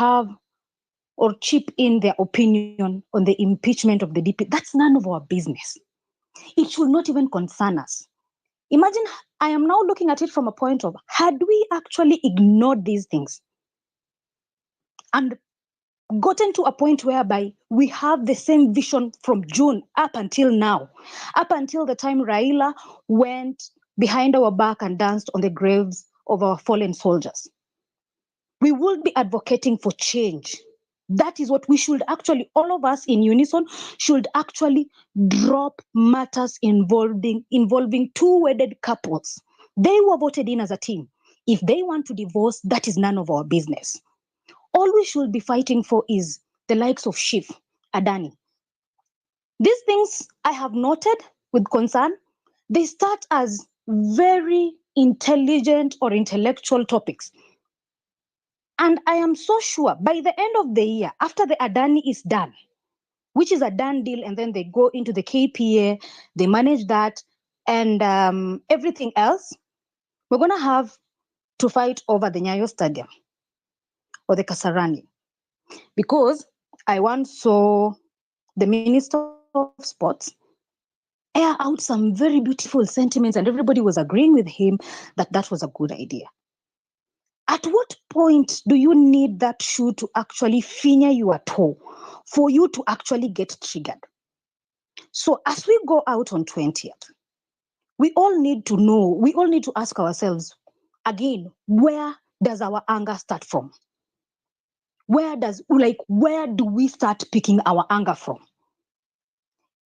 have or chip in their opinion on the impeachment of the DP. That's none of our business. It should not even concern us. Imagine, I am now looking at it from a point of, had we actually ignored these things and gotten to a point whereby we have the same vision from June up until now, up until the time Raila went behind our back and danced on the graves of our fallen soldiers, we would be advocating for change. That is what we should actually, all of us in unison, should actually drop matters involving two wedded couples. They were voted in as a team. If they want to divorce, that is none of our business. All we should be fighting for is the likes of Chief Adani. These things I have noted with concern. They start as very intelligent or intellectual topics. And I am so sure by the end of the year, after the Adani is done, which is a done deal, and then they go into the KPA, they manage that, and everything else, we're going to have to fight over the Nyayo Stadium or the Kasarani. Because I once saw the Minister of Sports air out some very beautiful sentiments, and everybody was agreeing with him that that was a good idea. At what point do you need that shoe to actually finger your toe for you to actually get triggered? So as we go out on 20th, we all need to know, we all need to ask ourselves, again, where does our anger start from? Where do we start picking our anger from?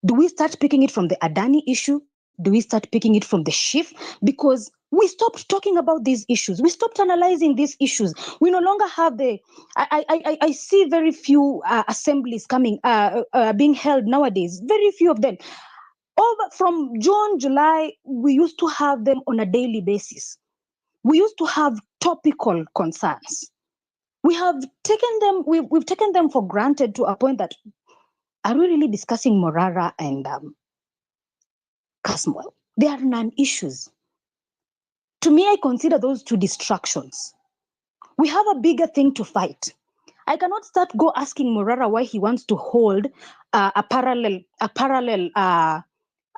Do we start picking it from the Adani issue? Do we start picking it from the Chief? Because we stopped talking about these issues. We stopped analyzing these issues. We no longer have I see very few assemblies being held nowadays. Very few of them. From June, July, we used to have them on a daily basis. We used to have topical concerns. We've taken them for granted to a point that, are we really discussing Morara and Caswell? They are non-issues. To me, I consider those two distractions. We have a bigger thing to fight. I cannot start asking Morara why he wants to hold a parallel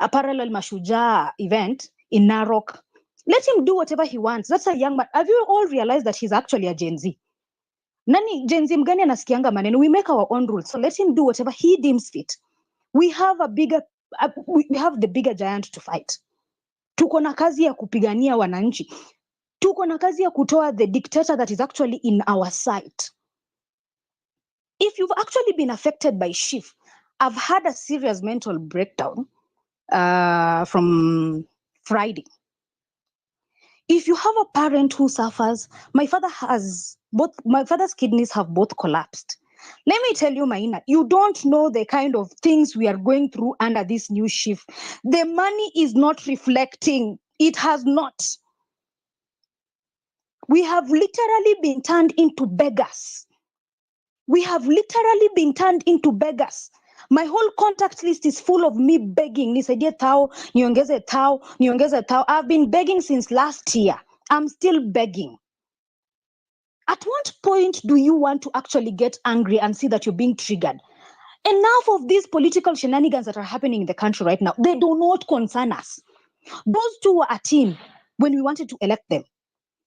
Mashujaa event in Narok. Let him do whatever he wants. That's a young man. Have you all realized that he's actually a Gen Z? Nani Gen Z mgani anasikianga maneno? We make our own rules. So let him do whatever he deems fit. We have we have the bigger giant to fight. Tuko na kazi ya kupigania wananchi. Tuko na kazi ya kutoa the dictator that is actually in our sight. If you've actually been affected by Chief, I've had a serious mental breakdown from Friday. If you have a parent who suffers, my father's kidneys have both collapsed. Let me tell you, Maina, you don't know the kind of things we are going through under this new Chief. The money is not reflecting. It has not. We have literally been turned into beggars. We have literally been turned into beggars. My whole contact list is full of me begging. Nisaidie tao, niongeze tao, niongeze tao. I've been begging since last year. I'm still begging. At what point do you want to actually get angry and see that you're being triggered? Enough of these political shenanigans that are happening in the country right now. They do not concern us. Those two were a team when we wanted to elect them.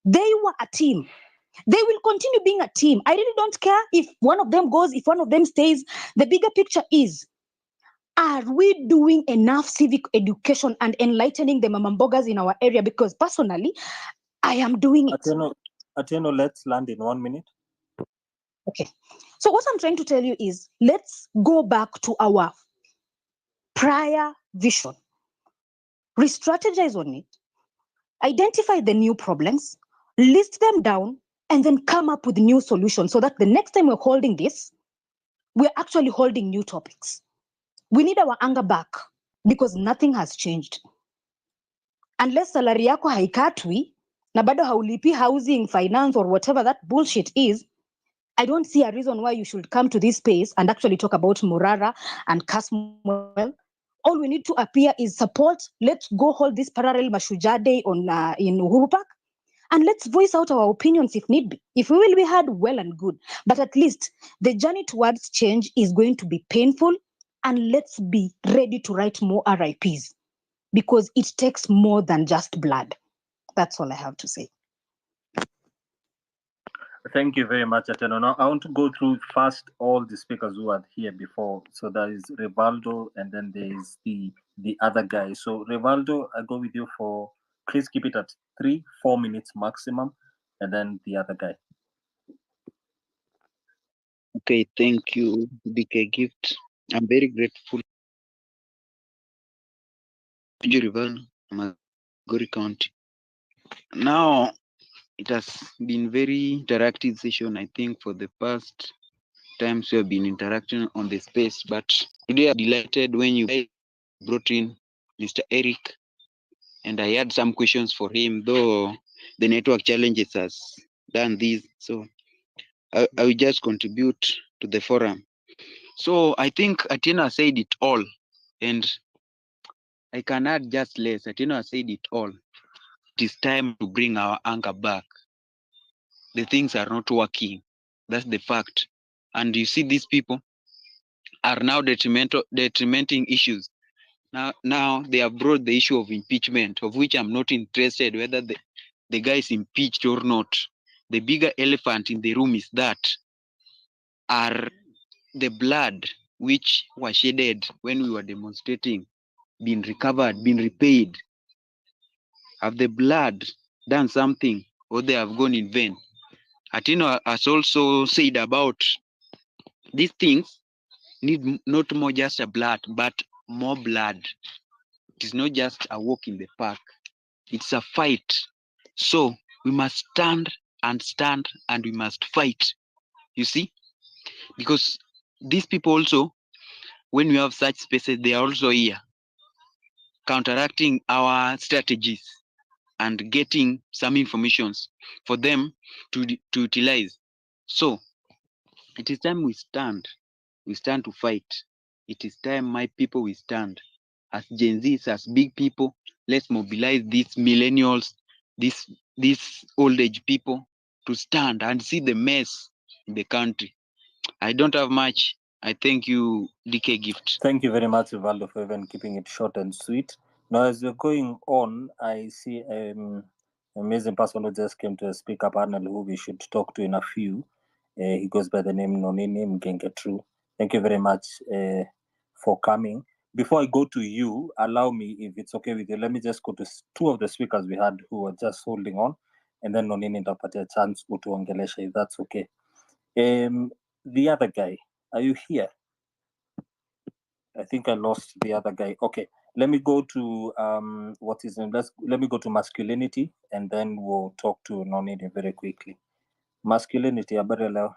They were a team. They will continue being a team. I really don't care if one of them goes, if one of them stays. The bigger picture is, are we doing enough civic education and enlightening the mamambogas in our area? Because personally, I am doing it. Atieno, let's land in 1 minute. Okay. So what I'm trying to tell you is, let's go back to our prior vision. Re-strategize on it. Identify the new problems, list them down, and then come up with new solutions so that the next time we're holding this, we're actually holding new topics. We need our anger back because nothing has changed. Unless salary yako haikatwi, na bado haulipi housing, finance, or whatever that bullshit is, I don't see a reason why you should come to this space and actually talk about Morara and Caswell. All we need to appear is support. Let's go hold this parallel Mashujaa Day in Uhuru Park. and let's voice out our opinions if need be. If we will be heard, well and good. But at least the journey towards change is going to be painful, and let's be ready to write more RIPs because it takes more than just blood. That's all I have to say. Thank you very much, Ateno. Now, I want to go through first all the speakers who are here before. So there is Rivaldo, and then there is the other guy. So Rivaldo, I go with you for, please keep it at 3-4 minutes maximum, and then the other guy. Okay, thank you, DK Gift. I'm very grateful to River, Magori County. Now, it has been very interactive session, I think, for the past times we have been interacting on the space. But today I'm delighted when you brought in Mr. Eric, and I had some questions for him, though the network challenges has done this. So I will just contribute to the forum. So I think Atina said it all, and I can add just less. Atina said it all. It is time to bring our anger back. The things are not working. That's the fact. And you see, these people are now detrimenting issues. Now they have brought the issue of impeachment, of which I'm not interested whether the guy is impeached or not. The bigger elephant in the room is that are the blood which was shedded when we were demonstrating been recovered, been repaid? Have the blood done something, or they have gone in vain? Atino has also said about these things need not more just a blood, but more blood. It is not just a walk in the park. It's a fight. So we must stand, and we must fight. You see? Because these people also, when we have such spaces, they are also here, counteracting our strategies and getting some informations for them to utilize. So it is time we stand to fight. It is time, my people, we stand. As Gen Zs, as big people, let's mobilize these millennials, these old age people to stand and see the mess in the country. I don't have much. I thank you, DK Gift. Thank you very much, Rivaldo, for even keeping it short and sweet. Now, as we're going on, I see an amazing person who just came to speak up, panel, who we should talk to in a few. He goes by the name Nonini Mgengetru. Thank you very much for coming. Before I go to you, allow me, if it's okay with you, let me just go to two of the speakers we had who were just holding on, and then Nonini nitapatia chance utuongelesha, if that's okay. The other guy, are you here? I think I lost the other guy. Okay, let me go to what is let me go to masculinity, and then we'll talk to Nonini very quickly. Masculinity, habari leo?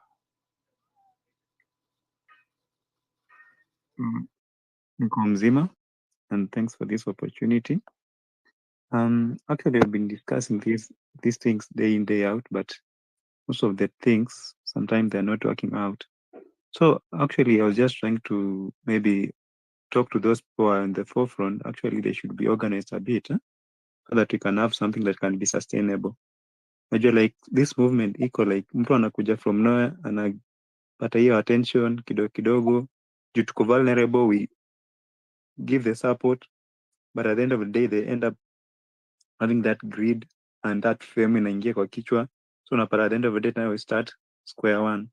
Niko mzima, and thanks for this opportunity. Actually, I've been discussing these things day in, day out, but most of the things sometimes they're not working out. So actually, I was just trying to maybe talk to those who are in the forefront. Actually, they should be organized a bit, so that we can have something that can be sustainable. Najua like this movement iko like mtu anakuja from nowhere anapata hiyo attention kidogo kidogo, juu tuko vulnerable, we give the support, but at the end of the day they end up having that greed and that fame inaingia kwa kichwa, so unapata at the end of the day now we start square one.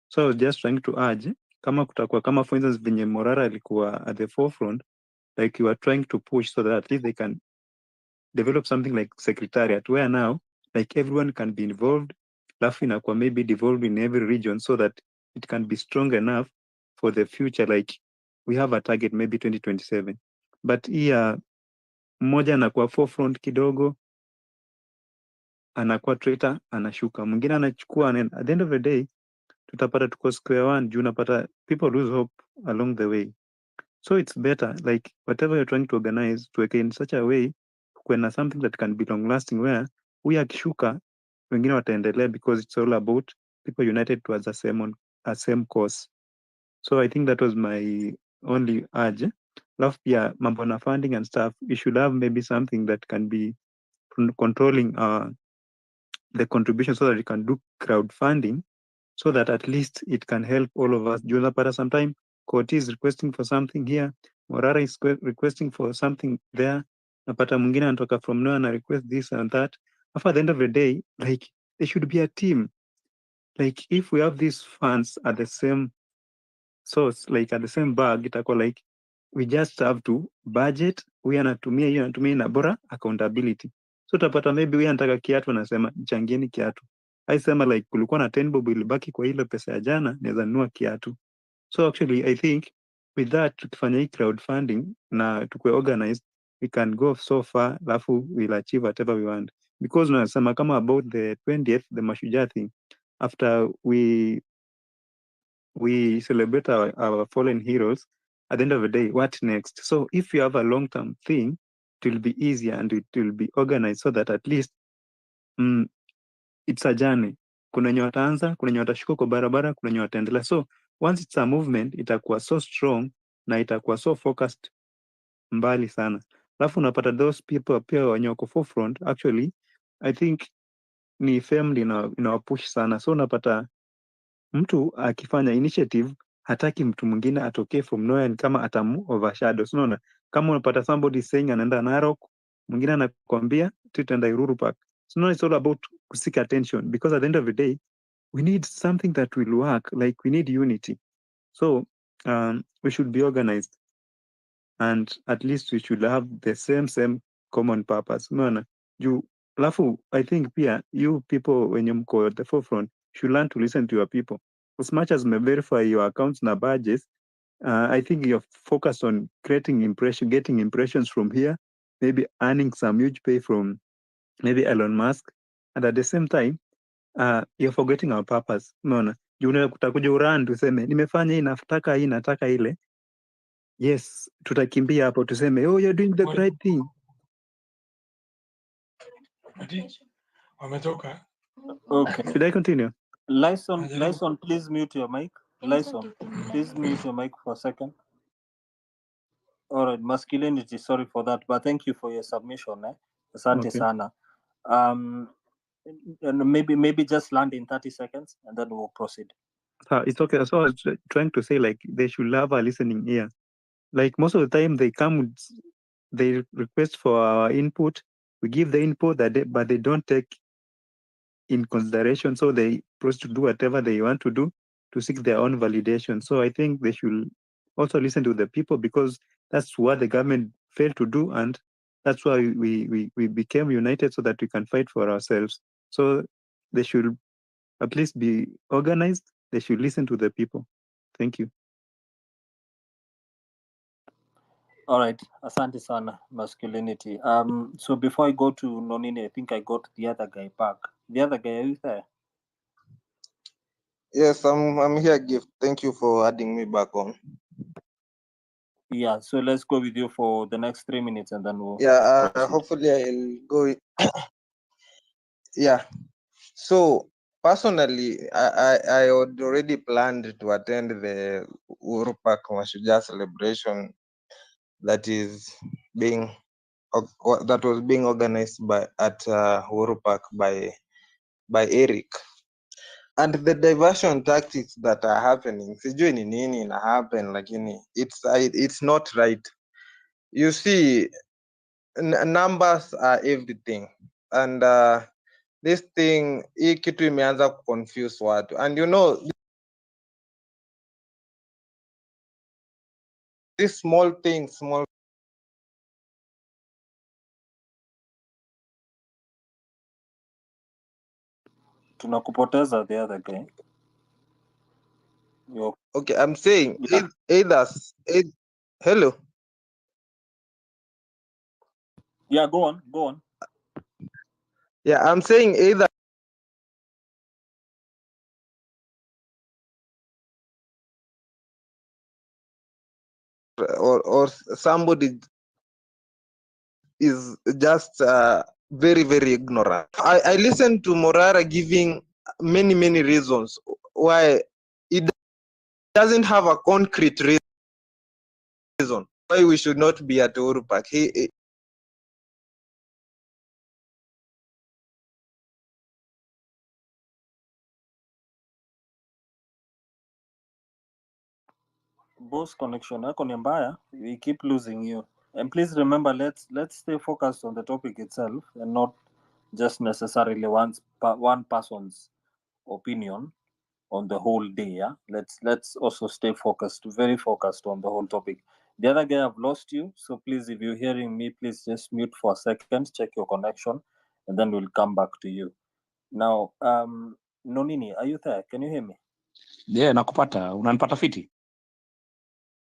So I was just trying to urge, kama kutakuwa kama for instance venye Morara alikuwa at the forefront, like you are trying to push so that at least they can develop something like secretariat where now like everyone can be involved, alafu inakuwa maybe devolved in every region so that it can be strong enough for the future. Like we have a target maybe 2027, but here mmoja anakuwa forefront kidogo, anakuwa traitor, anashuka, mwingine anachukua, and at the end of the day tutapata tuko square one, juu unapata people lose hope along the way. So it's better like whatever you're trying to organize tuweke in such a way kuwe na something that can be long lasting, where huyu akishuka wengine wataendelea, because it's all about people united towards a same cause. So I think that was my only urge. Alafu pia mambo na funding and stuff, we should have maybe something that can be controlling the contribution so that we can do crowdfunding, so that at least it can help all of us. Junapata sometime Koti is requesting for something here, Morara is requesting for something there, napata mwingine anatoka from nowhere na request this and that. At the end of the day, like, there should be a team. Like, if we have these funds at the same source, like at the same bag, itakuwa like we just have to budget, huyu anatumia hiyo anatumia na bora accountability. So utapata maybe huyu anataka kiatu, anasema changieni kiatu. Aisema like kulikuwa na 10 bob ilibaki kwa ile pesa ya jana, naweza nunua kiatu. So actually I think with that, tukifanya hii crowdfunding na tukue organized, we can go so far, alafu we'll achieve whatever we want. Because unasema kama about the 20th, the Mashujaa thing, after we celebrate our fallen heroes, at the end of the day, what next? So if you have a long-term thing, it will be easier and it will be organized so that at least it's a journey. Kuna wenye wataanza, kuna wenye watashuka kwa barabara, kuna wenye wataendelea. So once it's a movement, itakuwa so strong na itakuwa so focused mbali sana. Alafu unapata those people pia wenye wako forefront, actually I think ni family inawapush sana. So unapata mtu akifanya initiative, hataki mtu mwingine atokee from nowhere kama atamu overshadow. So unaona, kama unapata somebody saying anaenda Narok, mwingine anakwambia tutaenda Iruru Park. So now it's all about to seek attention, because at the end of the day we need something that will work. Like, we need unity. So we should be organized, and at least we should have the same common purpose. Unaona, juu alafu I think pia you people wenye mko at the forefront should learn to listen to your people. As much as may verify your accounts na badges, I think you're focused on getting impressions from here, maybe earning some huge pay from maybe Elon Musk, and at the same time you're forgetting our purpose. Umeona, juu unaweza kutakuja uran tuseme nimefanya hii, nataka hii, nataka ile. Yes, tutakimbia hapo tuseme, oh, you're doing the right thing. Okay. Should I continue? Lyson, please mute your mic. Lyson, please mute your mic for a second. All right, masculinity, sorry for that, but thank you for your submission. Asante Okay. sana. And maybe just land in 30 seconds and then we'll proceed. It's okay. So I was trying to say, like, they should have a listening ear. Like, most of the time they come, they request for our input, we give the input but they don't take in consideration, so they proceed to do whatever they want to do to seek their own validation. So I think they should also listen to the people, because that's what the government failed to do, and that's why we became united, so that we can fight for ourselves. So they should at least be organized. They should listen to the people. Thank you. All right, asante sana, masculinity. So before I go to Nonini, I think I got the other guy back. The other guy, are you there? Yes, I'm here, Gift. Thank you for adding me back on. Yeah, so let's go with you for the next 3 minutes and then we'll hopefully I'll go. Yeah. So personally, I had already planned to attend the Uhuru Park Mashujaa celebration that was being organized at Uhuru Park by Eric. And the diversion tactics that are happening, sijui ni nini ina happen, lakini it's not right. You see, numbers are everything, and this thing, hii kitu imeanza confuse watu, and you know this small tunakupoteza the other guy. Okay, I'm saying yeah. Hello. Yeah, go on. Yeah, I'm saying either or somebody is just very, very ignorant. I listened to Morara giving many reasons why it doesn't have a concrete reason why we should not be at Uhuru Park. boss connection yako ni mbaya. We keep losing you. And please remember, let's stay focused on the topic itself and not just necessarily one person's opinion on the whole day. Yeah, let's also stay focused, very focused on the whole topic. The other guy, I've lost you, so please, if you're hearing me, please just mute for a second, check your connection, and then we'll come back to you. Now, Nonini, are you there? Can you hear me? Yeah, nakupata. Unanipata fiti?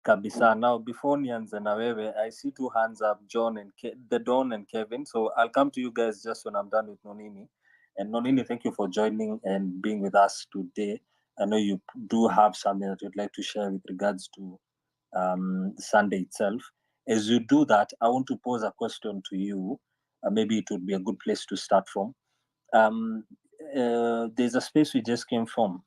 Kabisa. Now, before nianze na wewe, I see two hands up, John and the Don and Kevin. So I'll come to you guys just when I'm done with Nonini. And Nonini, thank you for joining and being with us today. I know you do have something that you'd like to share with regards to Sunday itself. As you do that, I want to pose a question to you. Maybe it would be a good place to start from. There's a space we just came from.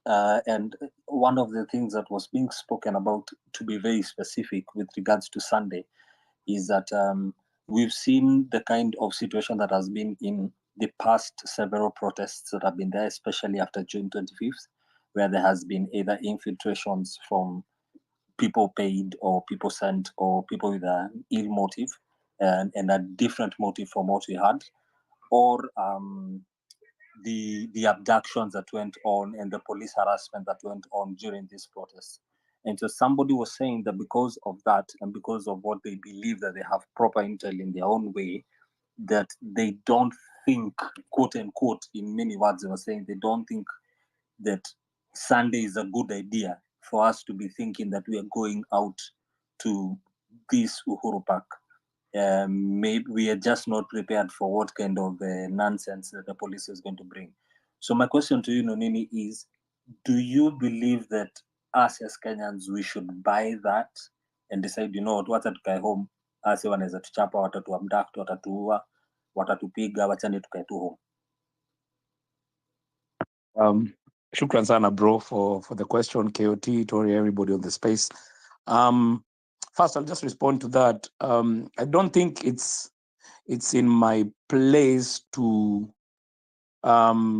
And one of the things that was being spoken about, to be very specific with regards to Sunday, is that we've seen the kind of situation that has been in the past several protests that have been there, especially after June 25th, where there has been either infiltrations from people paid or people sent or people with an ill motive and a different motive from what we had, or the abductions that went on and the police harassment that went on during these protests. And so somebody was saying that because of that and because of what they believe that they have proper intel in their own way, that they don't think, quote unquote, in many words, they were saying they don't think that Sunday is a good idea for us to be thinking that we are going out to this Uhuru Park. Maybe we are just not prepared for what kind of nonsense that the police is going to bring. So my question to you, Nonini, is do you believe that us as Kenyans, we should buy that and decide, you know what, wacha tukae home, ase wanaweza tuchapa, watatuabduct, watatuua, watatupiga, wachane tukae tu home? Shukran sana bro for the question, KOT, Tori, everybody on the space. First, I'll just respond to that. I don't think it's in my place to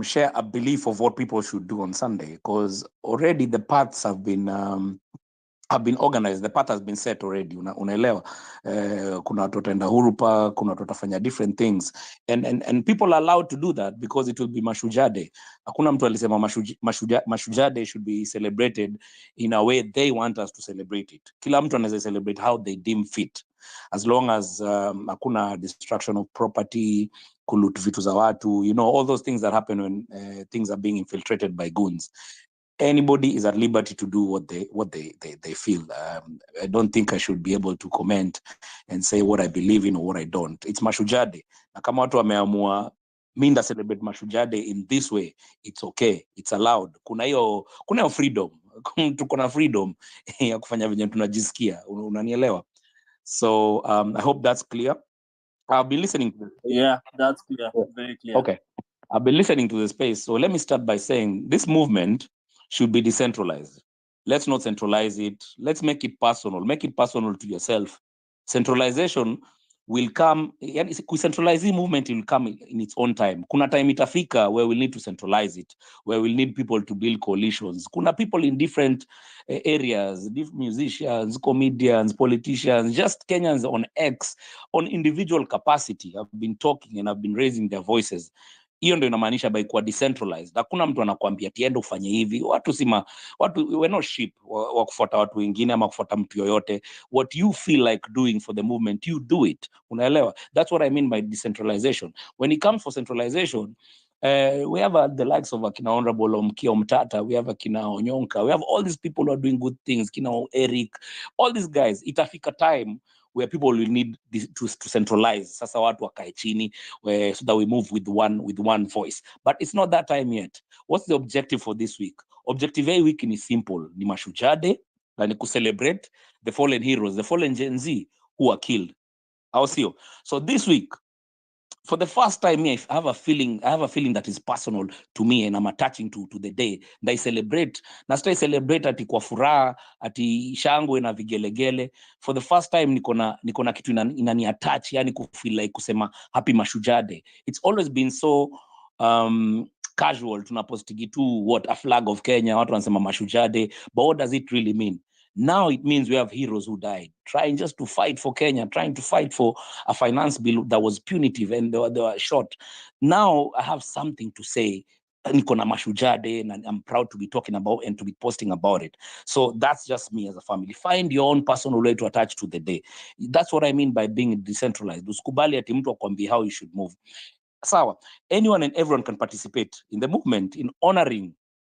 share a belief of what people should do on Sunday, because already the paths have been organized. The path has been set already. Unaelewa? Kuna watu wataenda Uhuru Park, kuna watu watafanya different things, and people are allowed to do that because it will be Mashujaa Day. Hakuna mtu alisema Mashujaa Day should be celebrated in a way they want us to celebrate it. Kila mtu anaweza celebrate how they deem fit, as long as hakuna destruction of property, kulut vitu za watu, you know, all those things that happen when things are being infiltrated by goons. Anybody is at liberty to do what they feel. I don't think I should be able to comment and say what I believe in or what I don't. It's Mashujaa Day. Na kama watu wameamua mi nda celebrate Mashujaa Day in this way, it's okay, it's allowed. Kuna hiyo freedom. Tuko na freedom ya kufanya venye tunajisikia. Unanielewa? So I hope that's clear. I'll be listening to this. Yeah, that's clear. Very clear. Okay. I've been listening to the space. So let me start by saying this movement should be decentralized. Let's not centralize it. Let's make it personal. Make it personal to yourself. Centralization will come, centralize the movement will come in its own time. Kuna time itafika where we'll need to centralize it, where we'll need people to build coalitions. Kuna people in different areas, different musicians, comedians, politicians, just Kenyans on X, on individual capacity have been talking and have been raising their voices. Hiyo ndio inamaanisha by kuwa decentralized. Hakuna mtu anakuambia tienda ufanye hivi. Watu we're not sheep wa kufuata watu wengine ama kufuata mtu yoyote. What you feel like doing for the movement, you do it. Unaelewa? That's what I mean by decentralization. When it comes for centralization, we have the likes of Akina Honorable Omkia Omtata, we have Akina Onyonka, we have all these people who are doing good things, Kina Eric, all these guys. Itafika time where people will need to centralize. Sasa watu wakae chini, so that we move with one voice. But it's not that time yet. What's the objective for this week? Objective a week is simple. Ni Mashujaa Day, na ni celebrate the fallen heroes, the fallen Gen Z who are killed. So this week, for the first time, I have a feeling that is personal to me, and I'm attaching to the day. And I celebrate. Na stay celebrate ati kwa furaha, ati shangwe na vigelegele. For the first time, niko na kitu inani attach, yani feel like kusema happy Mashujaa Day. It's always been so casual. Tunapostigi tu what a flag of Kenya, watu wanasema Mashujaa Day, but what does it really mean? Now it means we have heroes who died, trying just to fight for Kenya, trying to fight for a finance bill that was punitive and they were short. Now I have something to say. Niko na Mashujaa Day, and I'm proud to be talking about and to be posting about it. So that's just me as a family. Find your own personal way to attach to the day. That's what I mean by being decentralized. Usikubali ati mtu akwambie how you should move. Sawa, anyone and everyone can participate in the movement, in honoring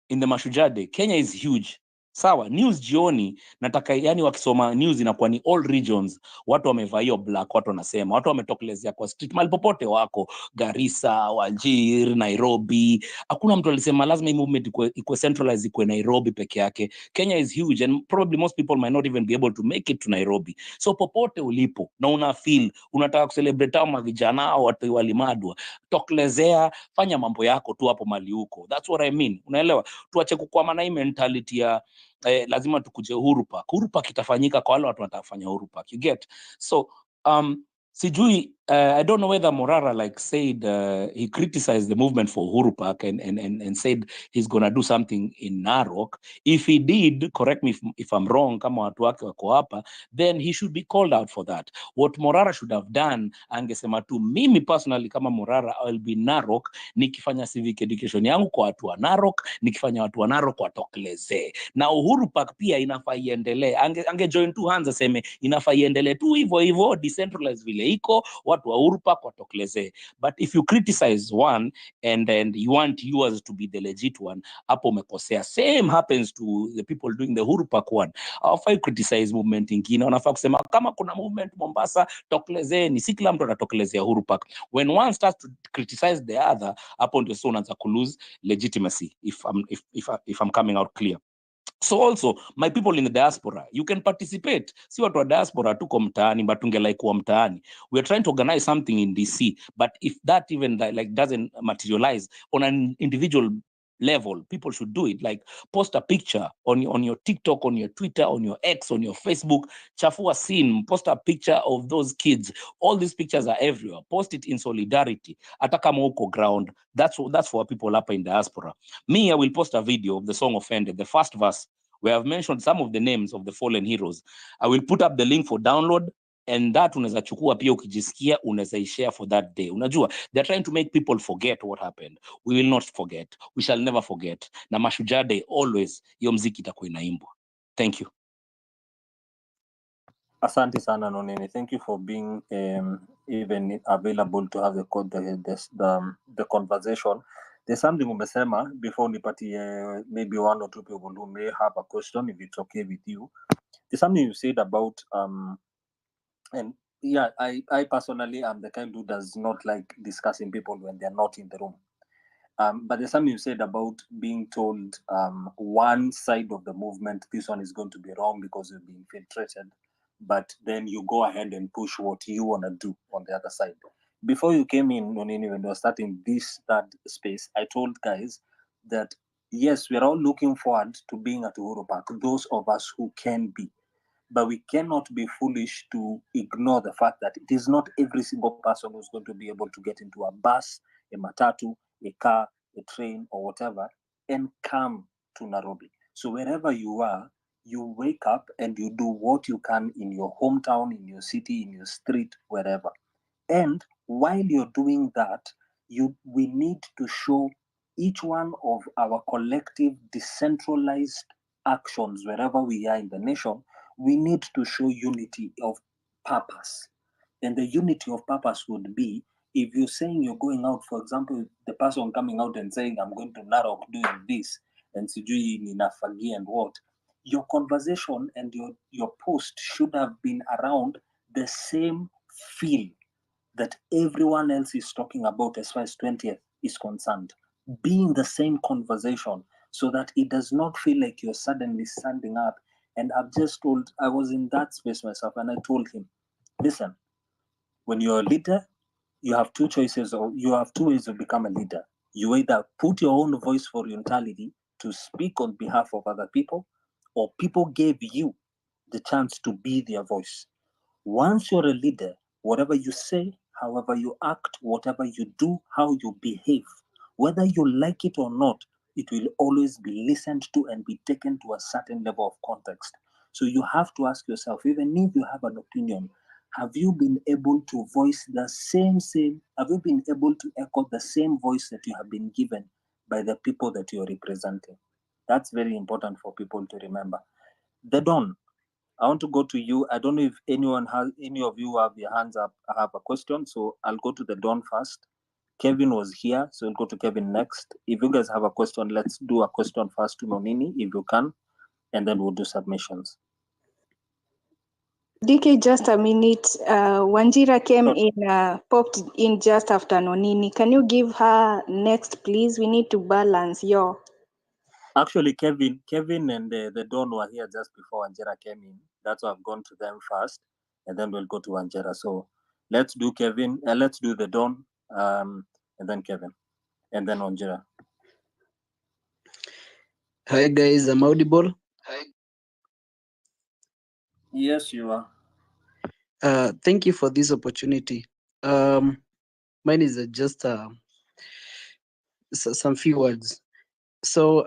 in the Mashujaa Day. Kenya is huge. Sawa, news jioni, nataka yani wakisoma news inakuwa ni all regions, watu wamevaa hiyo black, watu wanasema, watu wametokelezea kwa street, mahali popote wako, Garissa, Wajir, Nairobi. Hakuna mtu alisema lazima hii movement ikuwe centralized, ikuwe Nairobi peke yake. Kenya is huge and probably most people might not even be able to make it to Nairobi. So popote ulipo, na una feel, unataka kucelebrate au mavijana au watu walimadwa, tokelezea, fanya mambo yako tu hapo mali huko. That's what I mean. Unaelewa? Tuache kukwama na hii mentality ya lazima tukuje Uhuru Park. Uhuru Park itafanyika kwa wale watu watafanya Uhuru Park. You get? So sijui, I don't know whether Morara like said he criticized the movement for Uhuru Park and said he's gonna do something in Narok. If he did, correct me if I'm wrong, kama watu wake wako hapa, then he should be called out for that. What Morara should have done, angesema tu, mimi personally kama Morara, I will be Narok, nikifanya civic education yangu kwa watu wa Narok, nikifanya watu wa Narok watokelezee. Na Uhuru Park pia inafaa iendelee. Ange join two hands aseme inafaa iendelee tu hivyo hivyo, decentralized vile iko, watu wa Uhuru Park watokelezee. But if you criticize one and you want yours to be the legit one, hapo umekosea. Same happens to the people doing the Uhuru Park one. Hawafai criticize movement ingine, wanafaa kusema kama kuna movement Mombasa, tokelezeni, si kila mtu atatokelezea Uhuru Park. When one starts to criticize the other, hapo ndio so unaanza ku lose legitimacy, if I'm coming out clear. So also, my people in the diaspora, you can participate. Si watu wa diaspora tuko mtaani, but tungelike kuwa mtaani. We are trying to organize something in DC, but if that even like doesn't materialize on an individual level, people should do it. Like post a picture on your TikTok, on your Twitter, on your X, on your Facebook, chafua scene, post a picture of those kids. All these pictures are everywhere. Post it in solidarity. Hata kama uko ground. That's for people up in diaspora. Me, I will post a video of the song Offended, the first verse, where I've mentioned some of the names of the fallen heroes. I will put up the link for download, and that unaweza chukua pia ukijisikia, unaweza share for that day. Unajua, they're trying to make people forget what happened. We will not forget. We shall never forget. Na Mashujaa Day, always, hiyo mziki itakuwa inaimbwa. Thank you. Asante sana Nonini. Thank you for being even available to have the conversation. There's something umesema before nipatie maybe one or two people who may have a question, if it's okay with you. There's something you said about and yeah, I personally am the kind who does not like discussing people when they're not in the room. But there's something you said about being told one side of the movement, this one is going to be wrong because you've been infiltrated, but then you go ahead and push what you want to do on the other side. Before you came in, when we were starting this third space, I told guys that yes, we're all looking forward to being at Uhuru Park, those of us who can be. But we cannot be foolish to ignore the fact that it is not every single person who's going to be able to get into a bus, a matatu, a car, a train, or whatever, and come to Nairobi. So wherever you are, you wake up and you do what you can in your hometown, in your city, in your street, wherever. And while you're doing that, we need to show each one of our collective decentralized actions wherever we are in the nation. We need to show unity of purpose. And the unity of purpose would be if you're saying you're going out, for example, the person coming out and saying, I'm going to Narok doing this, and Sijui Ninafagi and what, your conversation and your post should have been around the same feel that everyone else is talking about as far as 20th is concerned. Being the same conversation so that it does not feel like you're suddenly standing up. And I was in that space myself and I told him, listen, when you're a leader, you have two choices, or you have two ways to become a leader. You either put your own voice for mentality to speak on behalf of other people, or people gave you the chance to be their voice. Once you're a leader, whatever you say, however you act, whatever you do, how you behave, whether you like it or not, it will always be listened to and be taken to a certain level of context. So you have to ask yourself, even if you have an opinion, have you been able to voice the same, have you been able to echo the same voice that you have been given by the people that you're representing? That's very important for people to remember. The Don, I want to go to you. I don't know if any of you have your hands up, have a question. So I'll go to the Don first. Kevin was here, so we'll go to Kevin next. If you guys have a question, let's do a question first to Nonini, if you can, and then we'll do submissions. DK, just a minute. Wanjira came in, popped in just after Nonini. Can you give her next, please? We need to balance your. Actually, Kevin and the Don were here just before Wanjira came in. That's why I've gone to them first, and then we'll go to Wanjira. So let's do Kevin, let's do the Don, and then Kevin, and then Wanjira. Hi guys, I'm audible. Yes, you are. Thank you for this opportunity. Mine is just some few words. So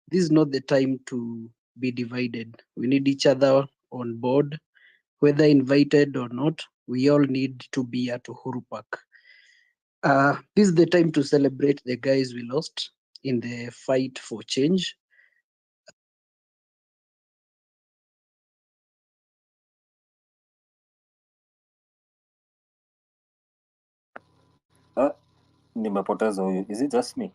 this is not the time to be divided. We need each other on board, whether invited or not. We all need to be at Uhuru Park. This is the time to celebrate the guys we lost in the fight for change. Nimepoteza huyu. Is it just me?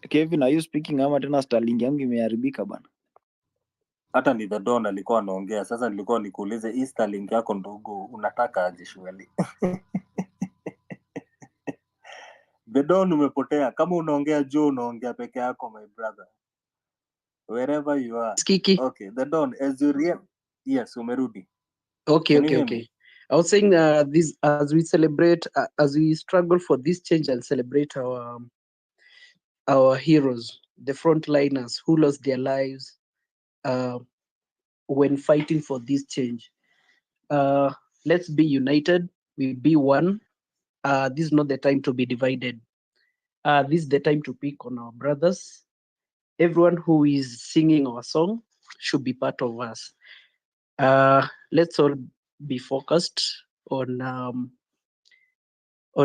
Kevin, are you speaking ama tena Starlink yangu imeharibika bana? Hata ni the Don alikuwa anaongea. Sasa nilikuwa nikuulize hii Starlink yako ndogo unataka aje shwali? The Don umepotea. Kama unaongea juu unaongea peke yako, my brother. Wherever you are. Kiki. Okay, the Don, as you yes, umerudi. Okay, Can you okay, hear okay. me? I was saying this as we celebrate, as we struggle for this change and celebrate our heroes, the frontliners who lost their lives when fighting for this change. Let's be united. We be one. This is not the time to be divided. This is the time to pick on our brothers. Everyone who is singing our song should be part of us. Let's all be focused on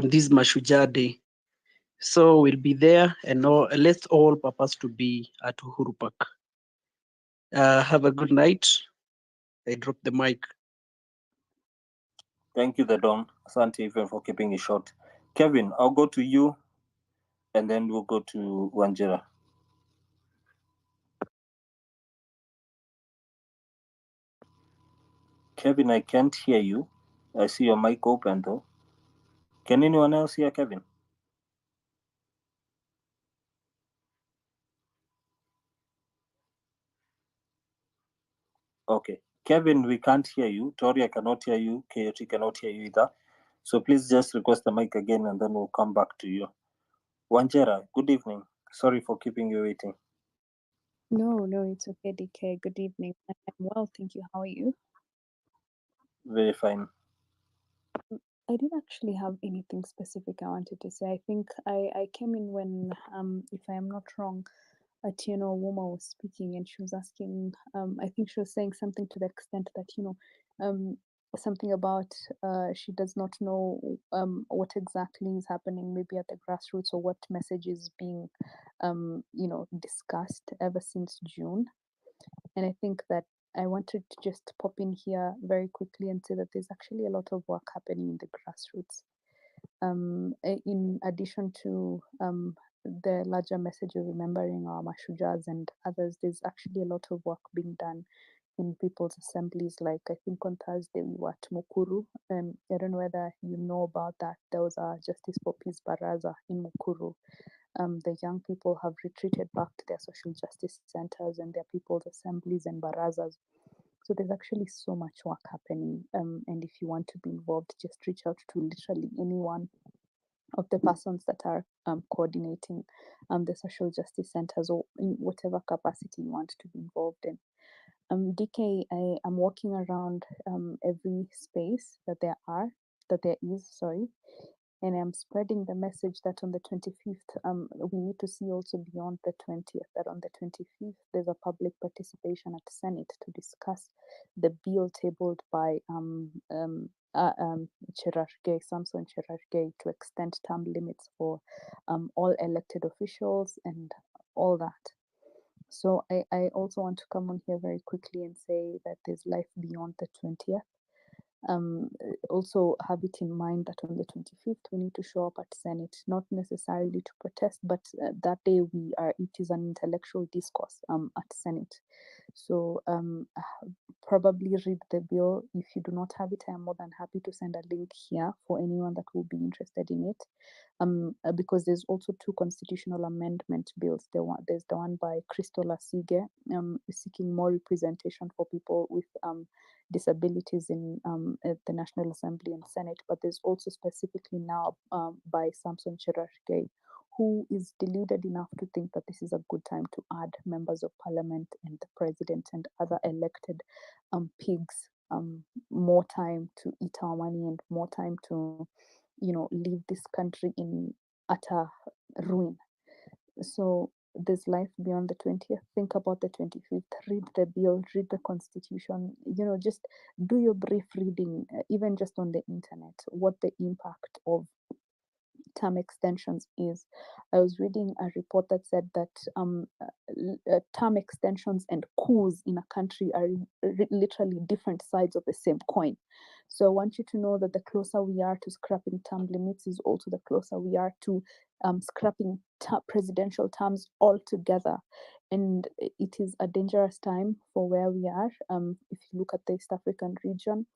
this Mashujaa Day. So we'll be there, and let's all purpose to be at Uhuru Park. Have a good night. I drop the mic. Thank you, the Don. Asante even for keeping it short. Kevin, I'll go to you, and then we'll go to Wanjira. Kevin, I can't hear you. I see your mic open though. Can anyone else hear Kevin? Okay. Kevin, we can't hear you. Tori, I cannot hear you. KOT cannot hear you either. So please just request the mic again and then we'll come back to you. Wanjira, good evening. Sorry for keeping you waiting. No, it's okay, DK. Good evening. I'm well, thank you. How are you? Very fine. I didn't actually have anything specific I wanted to say. I think I came in when, if I am not wrong, Atieno Woma was speaking and she was asking, I think she was saying something to the extent that, something about she does not know what exactly is happening maybe at the grassroots or what message is being, discussed ever since June. And I think that I wanted to just pop in here very quickly and say that there's actually a lot of work happening in the grassroots. In addition to the larger message of remembering our Mashujaas and others, there's actually a lot of work being done in people's assemblies. Like I think on Thursday we were at Mukuru. I don't know whether you know about that. There was a Justice for Peace Baraza in Mukuru. The young people have retreated back to their social justice centers and their people's assemblies and barazas. So there's actually so much work happening. And if you want to be involved, just reach out to literally anyone of the persons that are coordinating the social justice centers or in whatever capacity you want to be involved in. DK, I am walking around every space that there is, And I'm spreading the message that on the 25th, we need to see also beyond the 20th, that on the 25th, there's a public participation at Senate to discuss the bill tabled by Cherargei, Samson Cherargei, to extend term limits for all elected officials and all that. So I also want to come on here very quickly and say that there's life beyond the 20th. Also have it in mind that on the 25th we need to show up at Senate, not necessarily to protest, but that day it is an intellectual discourse at Senate. So probably read the bill. If you do not have it, I am more than happy to send a link here for anyone that will be interested in it. Because there's also two constitutional amendment bills. There's the one by Crystal Asige, seeking more representation for people with disabilities in the National Assembly and Senate, but there's also specifically now by Samson Cherargei, who is deluded enough to think that this is a good time to add members of parliament and the president and other elected pigs more time to eat our money and more time to, leave this country in utter ruin. So there's life beyond the 20th. Think about the 25th. Read the bill, read the constitution, just do your brief reading, even just on the internet, what the impact of term extensions is. I was reading a report that said that term extensions and coups in a country are literally different sides of the same coin. So I want you to know that the closer we are to scrapping term limits is also the closer we are to scrapping presidential terms altogether. And it is a dangerous time for where we are. If you look at the East African region,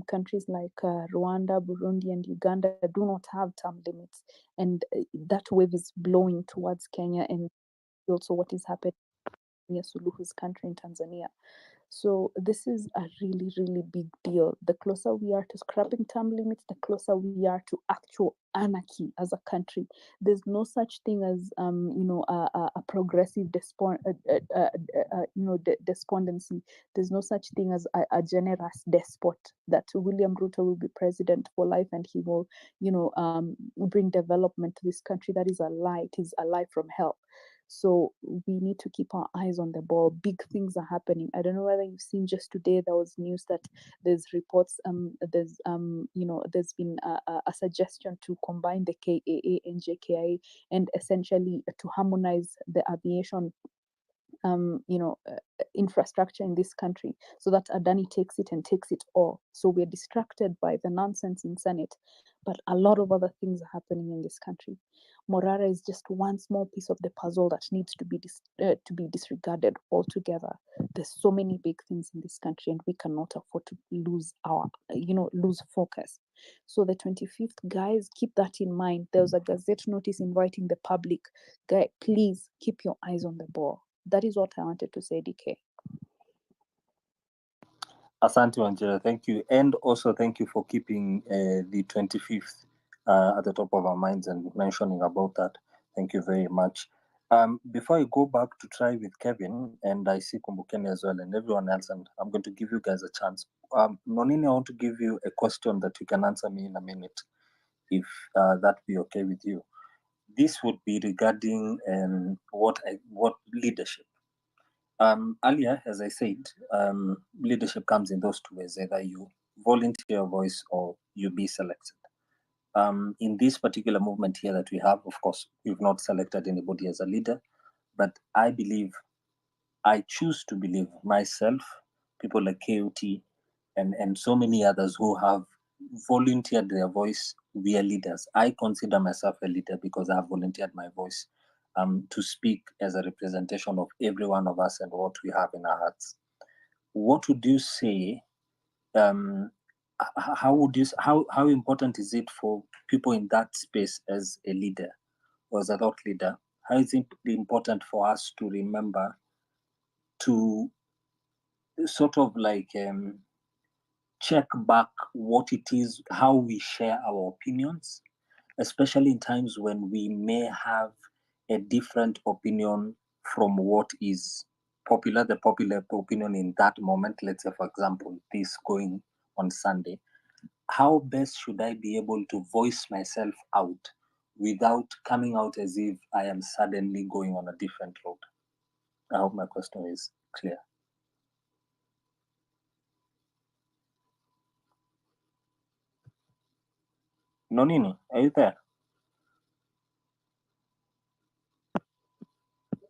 countries like Rwanda, Burundi, and Uganda do not have term limits. And that wave is blowing towards Kenya, and also what is happening in Suluhu's country in Tanzania. So this is a really, really big deal. The closer we are to scrapping term limits, the closer we are to actual anarchy as a country. There's no such thing as a progressive despondency. There's no such thing as a generous despot that William Ruto will be president for life and he will bring development to this country. That is a lie. It is a lie from hell. So we need to keep our eyes on the ball. Big things are happening. I don't know whether you've seen just today, there was news that there's reports, there's been a suggestion to combine the KAA and JKIA and essentially to harmonize the aviation infrastructure in this country so that Adani takes it and takes it all. So we're distracted by the nonsense in Senate, but a lot of other things are happening in this country. Morara is just one small piece of the puzzle that needs to be disregarded altogether. There's so many big things in this country, and we cannot afford to lose focus. So the 25th, guys, keep that in mind. There was a Gazette notice inviting the public. Guys, please keep your eyes on the ball. That is what I wanted to say, DK. Asante Wanjira, thank you. And also thank you for keeping the 25th at the top of our minds and mentioning about that. Thank you very much. Before I go back to try with Kevin, and I see Kumbukeni as well, and everyone else, and I'm going to give you guys a chance. Nonini, I want to give you a question that you can answer me in a minute, if that be okay with you. This would be regarding what leadership. Earlier, as I said, leadership comes in those two ways: either you volunteer your voice or you be selected. In this particular movement here that we have, of course, we've not selected anybody as a leader, but I choose to believe myself, people like KOT, and so many others who have volunteered their voice, we are leaders. I consider myself a leader because I have volunteered my voice to speak as a representation of every one of us and what we have in our hearts. What would you say? How important is it for people in that space as a leader or as a thought leader? How is it important for us to remember to sort of like check back what it is, how we share our opinions, especially in times when we may have a different opinion from what is the popular opinion in that moment. Let's say, for example, this going on Sunday. how best should I be able to voice myself out without coming out as if I am suddenly going on a different road? I hope my question is clear. Nonini, are you there?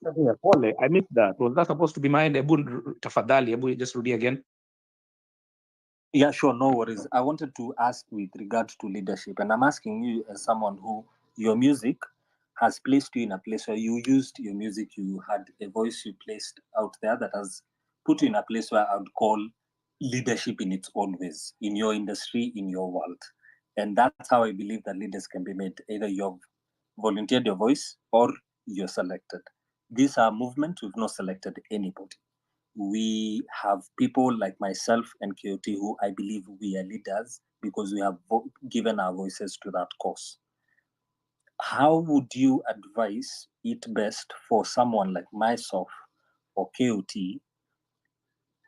Yeah, Pole, I missed that. Was that supposed to be mine? Ebu tafadhali, Ebu just rudi again. Yeah, sure, no worries. I wanted to ask with regard to leadership, and I'm asking you as someone who your music has placed you in a place where you used your music, you had a voice you placed out there that has put you in a place where I would call leadership in its own ways, in your industry, in your world. And that's how I believe that leaders can be made. Either you've volunteered your voice or you're selected. These are movements, we've not selected anybody. We have people like myself and KOT who I believe we are leaders because we have given our voices to that cause. How would you advise it best for someone like myself or KOT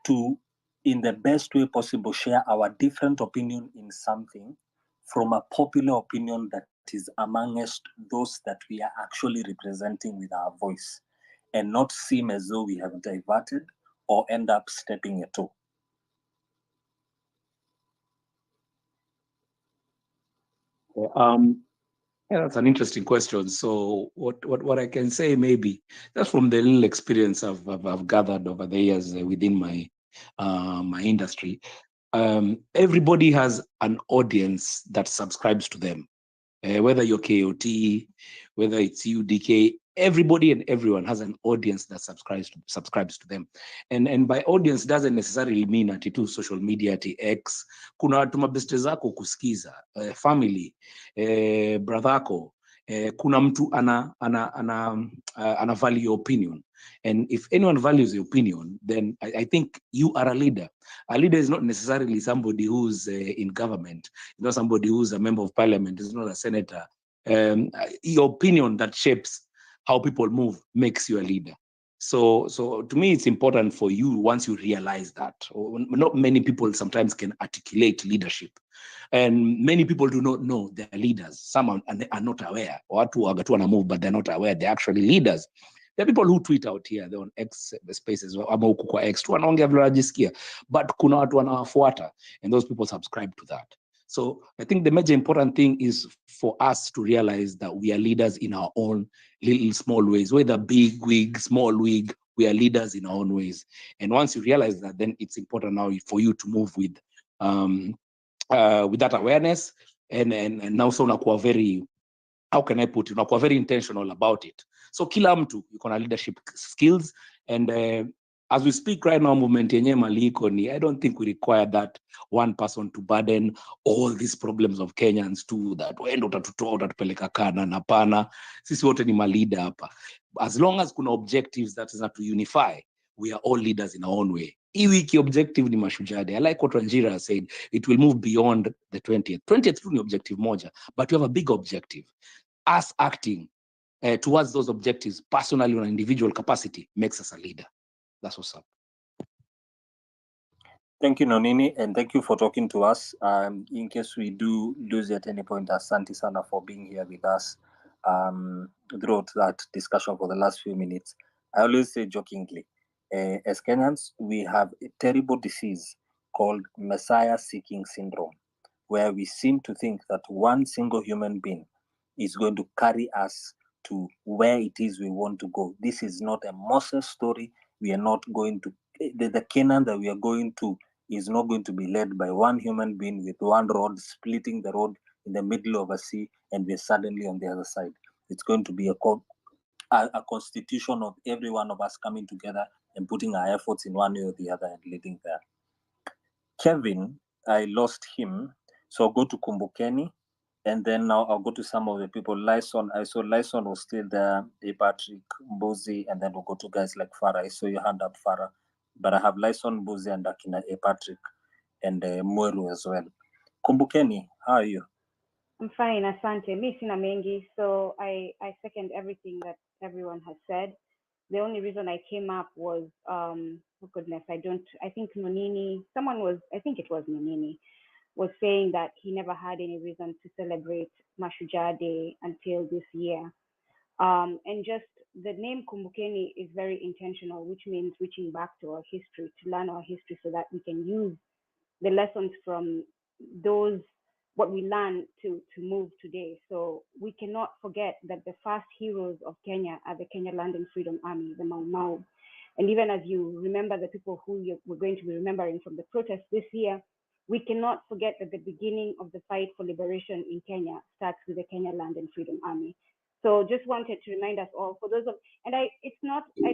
to, in the best way possible, share our different opinion in something from a popular opinion that is amongst those that we are actually representing with our voice, and not seem as though we have diverted or end up stepping a toe? Yeah, that's an interesting question. So what I can say, maybe just from the little experience I've gathered over the years within my my industry, everybody has an audience that subscribes to them. Whether you're KOT, whether it's UDK, everybody and everyone has an audience that subscribes to them. And by audience doesn't necessarily mean ati tu social media ati X. Kuna watu mabeste zako kusikiza, family, brother yako, kuna mtu ana value your opinion. And if anyone values your opinion, then I think you are a leader. A leader is not necessarily somebody who's in government. It's not somebody who's a member of parliament. It's not a senator. Your opinion that shapes how people move makes you a leader. So to me, it's important for you, once you realize that. Not many people sometimes can articulate leadership. And many people do not know they're leaders. Some are not aware. Watu wagatu wana move, but they're not aware they're actually leaders. There are people who tweet out here, they're on X spaces, ama huku kwa X, tu wanaongea vile wanajisikia, but kuna watu wanawafuata, and those people subscribe to that. So I think the major important thing is for us to realize that we are leaders in our own little small ways, whether big wig, small wig, we are leaders in our own ways. And once you realize that, then it's important now for you to move with that awareness, and now so unakuwa very, how can I put it, unakuwa very intentional about it. So kila mtu yuko na leadership skills, and as we speak right now, movement yenye maliko ni, I don't think we require that one person to burden all these problems of Kenyans to that wendo utatutoa utatupeleka kana na pana. Sisi wote ni malida hapa. As long as kuna objectives that is not to unify, we are all leaders in our own way. Hii wiki objective ni Mashujaa Day. I like what Ranjira said, it will move beyond the 20th. 20th tu ni objective moja, but we have a big objective. Us acting towards those objectives personally on an individual capacity makes us a leader. That's what's up. Thank you, Nonini, and thank you for talking to us. In case we do lose at any point, asante sana for being here with us throughout that discussion for the last few minutes. I always say jokingly, as Kenyans, we have a terrible disease called Messiah-seeking syndrome, where we seem to think that one single human being is going to carry us to where it is we want to go. This is not a Moses story. We are not going to, the Canaan that we are going to is not going to be led by one human being with one rod, splitting the road in the middle of a sea, and we're suddenly on the other side. It's going to be a constitution of every one of us coming together and putting our efforts in one way or the other and leading there. Kevin, I lost him, so I'll go to Kumbukeni, and then now I'll go to some of the people. Lyson, I saw Lyson was still there, A. Patrick, Mbuzi, and then we'll go to guys like Farah. I saw your hand up, Farah. But I have Lyson, Mbuzi, and Akina A. Patrick, and Mweru as well. Kumbukeni, how are you? I'm fine, asante. Mi sina mengi, so I second everything that everyone has said. The only reason I came up was, oh goodness, I think Nonini, I think it was Nonini, was saying that he never had any reason to celebrate Mashujaa Day until this year. And just the name Kumbukeni is very intentional, which means reaching back to our history, to learn our history so that we can use the lessons from those, what we learn to move today. So we cannot forget that the first heroes of Kenya are the Kenya Land and Freedom Army, the Mau Mau. And even as you remember the people who we're going to be remembering from the protests this year, we cannot forget that the beginning of the fight for liberation in Kenya starts with the Kenya Land and Freedom Army. So just wanted to remind us all, for those of, and I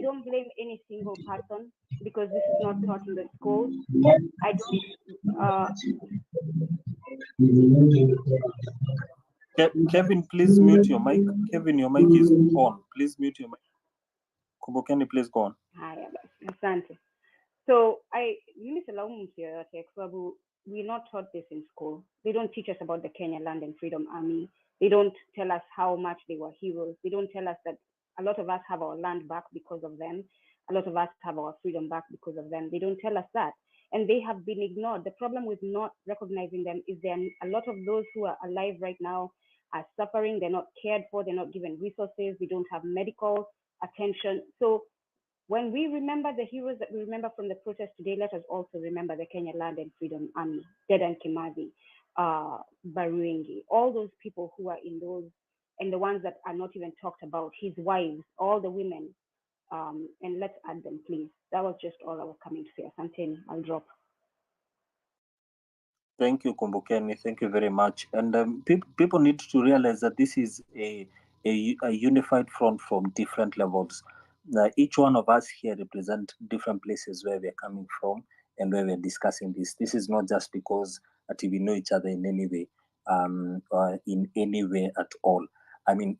don't blame any single person because this is not taught in the schools. I don't, Kevin, please mute your mic. Kevin, your mic is on. Please mute your mic. Kumbukeni, please go on. Haya basi, asante. So mimi silaumu mtu yoyote kwa sababu we're not taught this in school. They don't teach us about the Kenya Land and Freedom Army. They don't tell us how much they were heroes. They don't tell us that a lot of us have our land back because of them. A lot of us have our freedom back because of them. They don't tell us that. And they have been ignored. The problem with not recognizing them is there a lot of those who are alive right now are suffering. They're not cared for. They're not given resources. They don't have medical attention. So when we remember the heroes that we remember from the protest today, let us also remember the Kenya Land and Freedom Army, Dedan Kimathi, Baruingi, all those people who are in those, and the ones that are not even talked about, his wives, all the women, and let's add them, please. That was just all I was coming to say. Asanteni, I'll drop. Thank you, Kumbukeni. Thank you very much. And people need to realize that this is a unified front from different levels. Each one of us here represent different places where we're coming from and where we're discussing this. This is not just because we know each other in any way, or in any way at all. I mean,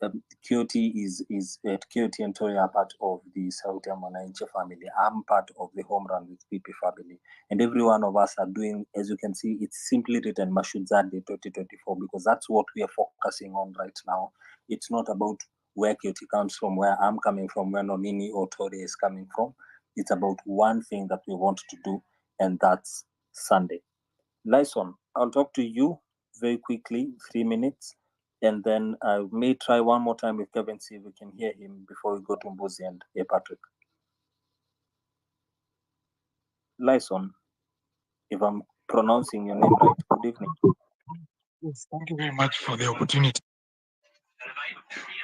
Kioti is Kioti and Tori are part of the Sauti ya Mwananchi family. I'm part of the Home Run with PP family. And every one of us are doing, as you can see, it's simply written Mashujaa Day 2024 because that's what we are focusing on right now. It's not about where Kioti comes from, where I'm coming from, where Nonini or Tori is coming from. It's about one thing that we want to do, and that's Sunday. Lyson, I'll talk to you very quickly, 3 minutes, and then I may try one more time with Kevin, see if we can hear him before we go to Mbuzi and Patrick. Lyson, if I'm pronouncing your name right, good evening. Yes, thank you very much for the opportunity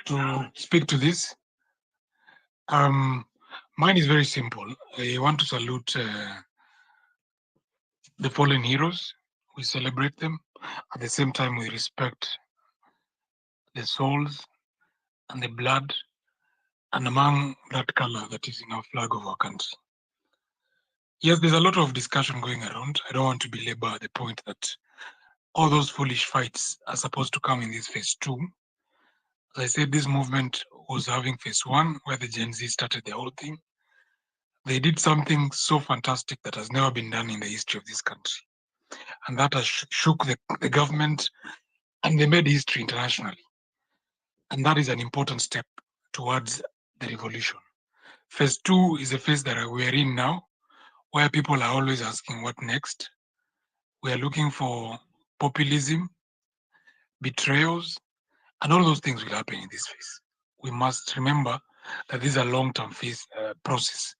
to speak to this. Mine is very simple. I want to salute the fallen heroes. We celebrate them. At the same time, we respect the souls and the blood and among that color that is in our flag of our country. Yes, there's a lot of discussion going around. I don't want to belabor the point that all those foolish fights are supposed to come in this phase 2. As I said, this movement was having phase 1 where the Gen Z started the whole thing. They did something so fantastic that has never been done in the history of this country. And that has shook the government, and they made history internationally. And that is an important step towards the revolution. Phase 2 is a phase that we are in now, where people are always asking what next. We are looking for populism, betrayals, and all those things will happen in this phase. We must remember that this is a long-term phase process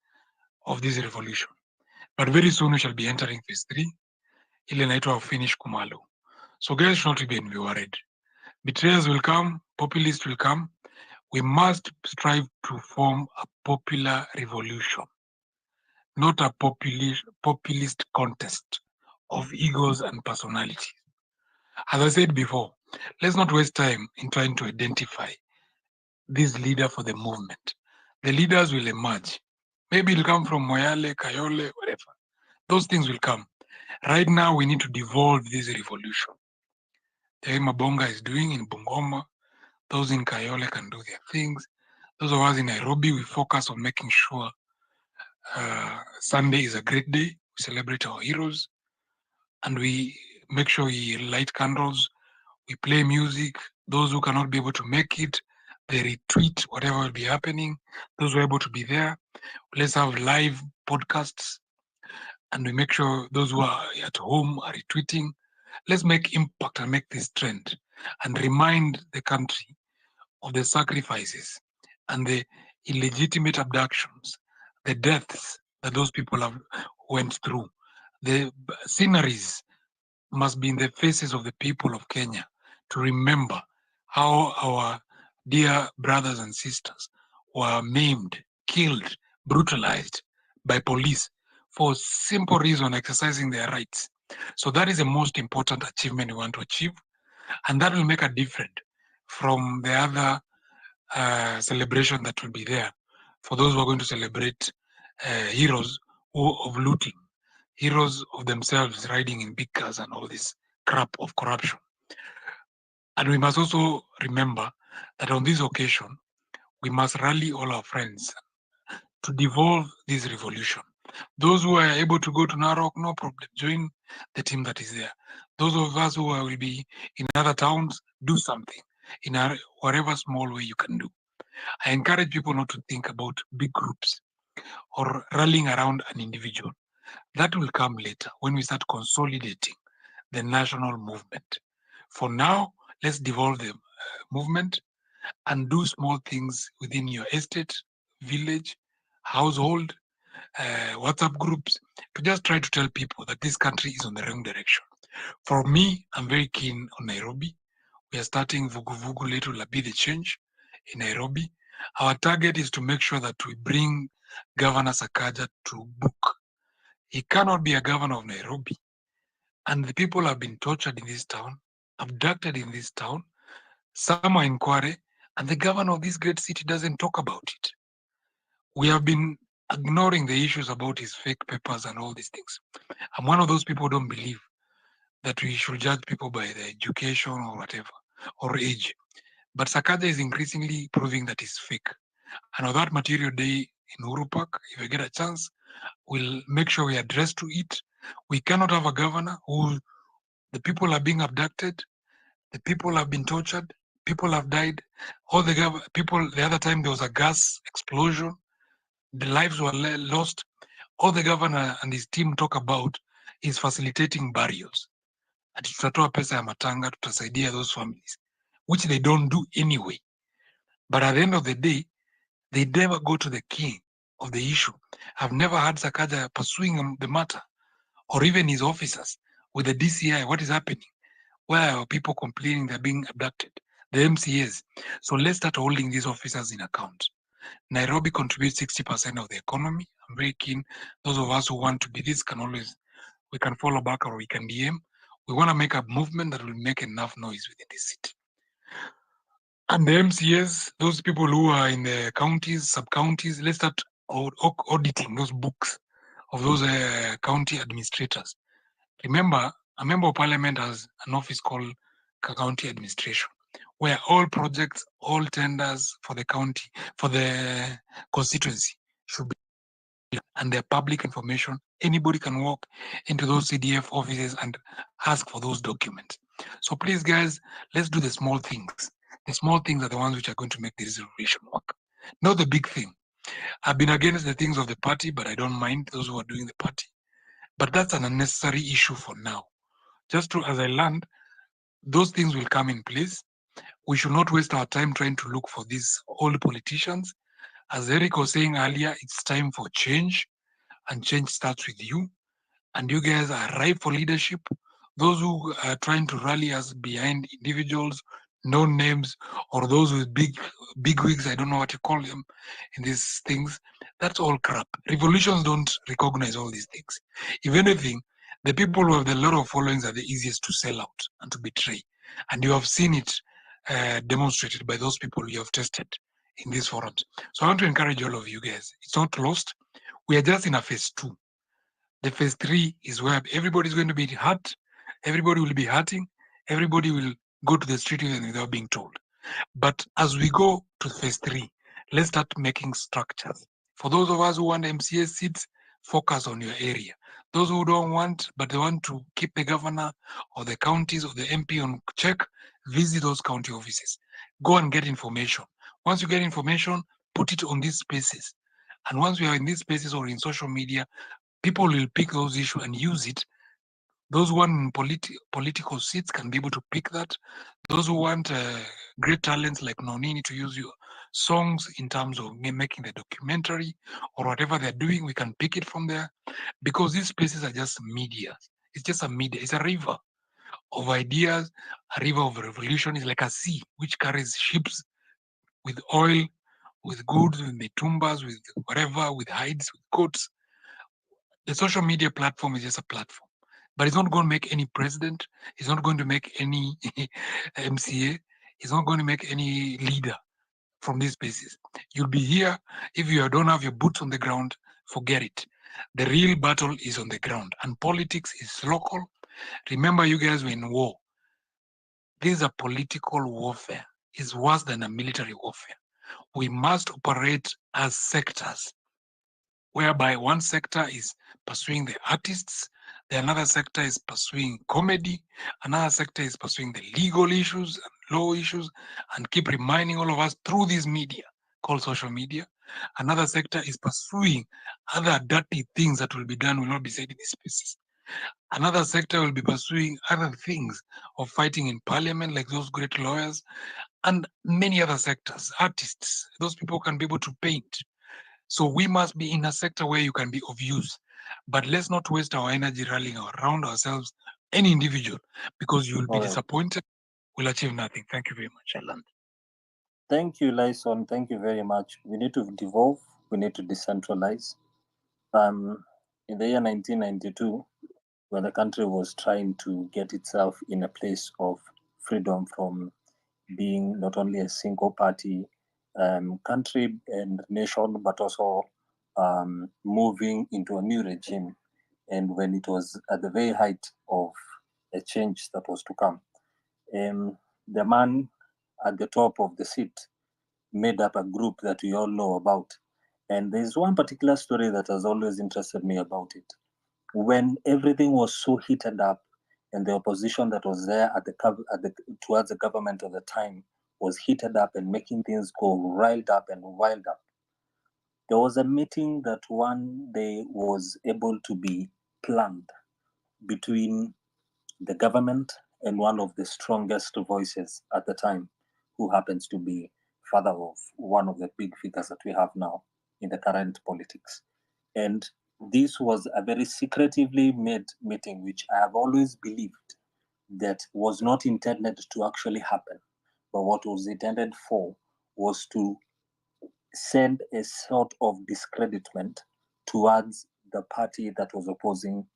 of this revolution. But very soon we shall be entering phase 3, ile inaitwa finish kumalo. So guys should not be worried. Betrayers will come, populists will come. We must strive to form a popular revolution, not a populist contest of egos and personalities. As I said before, let's not waste time in trying to identify this leader for the movement. The leaders will emerge. Maybe it'll come from Moyale, Kayole, whatever. Those things will come. Right now, we need to devolve this revolution. The way Mabonga is doing in Bungoma, those in Kayole can do their things. Those of us in Nairobi, we focus on making sure Sunday is a great day. We celebrate our heroes, and we make sure we light candles, we play music. Those who cannot be able to make it, they retweet whatever will be happening. Those who are able to be there, let's have live podcasts, and we make sure those who are at home are retweeting. Let's make impact and make this trend and remind the country of the sacrifices and the illegitimate abductions, the deaths that those people have went through. The sceneries must be in the faces of the people of Kenya to remember how our dear brothers and sisters were maimed, killed, brutalized by police for simple reason exercising their rights. So that is the most important achievement we want to achieve, and that will make a difference from the other celebration that will be there for those who are going to celebrate heroes of looting, heroes of themselves riding in big cars and all this crap of corruption. And we must also remember that on this occasion, we must rally all our friends to devolve this revolution. Those who are able to go to Narok, no problem, join the team that is there. Those of us who will be in other towns, do something in whatever small way you can do. I encourage people not to think about big groups or rallying around an individual. That will come later when we start consolidating the national movement. For now, let's devolve the movement and do small things within your estate, village, household, WhatsApp groups, to just try to tell people that this country is on the wrong direction. For me, I'm very keen on Nairobi. We are starting Vugu Vugu Letu will be the change in Nairobi. Our target is to make sure that we bring Governor Sakaja to book. He cannot be a governor of Nairobi. And the people have been tortured in this town, abducted in this town. Some are in Kware, and the governor of this great city doesn't talk about it. We have been ignoring the issues about his fake papers and all these things. I'm one of those people who don't believe that we should judge people by their education or whatever, or age. But Sakaja is increasingly proving that he's fake. And on that material day in Uhuru Park, if we get a chance, we'll make sure we address to it. We cannot have a governor who the people are being abducted, the people have been tortured, people have died. All the people, the other time there was a gas explosion, the lives were lost. All the governor and his team talk about is facilitating burials. Ati tutatoa pesa ya matanga, tutasaidia those families, which they don't do anyway. But at the end of the day, they never go to the king of the issue. I've never heard Sakaja pursuing the matter, or even his officers with the DCI. What is happening? Where are people complaining they're being abducted? The MCAs. So let's start holding these officers in account. Nairobi contributes 60% of the economy. I'm very keen. Those of us who want to be this can always, we can follow back or we can DM. We want to make a movement that will make enough noise within the city. And the MCAs, those people who are in the counties, sub-counties, let's start auditing those books of those county administrators. Remember, a member of parliament has an office called county administration, where all projects, all tenders for the county, for the constituency should be, and their public information. Anybody can walk into those CDF offices and ask for those documents. So please, guys, let's do the small things. The small things are the ones which are going to make this revolution work, not the big thing. I've been against the things of the party, but I don't mind those who are doing the party. But that's an unnecessary issue for now. Just to, as I learned, those things will come in place. We should not waste our time trying to look for these old politicians. As Eric was saying earlier, it's time for change, and change starts with you. And you guys are ripe for leadership. Those who are trying to rally us behind individuals, no names, or those with big wigs, I don't know what you call them in these things, that's all crap. Revolutions don't recognize all these things. If anything, the people who have a lot of followings are the easiest to sell out and to betray. And you have seen it demonstrated by those people you have tested in these forums. So I want to encourage all of you guys. It's not lost. We are just in a phase 2. The phase 3 is where everybody is going to be hurt. Everybody will be hurting. Everybody will go to the street even without being told. But as we go to phase 3, let's start making structures. For those of us who want MCA seats, focus on your area. Those who don't want, but they want to keep the governor or the counties or the MP on check, visit those county offices. Go and get information. Once you get information, put it on these spaces. And once we are in these spaces or in social media, people will pick those issues and use it Those who want political seats can be able to pick that. Those who want great talents like Nonini to use your songs in terms of making the documentary or whatever they're doing, we can pick it from there, because these spaces are just media. It's just a media. It's a river of ideas, a river of revolution. Is like a sea which carries ships with oil, with goods, with mitumbas, with whatever, with hides, with coats. The social media platform is just a platform, but it's not going to make any president. It's not going to make any MCA. It's not going to make any leader from these spaces. You'll be here. If you don't have your boots on the ground, forget it. The real battle is on the ground, and politics is local. Remember, you guys were in war. This is a political warfare. It's worse than a military warfare. We must operate as sectors, whereby one sector is pursuing the artists, the another sector is pursuing comedy, another sector is pursuing the legal issues and law issues, and keep reminding all of us through this media called social media. Another sector is pursuing other dirty things that will be done, will not be said in these spaces. Another sector will be pursuing other things of fighting in parliament, like those great lawyers, and many other sectors, artists, those people can be able to paint. So we must be in a sector where you can be of use. But let's not waste our energy rallying around ourselves, any individual, because you will be All right. disappointed, will achieve nothing. Thank you very much, Alan. Thank you, Lyson. Thank you very much. We need to devolve. We need to decentralize. In the year 1992, when the country was trying to get itself in a place of freedom from being not only a single party country and nation, but also moving into a new regime. And when it was at the very height of a change that was to come, the man at the top of the seat made up a group that we all know about. And there's one particular story that has always interested me about it. When everything was so heated up and the opposition that was there towards the government at the time was heated up and making things go riled up and wild up, there was a meeting that one day was able to be planned between the government and one of the strongest voices at the time, who happens to be father of one of the big figures that we have now in the current politics. And this was a very secretively made meeting, which I have always believed that was not intended to actually happen. But what was intended for was to send a sort of discreditment towards the party that was opposing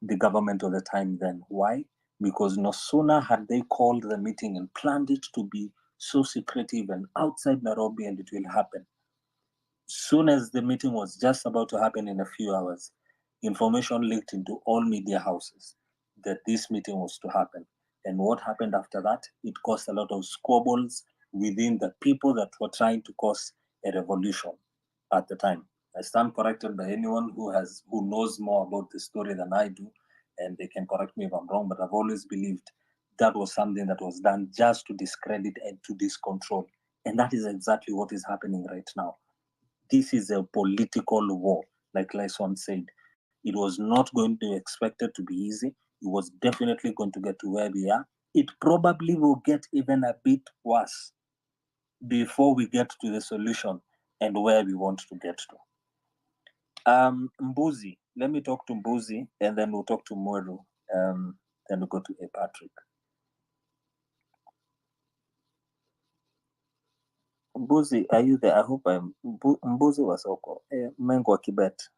the government of the time then. Why? Because no sooner had they called the meeting and planned it to be so secretive and outside Nairobi and it will happen. Soon as the meeting was just about to happen in a few hours, information leaked into all media houses that this meeting was to happen. And what happened after that? It caused a lot of squabbles within the people that were trying to cause a revolution at the time. I stand corrected by anyone who knows more about the story than I do, and they can correct me if I'm wrong, but I've always believed that was something that was done just to discredit and to discontrol. And that is exactly what is happening right now. This is a political war, like Lyson said. It was not going to be expected to be easy. It was definitely going to get to where we are. It probably will get even a bit worse before we get to the solution and where we want to get to. Mbuzi, let me talk to Mbuzi and then we'll talk to Mweru. Then we'll go to A. Patrick. Mbuzi, are you there? I hope Mbuzi was okay. Mengo Kibet.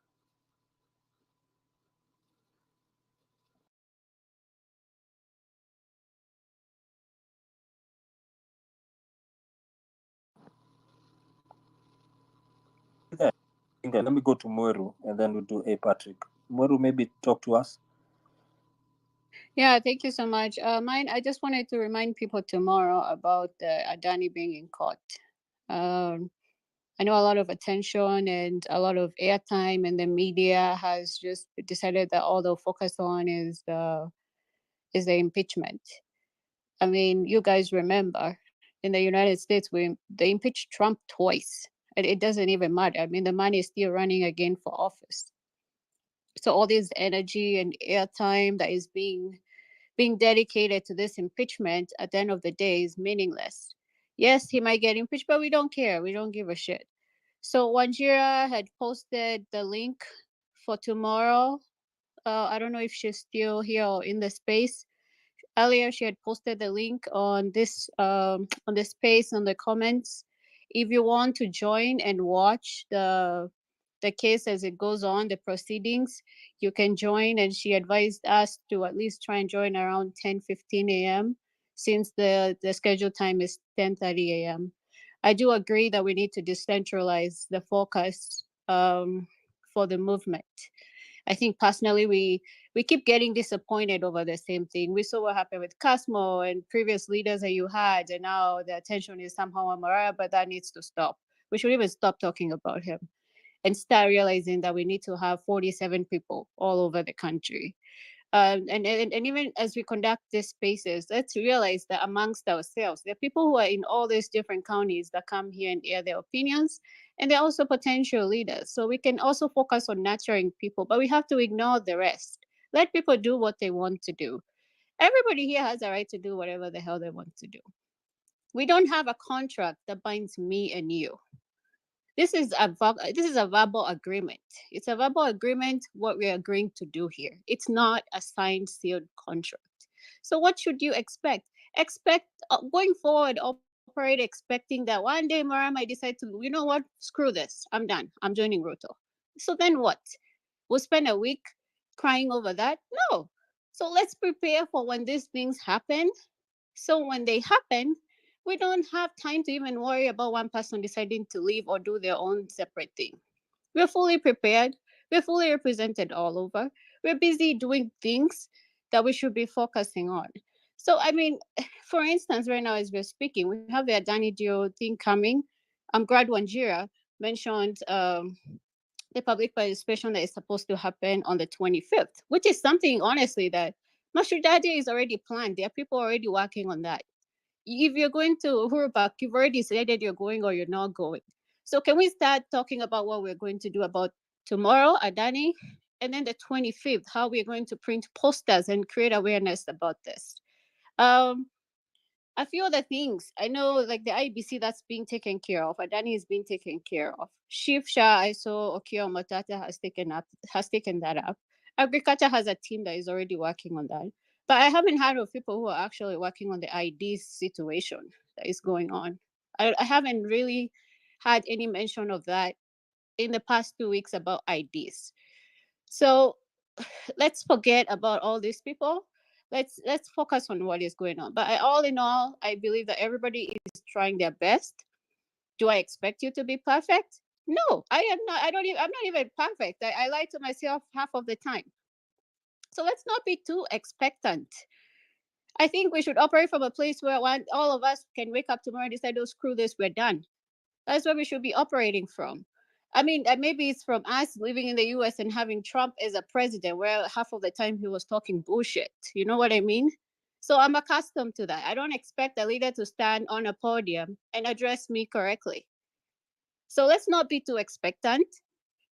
Okay, let me go to Mweru and then we'll do A. Patrick. Mweru, maybe talk to us. Yeah, thank you so much. I just wanted to remind people tomorrow about Adani being in court. I know a lot of attention and a lot of airtime, and the media has just decided that all they'll focus on is the impeachment. I mean, you guys remember in the United States, they impeached Trump twice, and it doesn't even matter. I mean, the man is still running again for office. So all this energy and airtime that is being dedicated to this impeachment at the end of the day is meaningless. Yes, he might get impeached, but we don't care. We don't give a shit. So Wanjira had posted the link for tomorrow. I don't know if she's still here or in the space. Earlier, she had posted the link on this on the space on the comments. If you want to join and watch the case as it goes on, the proceedings, you can join. And she advised us to at least try and join around 10:15 a.m. since the scheduled time is 10:30 a.m. I do agree that we need to decentralize the focus for the movement. I think personally we keep getting disappointed over the same thing. We saw what happened with Cosmo and previous leaders that you had, and now the attention is somehow on Mariah, but that needs to stop. We should even stop talking about him and start realizing that we need to have 47 people all over the country. And even as we conduct these spaces, let's realize that amongst ourselves, there are people who are in all these different counties that come here and air their opinions, and they're also potential leaders. So we can also focus on nurturing people, but we have to ignore the rest. Let people do what they want to do. Everybody here has a right to do whatever the hell they want to do. We don't have a contract that binds me and you. This is a verbal agreement. It's a verbal agreement what we're agreeing to do here. It's not a signed, sealed contract. So what should you expect? Expect going forward, operate expecting that one day Mara might decide to, you know what, screw this. I'm done. I'm joining Ruto. So then what? We'll spend a week crying over that? No. So let's prepare for when these things happen. So when they happen, we don't have time to even worry about one person deciding to leave or do their own separate thing. We're fully prepared. We're fully represented all over. We're busy doing things that we should be focusing on. So, I mean, for instance, right now as we're speaking, we have the Adani Dio thing coming. I'm glad Wanjira mentioned the public participation that is supposed to happen on the 25th, which is something, honestly, that Mashujaa is already planned. There are people already working on that. If you're going to Uhuru Park, you've already decided you're going or you're not going. So can we start talking about what we're going to do about tomorrow, Adani, and then the 25th, how we're going to print posters and create awareness about this? A few other things. I know, like the IBC, that's being taken care of. Adani is being taken care of. Shifsha, I saw Okio Matata has taken that up. Agriculture has a team that is already working on that. But I haven't heard of people who are actually working on the ID situation that is going on. I haven't really had any mention of that in the past 2 weeks about IDs. So let's forget about all these people. Let's focus on what is going on. But all in all, I believe that everybody is trying their best. Do I expect you to be perfect? No, I am not. I'm not even perfect. I lie to myself half of the time. So let's not be too expectant. I think we should operate from a place where all of us can wake up tomorrow and decide, oh, screw this, we're done. That's where we should be operating from. I mean, maybe it's from us living in the US and having Trump as a president, where half of the time he was talking bullshit. You know what I mean? So I'm accustomed to that. I don't expect a leader to stand on a podium and address me correctly. So let's not be too expectant.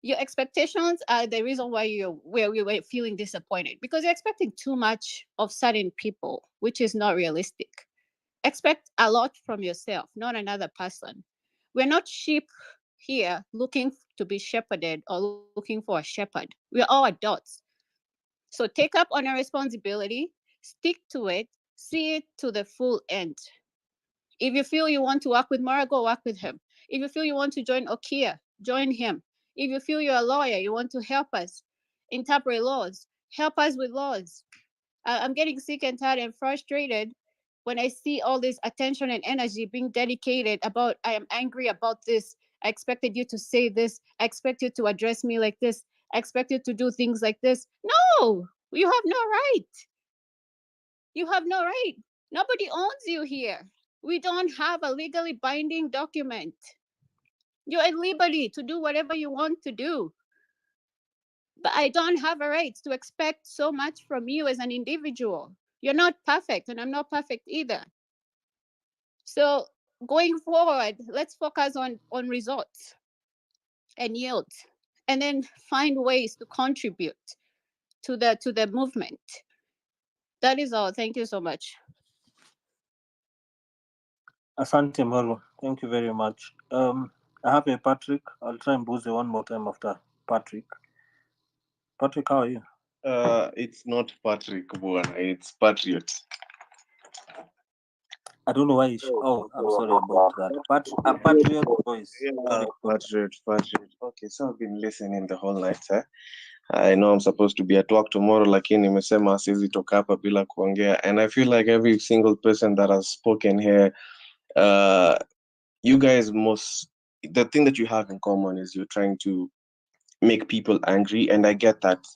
Your expectations are the reason why you were feeling disappointed, because you're expecting too much of certain people, which is not realistic. Expect a lot from yourself, not another person. We're not sheep here looking to be shepherded or looking for a shepherd. We're all adults. So take up on a responsibility, stick to it, see it to the full end. If you feel you want to work with Mara, go work with him. If you feel you want to join Okia, join him. If you feel you're a lawyer, you want to help us interpret laws, help us with laws. I'm getting sick and tired and frustrated when I see all this attention and energy being dedicated about, I am angry about this. I expected you to say this. I expect you to address me like this. I expect you to do things like this. No, you have no right. You have no right. Nobody owns you here. We don't have a legally binding document. You're at liberty to do whatever you want to do. But I don't have a right to expect so much from you as an individual. You're not perfect, and I'm not perfect either. So going forward, let's focus on results and yields and then find ways to contribute to the movement. That is all. Thank you so much. Asante Molo. Thank you very much. I have a Patrick. I'll try and boost you one more time after Patrick. Patrick, how are you? It's not Patrick Buana, it's Patriot. I don't know why you oh, I'm sorry about that. A Patriot voice. Yeah, Patriot. Okay, so I've been listening the whole night. I know I'm supposed to be at work tomorrow, lakini nimesema siwezi toka hapa bila kuongea. And I feel like every single person that has spoken here, you guys the thing that you have in common is you're trying to make people angry, and I get that.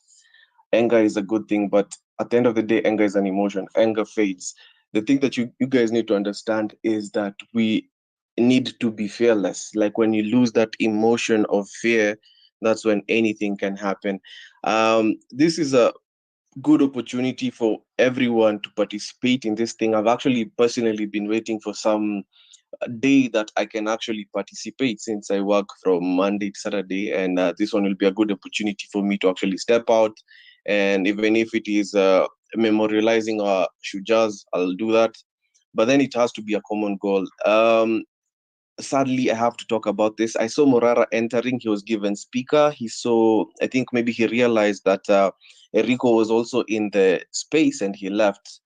Anger is a good thing, but at the end of the day, anger is an emotion. Anger fades. The thing that you guys need to understand is that we need to be fearless. Like when you lose that emotion of fear, that's when anything can happen. This is a good opportunity for everyone to participate in this thing. I've actually personally been waiting for some day that I can actually participate, since I work from Monday to Saturday, and this one will be a good opportunity for me to actually step out. And even if it is memorializing our Shujas, I'll do that. But then it has to be a common goal. Sadly, I have to talk about this. I saw Morara entering. He was given speaker. I think maybe he realized that Enrico was also in the space and he left.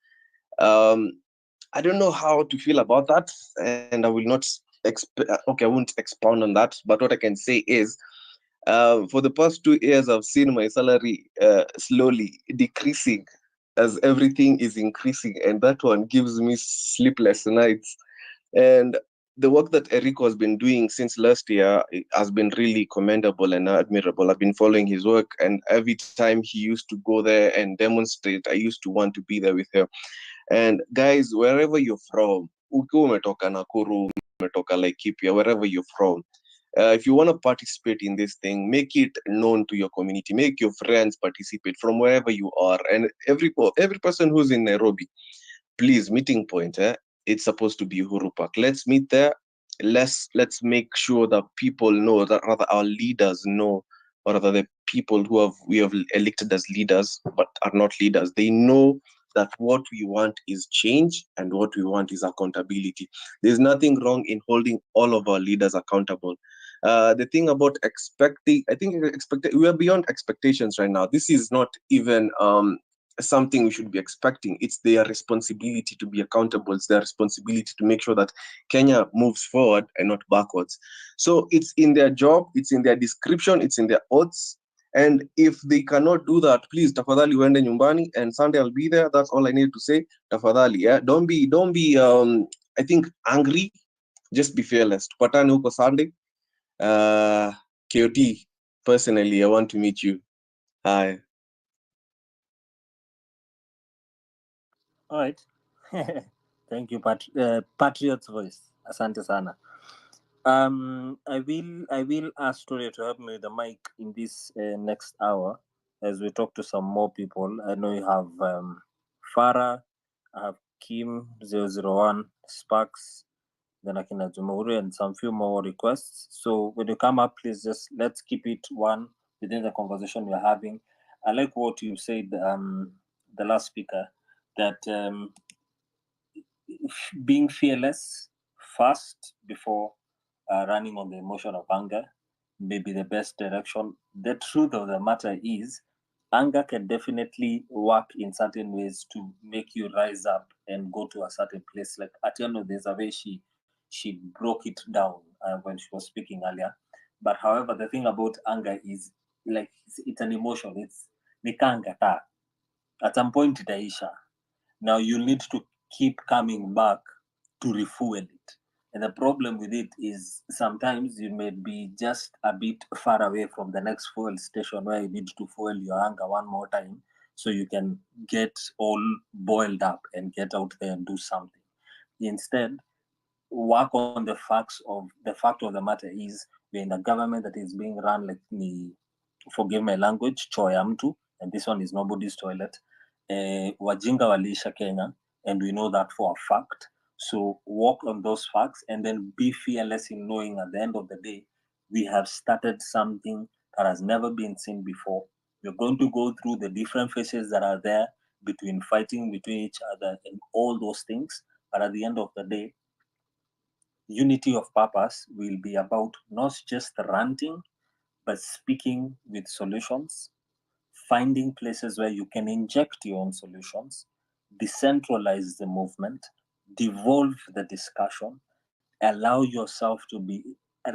I don't know how to feel about that, and I will not I won't expound on that. But what I can say is, for the past 2 years, I've seen my salary slowly decreasing as everything is increasing, and that one gives me sleepless nights. And the work that Enrico has been doing since last year has been really commendable and admirable. I've been following his work, and every time he used to go there and demonstrate, I used to want to be there with him. And guys, wherever you're from, ukiwa umetoka Nakuru, umetoka Laikipia, wherever you're from, if you want to participate in this thing, make it known to your community. Make your friends participate from wherever you are. And every person who's in Nairobi, please, meeting point. It's supposed to be Uhuru Park. Let's meet there. Let's make sure that people know, that rather our leaders know, or rather the people we have elected as leaders but are not leaders, they know that what we want is change and what we want is accountability. There's nothing wrong in holding all of our leaders accountable. The thing about we are beyond expectations right now. This is not even something we should be expecting. It's their responsibility to be accountable. It's their responsibility to make sure that Kenya moves forward and not backwards. So it's in their job, it's in their description, it's in their oaths. And if they cannot do that, please, tafadhali uende nyumbani, and Sunday I'll be there. That's all I need to say. Tafadhali, yeah. Don't be I think angry. Just be fearless. Tupatane huko Sunday. KOT, personally, I want to meet you. Hi. All right. Thank you, Patriot's voice. Asante sana. I will ask Storia to help me with the mic in this next hour as we talk to some more people. I know you have Farah, I have Kim 001, Sparks, then Akina Jumuri, and some few more requests. So when you come up, please let's keep it one within the conversation we're having. I like what you said, the last speaker, that being fearless first before running on the emotion of anger may be the best direction. The truth of the matter is, anger can definitely work in certain ways to make you rise up and go to a certain place. Like Atiano, there's a way she broke it down when she was speaking earlier. But however, the thing about anger is, like, it's an emotion. It's nikangata. At some point itaisha. Now you need to keep coming back to refuel it. And the problem with it is sometimes you may be just a bit far away from the next fuel station where you need to fuel your anger one more time so you can get all boiled up and get out there and do something. Instead, work on the fact of the matter is, we're in a government that is being run like forgive my language, choo ya mtu, and this one is nobody's toilet. Wajinga waliisha Kenya, and we know that for a fact. So work on those facts and then be fearless in knowing at the end of the day, we have started something that has never been seen before. We're going to go through the different phases that are there between fighting between each other and all those things. But at the end of the day, unity of purpose will be about not just ranting, but speaking with solutions, finding places where you can inject your own solutions, decentralize the movement, devolve the discussion, allow yourself to be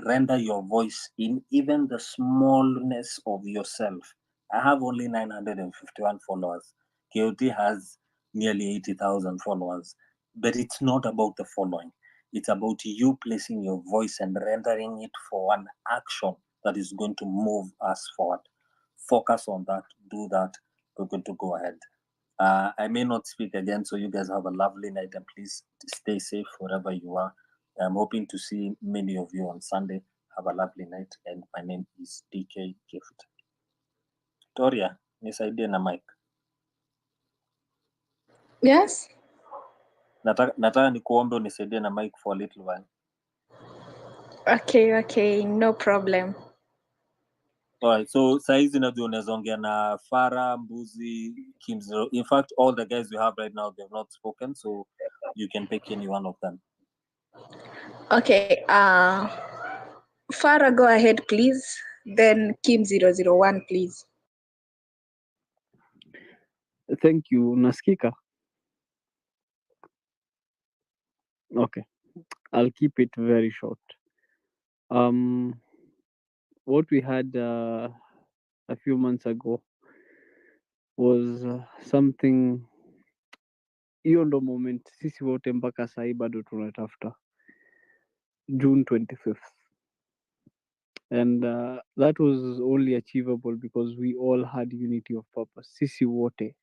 render your voice in even the smallness of yourself. I have only 951 followers. KOT has nearly 80,000 followers. But it's not about the following. It's about you placing your voice and rendering it for an action that is going to move us forward. Focus on that, do that. We're going to go ahead. I may not speak again, so you guys have a lovely night and please stay safe wherever you are. I'm hoping to see many of you on Sunday. Have a lovely night, and my name is DK Gift. Toria, nisaidie na mic. Yes. Nataka nikuombe unisaidie na mic for a little while. Okay, no problem. Alright, so saizi najua unaweza ongea na Farah, Mbuzi, Kimzero. In fact, all the guys we have right now, they've not spoken, so you can pick any one of them. Okay, Farah, go ahead, please. Then Kim 001, please. Thank you. Naskika? Okay, I'll keep it very short. What we had a few months ago was something, hiyo ndo moment sisi wote mpaka sahi bado tunatafuta, June 25th. And that was only achievable because we all had unity of purpose. Sisi wote,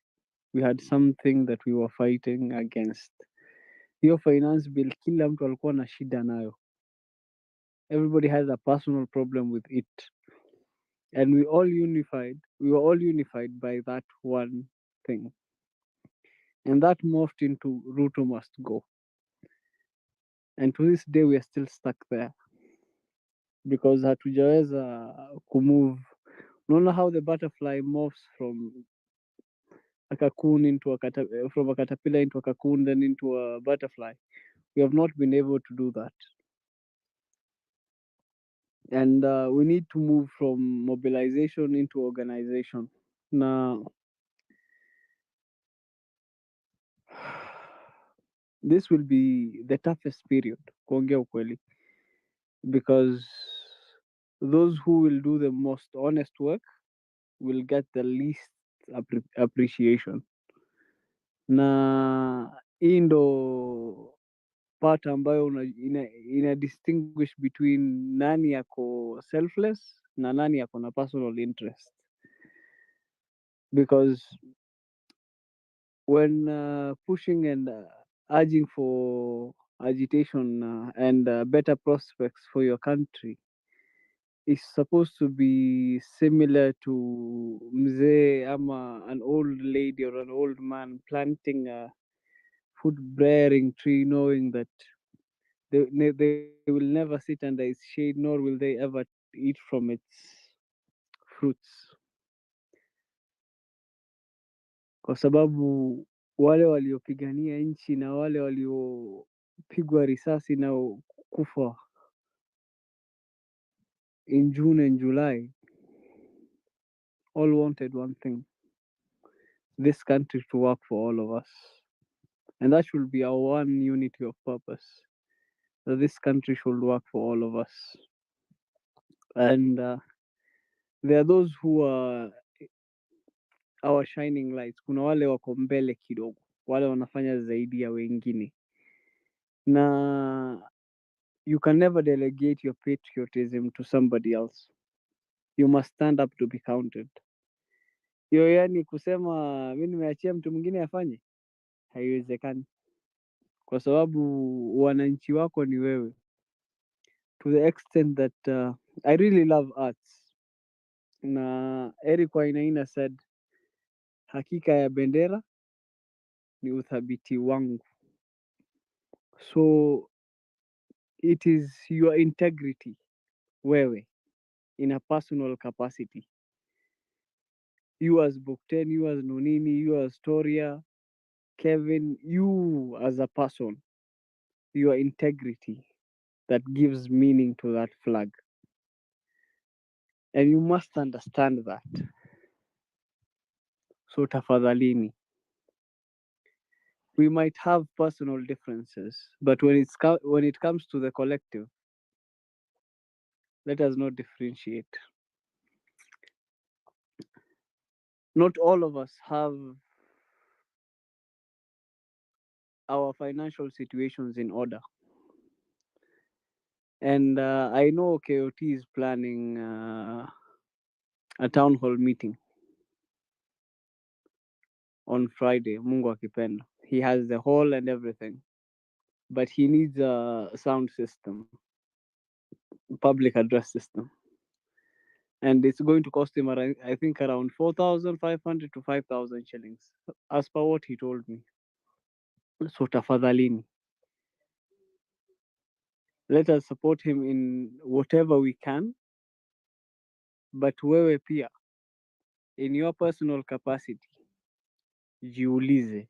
we had something that we were fighting against. Hiyo finance bill, kila mtu alikuwa na shida nayo. Everybody had a personal problem with it. And we were all unified by that one thing. And that morphed into Ruto must go. And to this day, we are still stuck there. Because hatujaweza kumove. Unaona how the butterfly morphs from a cocoon into from a caterpillar into a cocoon, then into a butterfly. We have not been able to do that. And we need to move from mobilization into organization. Now, this will be the toughest period, kuongea ukweli, because those who will do the most honest work will get the least appreciation. Na hii ndo part ambayo ina distinguish between nani yako selfless na nani yako na personal interest. Because when pushing and urging for agitation and better prospects for your country is supposed to be similar to mzee ama an old lady or an old man planting a food-bearing tree, knowing that they will never sit under its shade, nor will they ever eat from its fruits. Kwa sababu wale waliopigania nchi na wale waliopigwa risasi na kufa in June and July all wanted one thing: this country to work for all of us. And that should be our one unity of purpose, that this country should work for all of us. And there are those who are our shining lights. Kuna wale wako mbele kidogo, wale wanafanya zaidi ya wengine. Na you can never delegate your patriotism to somebody else. You must stand up to be counted. Hiyo yani kusema mimi nimeachia mtu mwingine afanye, haiwezekani, kwa sababu wananchi wako ni wewe. To the extent that I really love arts. Na Eric Wainaina said, hakika ya bendera ni uthabiti wangu. So it is your integrity, wewe, in a personal capacity. You as Book 10, you as Nonini, you as Toria, Kevin, you as a person, your integrity that gives meaning to that flag. And you must understand that. So tafadhalini, we might have personal differences, but when it comes to the collective, let us not differentiate. Not all of us have our financial situations in order. And I know KOT is planning a town hall meeting on Friday, Mungu akipenda. He has the hall and everything, but he needs a sound system, public address system. And it's going to cost him, I think, around 4,500 to 5,000 shillings, as per what he told me. So tafadhalini, let us support him in whatever we can, but wewe pia, in your personal capacity, jiulize.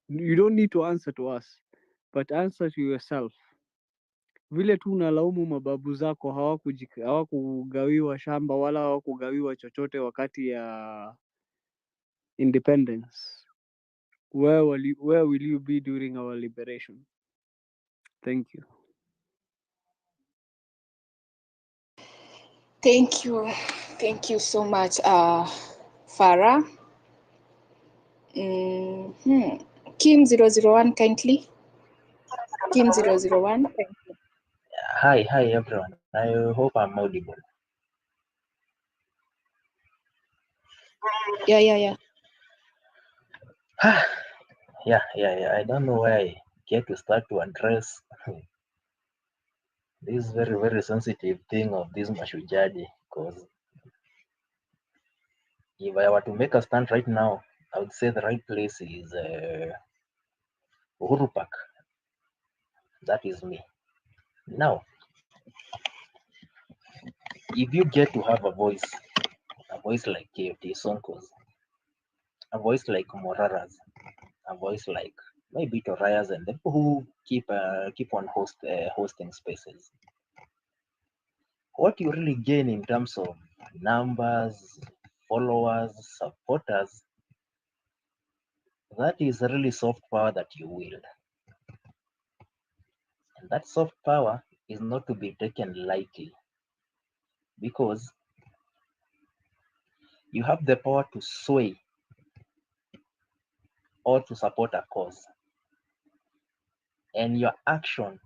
You don't need to answer to us, but answer to yourself. Vile tu unalaumu mababu zako hawakugawiwa shamba wala hawakugawiwa chochote wakati ya independence. Where will you be during our liberation? Thank you. Thank you so much, Farah. Kim 001, kindly. Kim 001. Hi everyone. I hope I'm audible. Yeah. Yeah. I don't know where I get to start to address this very, very sensitive thing of this Mashujaa, because if I were to make a stand right now, I would say the right place is Uhuru Park. That is me. Now, if you get to have a voice like KOT Sonko's, a voice like Morara's, a voice like maybe Toraya's, and the people who keep on hosting spaces, what you really gain in terms of numbers, followers, supporters, that is really soft power that you wield. And that soft power is not to be taken lightly, because you have the power to sway or to support a cause. And your action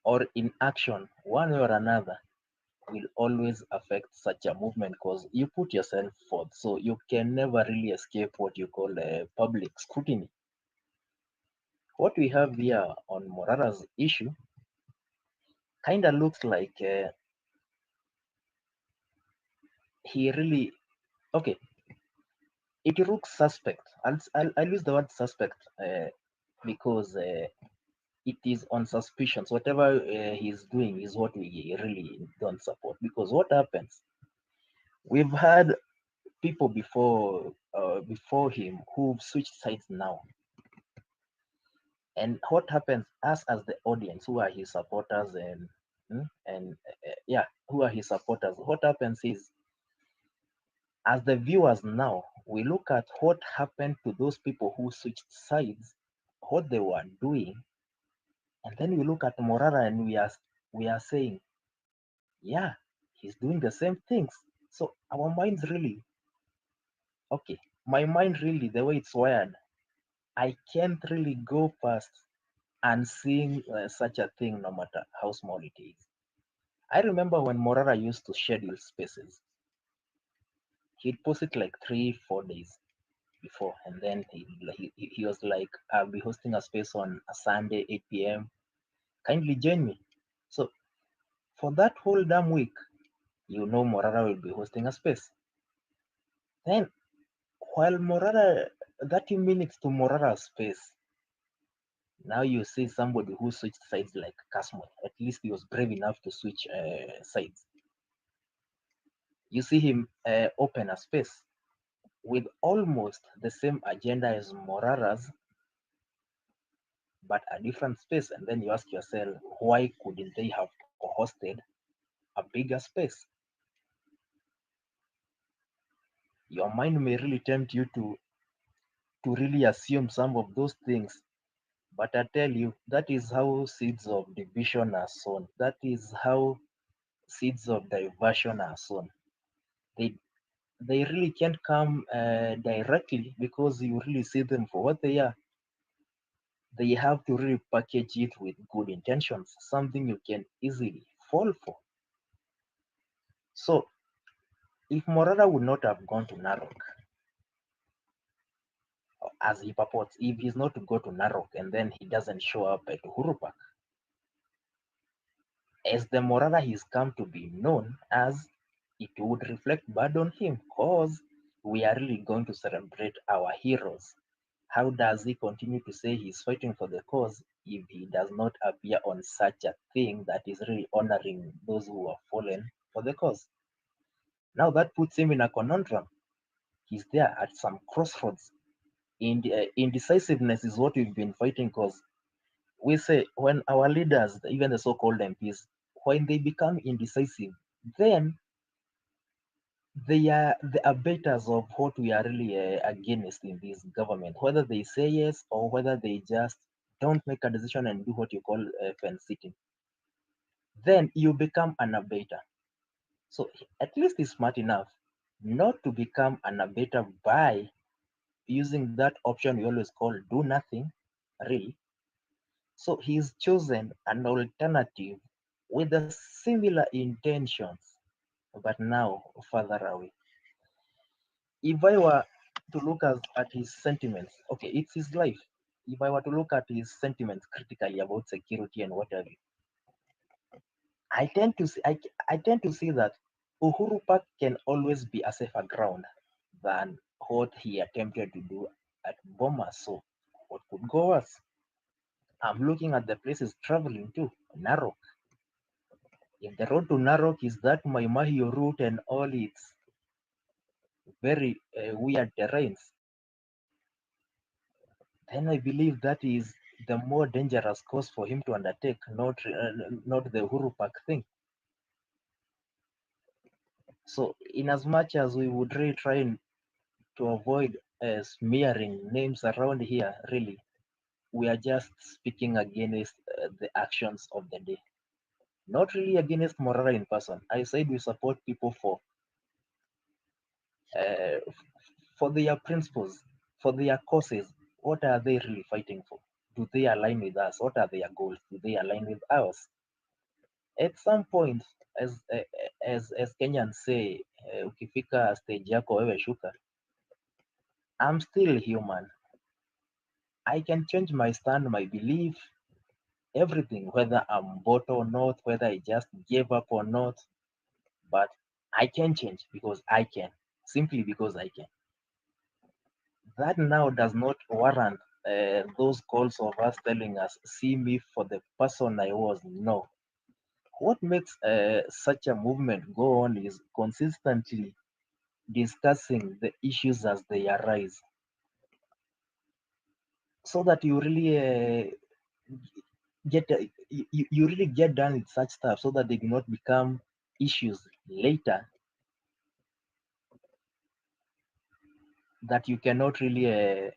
or inaction, one way or another, will always affect such a movement, because you put yourself forth. So you can never really escape what you call public scrutiny. What we have here on Morara's issue kind of looks like he really, okay, it looks suspect. I'll use the word suspect because it is on suspicions. Whatever he's doing is what we really don't support, because what happens, we've had people before him who've switched sides now. And what happens, us as the audience, who are his supporters, who are his supporters, what happens is, as the viewers now, we look at what happened to those people who switched sides, what they were doing, and then we look at Morara and we are saying, yeah, he's doing the same things. So our minds really, okay, my mind really, the way it's wired, I can't really go past and seeing such a thing, no matter how small it is. I remember when Morara used to schedule spaces, he'd post it like 3-4 days before, and then he was like, I'll be hosting a space on a Sunday, 8 p.m. Kindly join me. So for that whole damn week, you know Morara will be hosting a space. Then while Morara, 30 minutes to Morara's space, now you see somebody who switched sides like Kasmo. At least he was brave enough to switch sides. You see him open a space with almost the same agenda as Morara's, but a different space. And then you ask yourself, why couldn't they have hosted a bigger space? Your mind may really tempt you to really assume some of those things. But I tell you, that is how seeds of division are sown. That is how seeds of diversion are sown. They really can't come directly because you really see them for what they are. They have to really package it with good intentions, something you can easily fall for. So if Morara would not have gone to Narok, as he purports, if he's not to go to Narok and then he doesn't show up at Uhuru Park, as the Morara he's come to be known as, it would reflect bad on him because we are really going to celebrate our heroes. How does he continue to say he's fighting for the cause if he does not appear on such a thing that is really honoring those who have fallen for the cause? Now that puts him in a conundrum. He's there at some crossroads. Indecisiveness is what we've been fighting because we say when our leaders, even the so-called MPs, when they become indecisive, then they are the abettors of what we are really against in this government, whether they say yes or whether they just don't make a decision and do what you call fence sitting. Then you become an abetter. So at least he's smart enough not to become an abetter by using that option we always call do nothing, really. So he's chosen an alternative with the similar intentions, but now further away. If I were to look at his sentiments, okay, it's his life. If I were to look at his sentiments critically about security and what have you, I tend to see that Uhuru Park can always be a safer ground than what he attempted to do at Boma. So what could go worse? I'm looking at the places traveling to Narok. If the road to Narok is that Maimahio route and all its very weird terrains, then I believe that is the more dangerous course for him to undertake, not the Uhuru Park thing. So, in as much as we would really try to avoid smearing names around here, really, we are just speaking against the actions of the day, not really against Morara in person. I said we support people uh, for their principles, for their causes. What are they really fighting for? Do they align with us? What are their goals? Do they align with ours? At some point, as Kenyans say, ukifika stage yako wewe shuka. I'm still human. I can change my stand, my belief, everything, whether I'm bought or not, whether I just gave up or not. But I can change because I can, simply because I can. That now does not warrant those calls of us telling us, see me for the person I was. No. What makes such a movement go on is consistently discussing the issues as they arise, so that you really you really get done with such stuff, so that they do not become issues later that you cannot really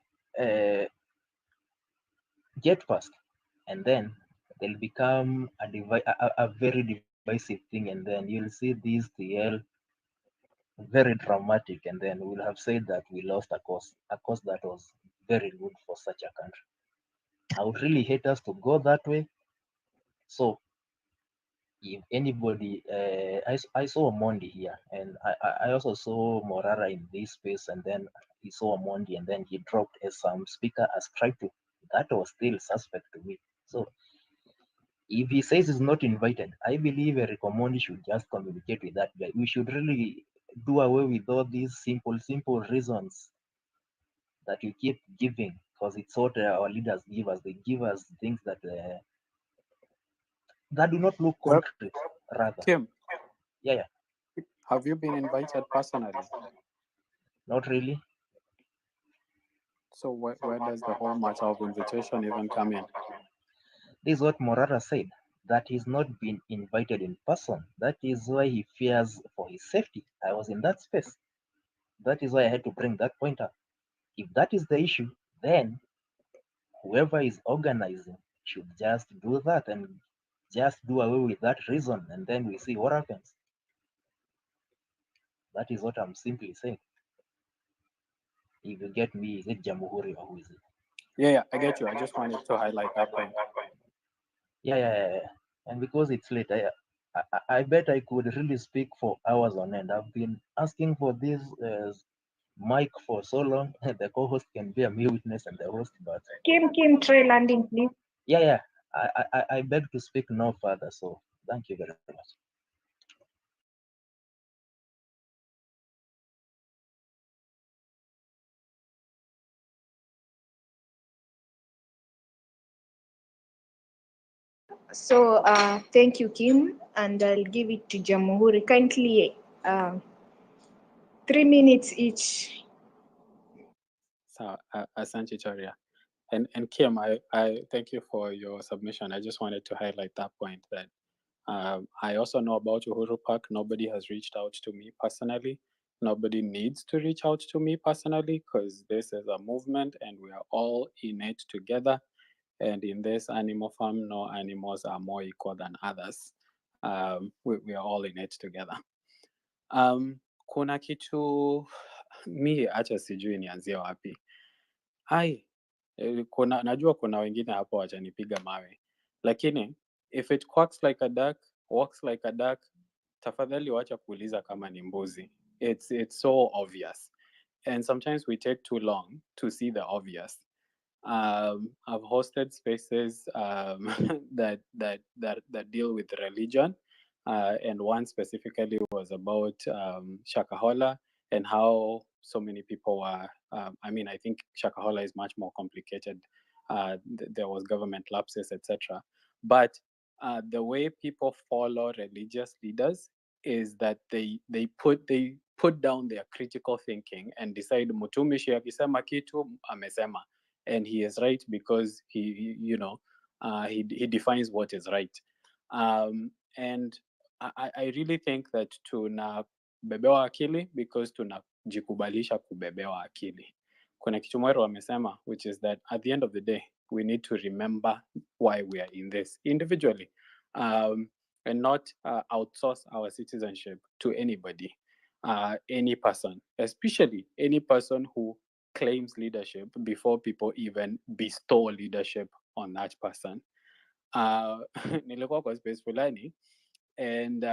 get past, and then they'll become a very divisive thing, and then you'll see these TL very dramatic, and then we'll have said that we lost a cause that was very good for such a country. I would really hate us to go that way. So if anybody, I saw Mondi here, and I also saw Morara in this space, and then he saw Mondi, and then he dropped as some speaker ascribed to. That was still suspect to me. So if he says he's not invited, I believe Eric Omondi should just communicate with that guy. We should really do away with all these simple reasons that we keep giving, because it's what our leaders give us. They give us things that do not look Well, concrete, rather. Kim, Yeah. Have you been invited personally? Not really. So where does the whole matter of invitation even come in? This is what Morara said, that he's not been invited in person. That is why he fears for his safety. I was in that space. That is why I had to bring that point up. If that is the issue, then whoever is organizing should just do that and just do away with that reason, and then we see what happens. That is what I'm simply saying. If you get me, is it Jamhuri or who is it? Yeah, I get you. I just wanted to highlight that point. Yeah. And because it's late, I bet I could really speak for hours on end. I've been asking for this mic for so long. The co-host can bear me witness and the host, but Kim, try landing, please. yeah. I beg to speak no further. So thank you very much. So thank you, Kim, and I'll give it to Jamhuri. Kindly 3 minutes each. So Asante Choria. And Kim, I thank you for your submission. I just wanted to highlight that point that I also know about Uhuru Park. Nobody has reached out to me personally. Nobody needs to reach out to me personally because this is a movement and we are all in it together. And in this animal farm, no animals are more equal than others. We are all in it together. Kuna kitu mi acha sijui nianzie wapi. Najua kuna wengine hapo wachanipiga mawe, lakini if it quacks like a duck, walks like a duck, tafadhali wacha kuuliza kama ni mbuzi. It's so obvious, and sometimes we take too long to see the obvious. I've hosted spaces that deal with religion, and one specifically was about Shakahola and how so many people were. I think Shakahola is much more complicated. There was government lapses, etc. But the way people follow religious leaders is that they put down their critical thinking and decide mtumishi akisema kitu amesema, and he is right because he defines what is right. And I really think that tunabebewa akili because tunajikubalisha kubebewa akili. Kuna kitu Mwero wamesema, which is that at the end of the day we need to remember why we are in this individually, and not outsource our citizenship to anybody, any person, especially any person who claims leadership before people even bestow leadership on that person. Nilikuwa kwa space fulani, and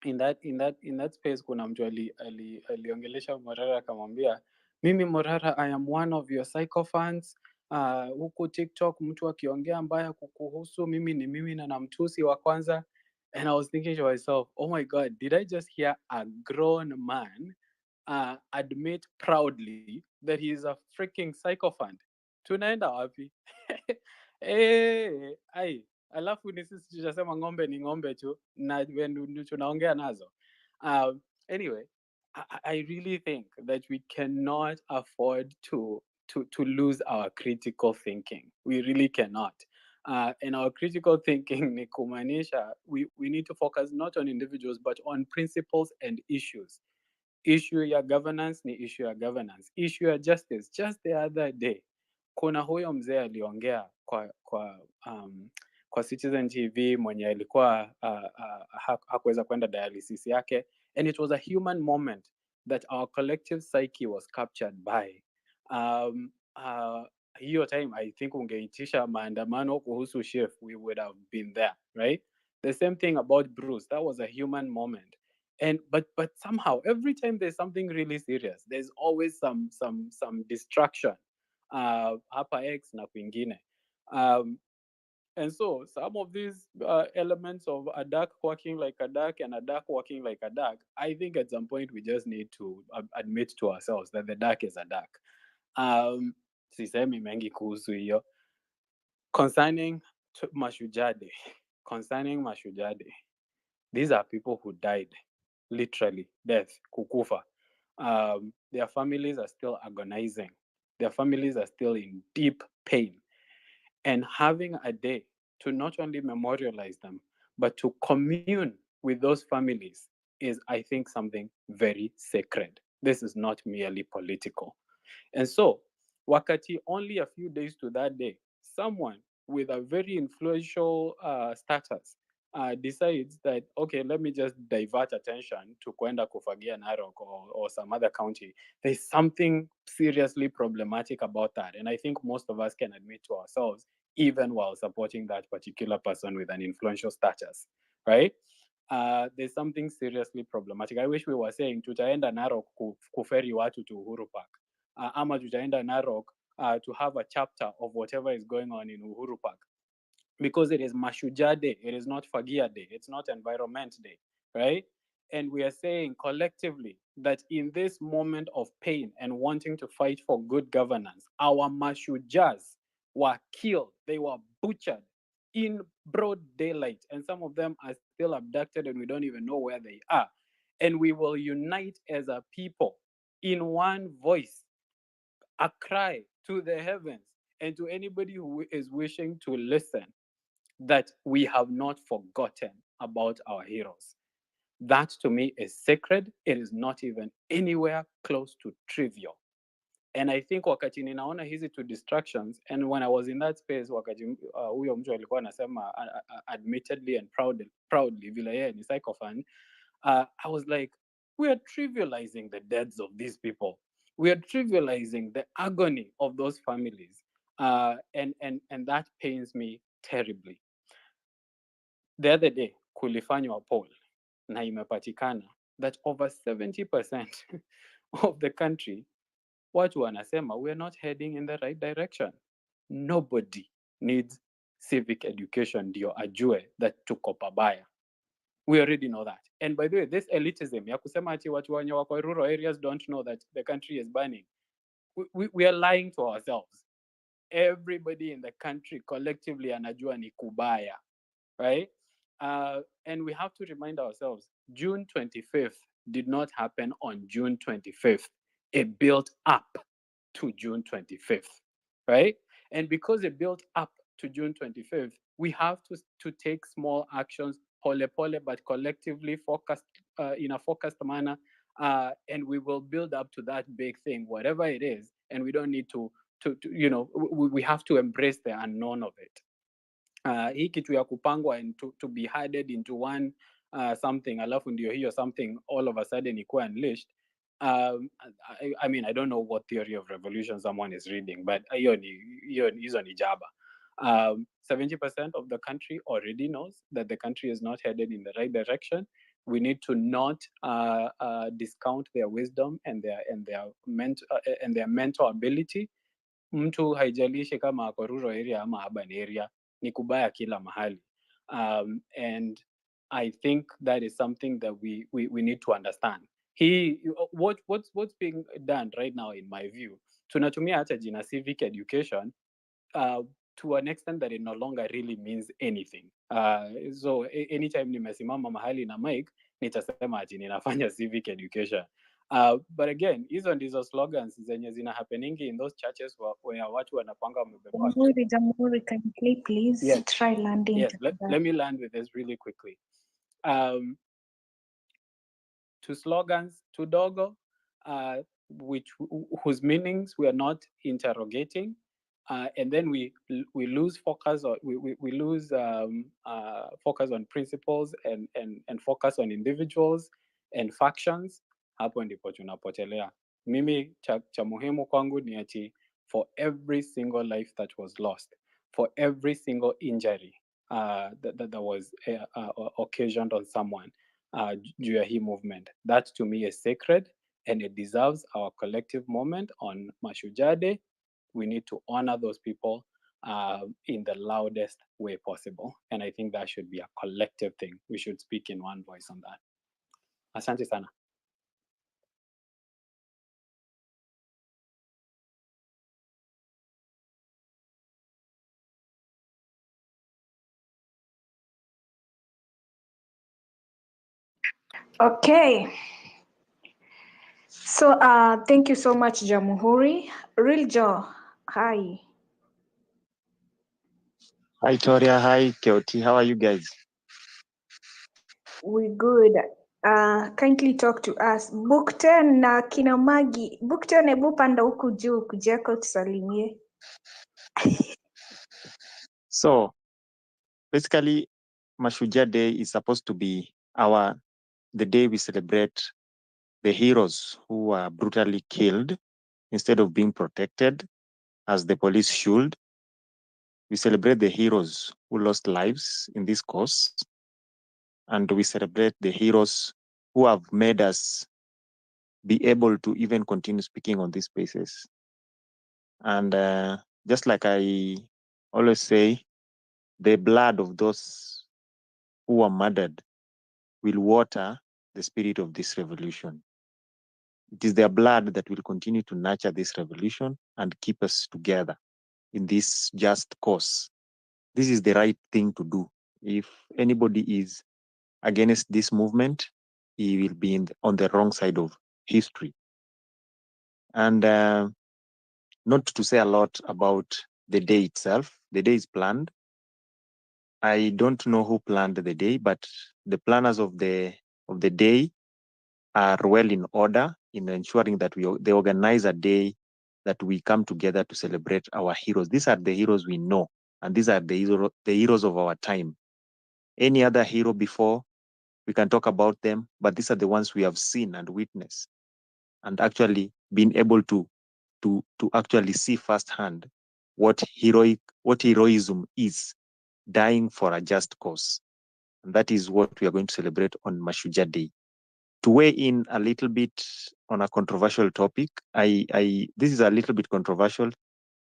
in that space kuna mtu aliongelesha Morara akamwambia, mimi Morara, I am one of your sycophants. Huku TikTok mtu akiongea mbaya kukuhusu mimi ni mimi na namtusi wa kwanza. And I was thinking to myself, oh my God, did I just hear a grown man admit proudly that he is a freaking sycophant? Tunaenda wapi? Alafu ni sisi tutasema ng'ombe ni ng'ombe tu na tunaongea nazo. Anyway, I really think that we cannot afford to lose our critical thinking. We really cannot. And our critical thinking ni kumaanisha we need to focus not on individuals but on principles and issues. Issue ya governance ni issue ya governance. Issue ya justice. Just the other day, kuna huyo mzee aliongea kwa Citizen TV mwenye alikuwa hakuweza kwenda dialysis yake, and it was a human moment that our collective psyche was captured by. Hiyo time I think ungeitisha maandamano kuhusu shift, we would have been there, right? The same thing about Bruce. That was a human moment. And but somehow every time there's something really serious, there's always some distraction hapa X na kwingine. And so some of these elements of a duck quacking like a duck and a duck walking like a duck, I think at some point we just need to admit to ourselves that the duck is a duck. Sisemi mengi kuhusu hiyo. Concerning Mashujaa Day, these are people who died literally death, kukufa. Their families are still agonizing. Their families are still in deep pain. And having a day to not only memorialize them, but to commune with those families is, I think, something very sacred. This is not merely political. And so, wakati only a few days to that day, someone with a very influential status decides that, okay, let me just divert attention to kwenda kufagia Narok or some other county. There's something seriously problematic about that. And I think most of us can admit to ourselves, even while supporting that particular person with an influential status, right? There's something seriously problematic. I wish we were saying tutaenda Narok kuferi watu to Uhuru Park. Ama tutaenda Narok to have a chapter of whatever is going on in Uhuru Park. Because it is Mashujaa Day, it is not Fagia Day, it's not Environment Day, right? And we are saying collectively that in this moment of pain and wanting to fight for good governance, our Mashujaas were killed, they were butchered in broad daylight, and some of them are still abducted and we don't even know where they are. And we will unite as a people in one voice, a cry to the heavens and to anybody who is wishing to listen, that we have not forgotten about our heroes. That to me is sacred. It is not even anywhere close to trivial. And I think wakati ninaona hizi two distractions, and when I was in that space wakati huyo mtu alikuwa anasema admittedly and proudly vile yeye ni psychophant, I was like, we are trivializing the deaths of these people. We are trivializing the agony of those families. And that pains me terribly. The other day kulifanywa poll na imepatikana that over 70% of the country watu wanasema we are not heading in the right direction. Nobody needs civic education ndio ajue that tuko pabaya. We already know that. And by the way, this elitism ya kusema ati watu wenye wako rural areas don't know that the country is burning, we are lying to ourselves. Everybody in the country collectively anajua ni kubaya, right? And we have to remind ourselves, June 25th did not happen on June 25th. It built up to June 25th, right? And because it built up to June 25th, we have to take small actions, pole pole, but collectively focused in a focused manner, and we will build up to that big thing, whatever it is. And we don't need to we have to embrace the unknown of it. Hii kitu ya kupangwa and to be herded into one something alafu ndio hiyo something all of a sudden ikuwa unleashed. I mean, I don't know what theory of revolution someone is reading, but hizo ni jaba. 70% of the country already knows that the country is not headed in the right direction. We need to not discount their wisdom and their mental ability. Mtu haijalishi kama ako rural area ama urban area, ni kubaya kila mahali. And I think that is something that we need to understand. What's being done right now, in my view, tunatumia hata jina civic education to an extent that it no longer really means anything. So anytime nimesimama mahali na mic, nitasema ati ninafanya civic education. But again, hizo ndizo slogans zenye zina happeningi in those churches where watu wanapanga wamebeba. Jamhuri, can you please try landing? Yes, let me land with this really quickly. To slogans, to dogo, whose meanings we are not interrogating, and then we lose focus, or we lose focus on principles and focus on individuals and factions. Hapo ndipo tunapotelea. Mimi cha muhimu kwangu ni ati for every single life that was lost, for every single injury that was occasioned on someone juu ya hii movement, that to me is sacred and it deserves our collective moment on Mashujaa Day. We need to honor those people in the loudest way possible. And I think that should be a collective thing. We should speak in one voice on that. Asante sana. Okay. So thank you so much, Jamhuri. Real Joe, hi. Hi Toria, hi Keoti, how are you guys? We good. Kindly talk to us. Bookten na kina Magi. Bookten, hebu panda huku juu kujako tusalimie. So basically, Mashujaa Day is supposed to be the day we celebrate the heroes who were brutally killed instead of being protected as the police should. We celebrate the heroes who lost lives in this cause, and we celebrate the heroes who have made us be able to even continue speaking on these spaces. And just like I always say, the blood of those who were murdered will water the spirit of this revolution. It is their blood that will continue to nurture this revolution and keep us together in this just cause. This is the right thing to do. If anybody is against this movement, he will be on the wrong side of history. And not to say a lot about the day itself. The day is planned. I don't know who planned the day, but the planners of the day are well in order in ensuring that they organize a day that we come together to celebrate our heroes. These are the heroes we know, and these are the heroes of our time. Any other hero before, we can talk about them, but these are the ones we have seen and witnessed, and actually been able to actually see firsthand what heroism is, dying for a just cause. And that is what we are going to celebrate on Mashujaa Day. To weigh in a little bit on a controversial topic, this is a little bit controversial,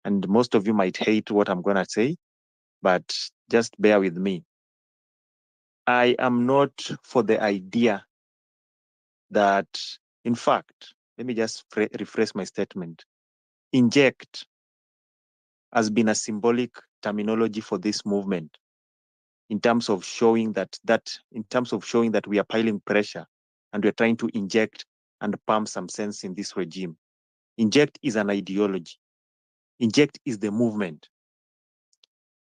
and most of you might hate what I'm going to say, but just bear with me. I am not for the idea that, in fact, let me just rephrase my statement. Inject has been a symbolic terminology for this movement in terms of showing that we are piling pressure and we're trying to inject and pump some sense in this regime. Inject is an ideology. Inject is the movement.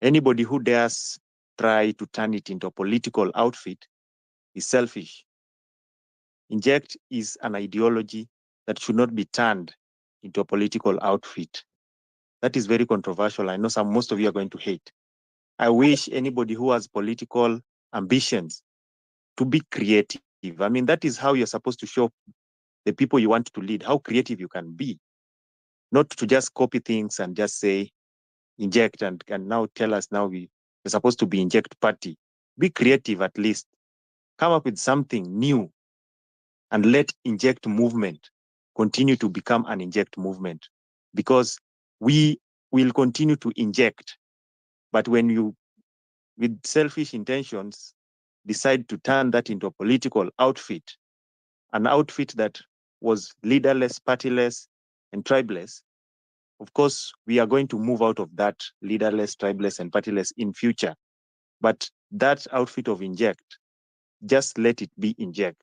Anybody who dares try to turn it into a political outfit is selfish. Inject is an ideology that should not be turned into a political outfit. That is very controversial. I know most of you are going to hate. I wish anybody who has political ambitions to be creative. I mean, that is how you're supposed to show the people you want to lead, how creative you can be. Not to just copy things and just say, inject, and now tell us now we're supposed to be inject party. Be creative at least. Come up with something new and let inject movement continue to become an inject movement, because we will continue to inject. But when you, with selfish intentions, decide to turn that into a political outfit, an outfit that was leaderless, partyless, and tribeless, of course, we are going to move out of that leaderless, tribeless, and partyless in future. But that outfit of inject, just let it be inject.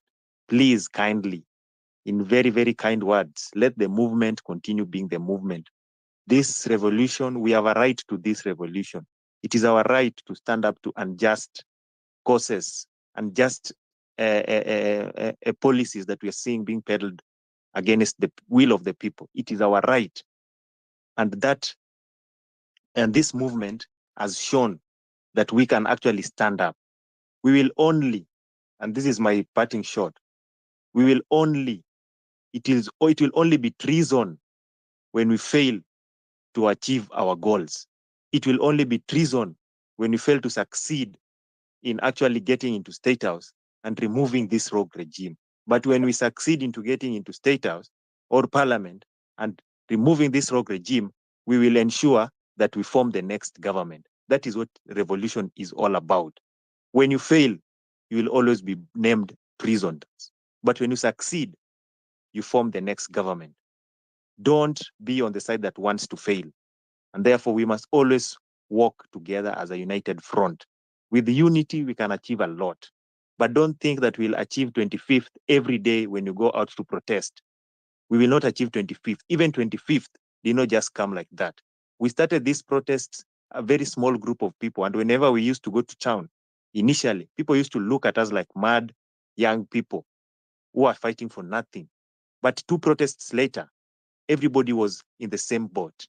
Please, kindly, in very, very kind words, let the movement continue being the movement. This revolution, we have a right to this revolution. It is our right to stand up to unjust causes and just policies that we are seeing being peddled against the will of the people. It is our right. And this movement has shown that we can actually stand up. We will only, and this is my parting shot, it will only be treason when we fail to achieve our goals. It will only be treason when we fail to succeed in actually getting into State House and removing this rogue regime. But when we succeed into getting into State House or Parliament and removing this rogue regime, we will ensure that we form the next government. That is what revolution is all about. When you fail, you will always be named prisoners. But when you succeed, you form the next government. Don't be on the side that wants to fail. And therefore, we must always work together as a united front. With unity, we can achieve a lot. But don't think that we'll achieve 25th every day when you go out to protest. We will not achieve 25th. Even 25th did not just come like that. We started these protests, a very small group of people. And whenever we used to go to town, initially, people used to look at us like mad young people who are fighting for nothing. But 2 protests later, everybody was in the same boat.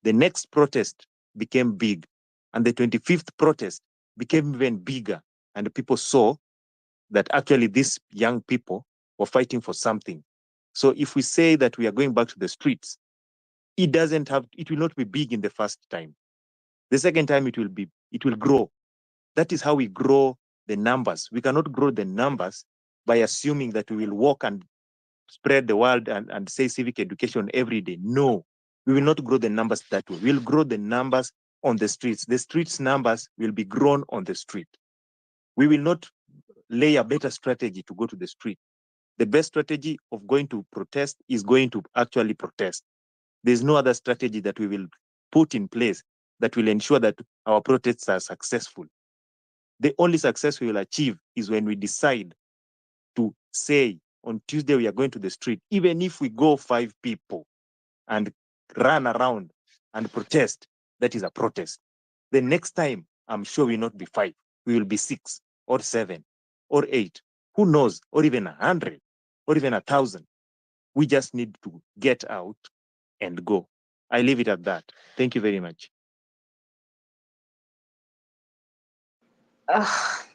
The next protest became big, and the 25th protest became even bigger. And people saw that actually these young people were fighting for something. So if we say that we are going back to the streets, it will not be big in the first time. The second time it will grow. That is how we grow the numbers. We cannot grow the numbers by assuming that we will walk and spread the word and say civic education every day. No, we will not grow the numbers that way. We'll grow the numbers on the streets. The streets numbers will be grown on the street. We will not lay a better strategy to go to the street. The best strategy of going to protest is going to actually protest. There's no other strategy that we will put in place that will ensure that our protests are successful. The only success we will achieve is when we decide to say on Tuesday we are going to the street, even if we go 5 people and run around and protest, that is a protest. The next time, I'm sure we will not be 5, we will be 6 or 7 or 8, who knows, or even 100 or even 1,000. We just need to get out and go. I leave it at that. Thank you very much.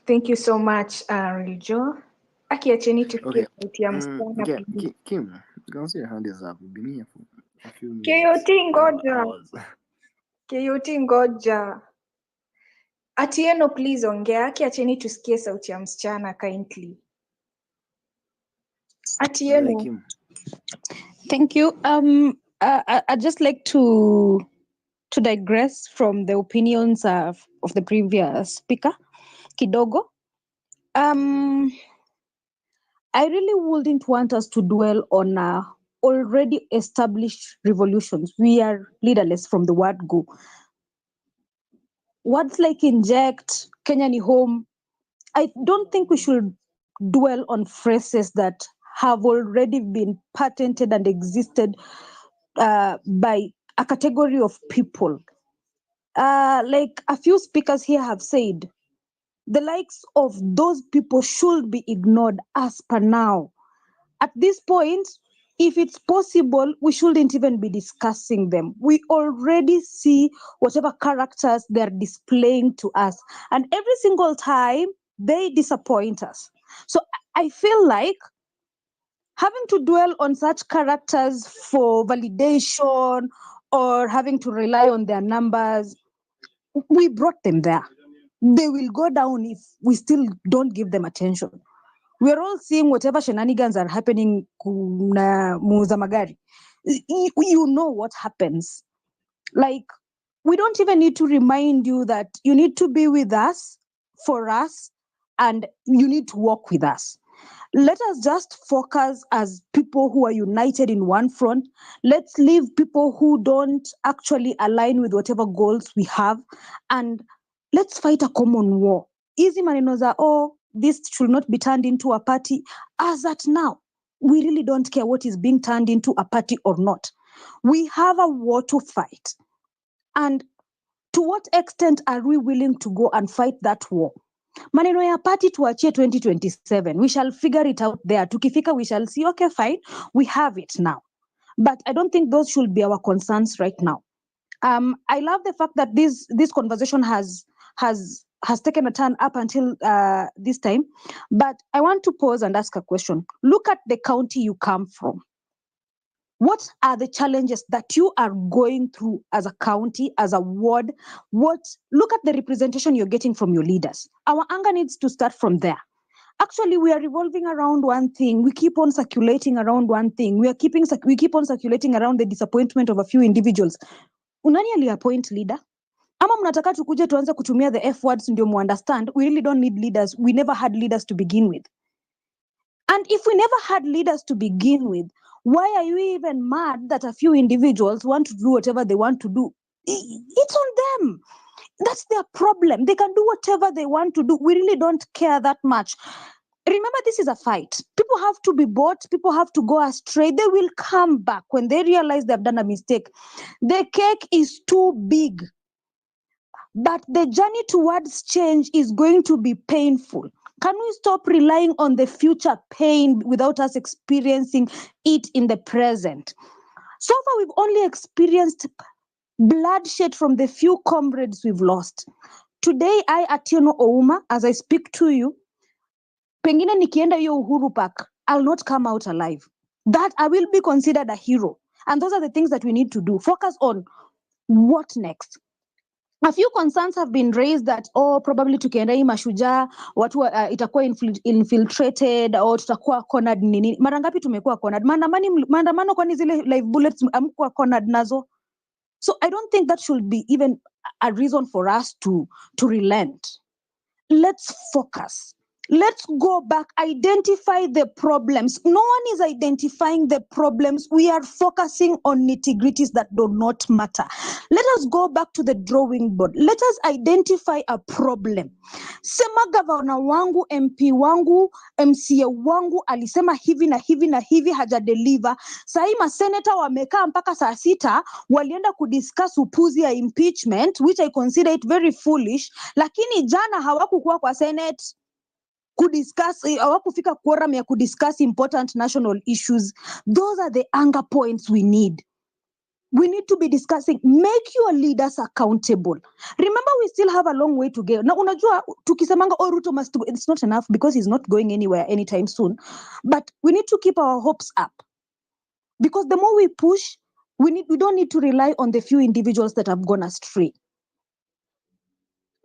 Thank you so much, Rijo. Akiacheni tusikie sauti ya msichana Yeah, please. Kim, you can see your hand is up. We've been here for a few minutes. KOT ngoja. Hours. KOT ngoja. Atieno please ongea. Akiacheni tusikie sauti ya msichana kindly. Atieno. Kim. Thank you. I'd just like to digress from the opinions of the previous speaker, kidogo. I really wouldn't want us to dwell on already established revolutions. We are leaderless from the word go. Words like inject, Kenya ni home, I don't think we should dwell on phrases that have already been patented and existed by a category of people. Like a few speakers here have said, the likes of those people should be ignored as per now. At this point, if it's possible, we shouldn't even be discussing them. We already see whatever characters they're displaying to us. And every single time, they disappoint us. So I feel like having to dwell on such characters for validation or having to rely on their numbers, we brought them there. They will go down if we still don't give them attention. We're all seeing whatever shenanigans are happening na muuza magari. You know what happens. Like, we don't even need to remind you that you need to be with us, for us, and you need to walk with us. Let us just focus as people who are united in one front. Let's leave people who don't actually align with whatever goals we have, and let's fight a common war. Easy maneno za, oh, this should not be turned into a party. As at now, we really don't care what is being turned into a party or not. We have a war to fight. And to what extent are we willing to go and fight that war? Maneno ya party tuachie 2027. We shall figure it out there. Tukifika, we shall see, okay, fine, we have it now. But I don't think those should be our concerns right now. I love the fact that this conversation has taken a turn up until this time. But I want to pause and ask a question. Look at the county you come from. What are the challenges that you are going through as a county, as a ward? Look at the representation you're getting from your leaders. Our anger needs to start from there. Actually, we are revolving around one thing. We keep on circulating around one thing. We keep on circulating around the disappointment of a few individuals. Unani aliappoint leader? Ama mnataka tukuje tuanze kutumia the F words ndio mu understand? We really don't need leaders. We never had leaders to begin with. And if we never had leaders to begin with, why are you even mad that a few individuals want to do whatever they want to do? It's on them. That's their problem. They can do whatever they want to do. We really don't care that much. Remember, this is a fight. People have to be bought. People have to go astray. They will come back when they realize they've done a mistake. The cake is too big. But the journey towards change is going to be painful. Can we stop relying on the future pain without us experiencing it in the present? So far, we've only experienced bloodshed from the few comrades we've lost. Today, I, Atieno Ouma, as I speak to you, pengine nikienda hiyo Uhuru Park, I'll not come out alive. That I will be considered a hero. And those are the things that we need to do. Focus on what next. A few concerns have been raised that, probably tukienda hii Mashujaa, watu itakuwa infiltrated, au tutakuwa cornered nini. Mara ngapi tumekuwa cornered? Maandamano kwani zile live bullets amkuwa cornered nazo? So I don't think that should be even a reason for us to relent. Let's focus. Let's go back, identify the problems. No one is identifying the problems. We are focusing on nitty-gritties that do not matter. Let us go back to the drawing board. Let us identify a problem. Sema gavana wangu, MP wangu, MCA wangu, alisema hivi na hivi na hivi, hajadeliver. Sahi maseneta wamekaa mpaka saa 6, walienda kudiscuss upuzi ya impeachment, which I consider it very foolish. Lakini jana hawakukuwa kwa Senate hawakufika quorum ya kudiscuss important national issues. Those are the anger points we need. We need to be discussing. Make your leaders accountable. Remember, we still have a long way to go. Na unajua, tukisemanga, Ruto must go, it's not enough because he's not going anywhere anytime soon. But we need to keep our hopes up. Because the more we push, we don't need to rely on the few individuals that have gone astray.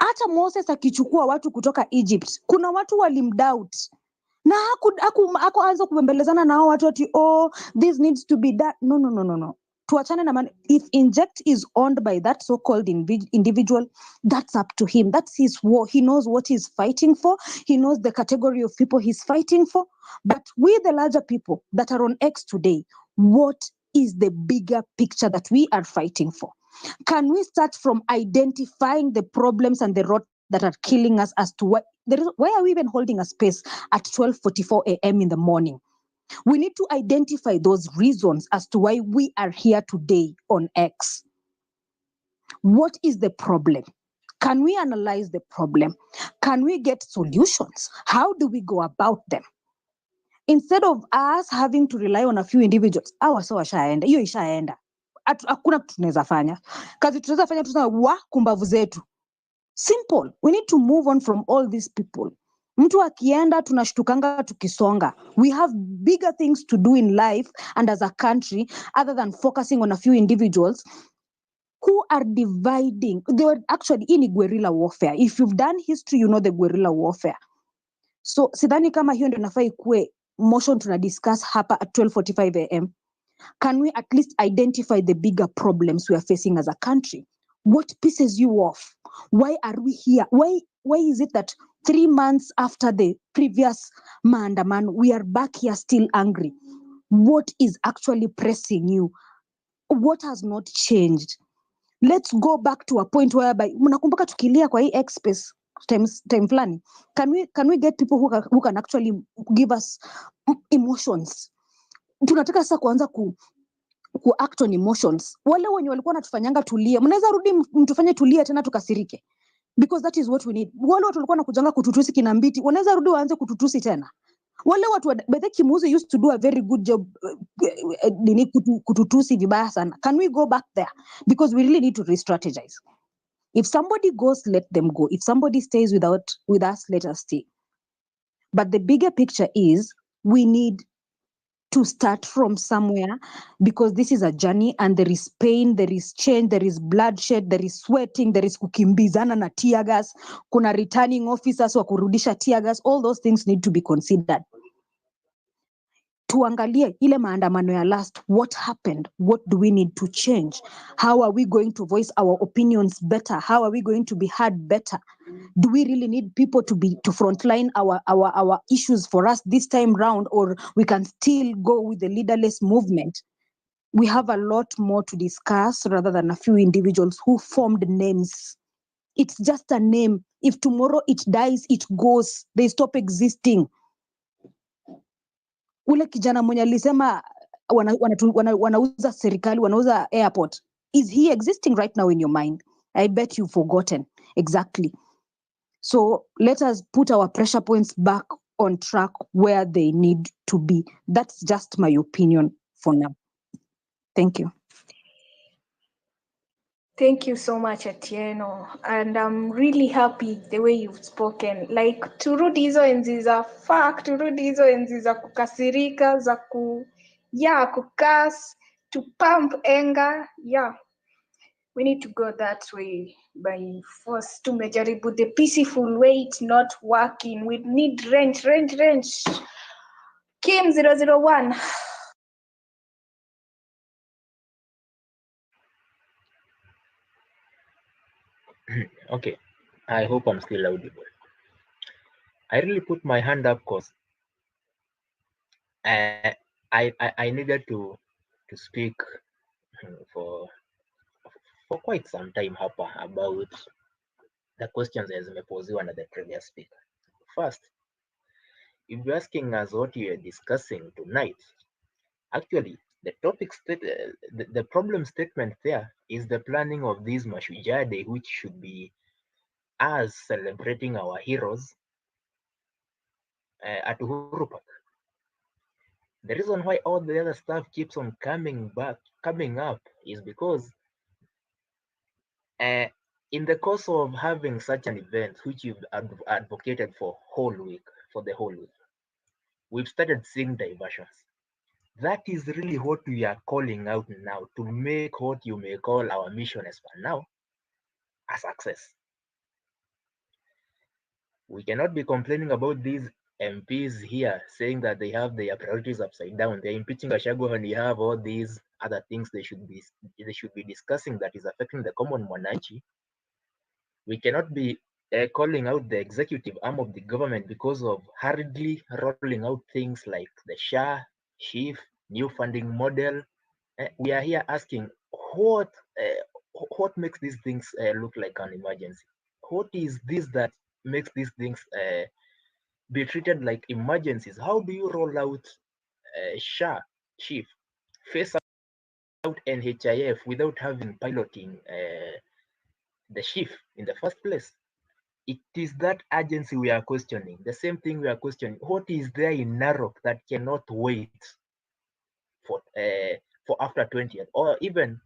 Hata Moses akichukua watu kutoka Egypt, kuna watu walimdoubt. Na hakuanza kubembelezana na hao watu ati, this needs to be that. No. Tuachane na if Inject is owned by that so-called individual, that's up to him. That's his war. He knows what he's fighting for. He knows the category of people he's fighting for. But we, the larger people that are on X today, what is the bigger picture that we are fighting for? Can we start from identifying the problems and the rot that are killing us as to why are we even holding a space at 12:44 a.m. in the morning? We need to identify those reasons as to why we are here today on X. What is the problem? Can we analyze the problem? Can we get solutions? How do we go about them? Instead of us having to rely on a few individuals, washaenda, hiyo ishaenda. Hakuna tunaweza fanya. Kazi tunaweza fanya tunasema kumbavu zetu. Simple. We need to move on from all these people. Mtu akienda tunashtukanga tukisonga. We have bigger things to do in life and as a country other than focusing on a few individuals who are dividing. They were actually in guerrilla warfare. If you've done history, you know the guerrilla warfare. So sidhani kama hiyo ndio nafaa ikuwe motion tunadiscuss hapa at 12:45 a.m. Can we at least identify the bigger problems we are facing as a country? What pisses you off? Why are we here? Why is it that 3 months after the previous maandamano, we are back here still angry? What is actually pressing you? What has not changed? Let's go back to a point whereby mnakumbuka tukilia kwa hii X space time flani. Can we get people who can actually give us emotions? Tunataka sasa kuanza ku act on emotions. Wale wenye walikuwa natufanyanga tulie, mnaweza rudi mtufanye tulie tena tukasirike, because that is what we need. Wale watu walikuwa nakujanga kututusi Kinambiti, wanaweza rudi waanze kututusi tena. Wale watu Bethe Kimuzi used to do a very good job kututusi vibaya sana. Can we go back there? Because we really need to re-strategize. If somebody goes, let them go. If somebody stays with us, let us stay. But the bigger picture is we need to start from somewhere, because this is a journey and there is pain, there is change, there is bloodshed, there is sweating, there is kukimbizana na tear gas, kuna returning officers wa kurudisha tear gas. All those things need to be considered. Tuangalie ile maandamano ya last, what happened? What do we need to change? How are we going to voice our opinions better? How are we going to be heard better? Do we really need people to frontline our issues for us this time round, or we can still go with the leaderless movement? We have a lot more to discuss rather than a few individuals who formed names It's just a name. If tomorrow it dies, it goes. They stop existing. Ule kijana mwenye alisema wanauza serikali, wanauza airport. Is he existing right now in your mind? I bet you've forgotten. Exactly. So let us put our pressure points back on track where they need to be. That's just my opinion for now. Thank you. Thank you so much, Atieno. And I'm really happy the way you've spoken. Like, turudi hizo enzi za fuck, turudi hizo enzi za kukasirika, kukas, to pump anger. Yeah, we need to go that way by force. Tumejaribu the peaceful way, it's not working. We need range. Kim 001. Okay, I hope I'm still audible. I really put my hand up because I needed to speak for quite some time hapa about the questions as zimepoziwa na the previous speaker. First, if you're asking us what we are discussing tonight, actually the topic the problem statement there is the planning of this Mashujaa Day, which should be us celebrating our heroes at Uhuru Park. The reason why all the other stuff keeps on coming up is because in the course of having such an event, which you've advocated for the whole week, we've started seeing diversions. That is really what we are calling out now, to make what you may call our mission as for now a success. We cannot be complaining about these MPs here saying that they have their priorities upside down. They're impeaching Gachagua and you have all these other things they should be discussing that is affecting the common mwananchi. We cannot be calling out the executive arm of the government because of hurriedly rolling out things like the SHA, SHIF, new funding model. We are here asking what makes these things look like an emergency? What is this that makes these things be treated like emergencies? How do you roll out SHA, SHIF, face out NHIF without having piloting the SHIF in the first place? It is that urgency we are questioning. The same thing we are questioning. What is there in Narok that cannot wait for after 20th, or even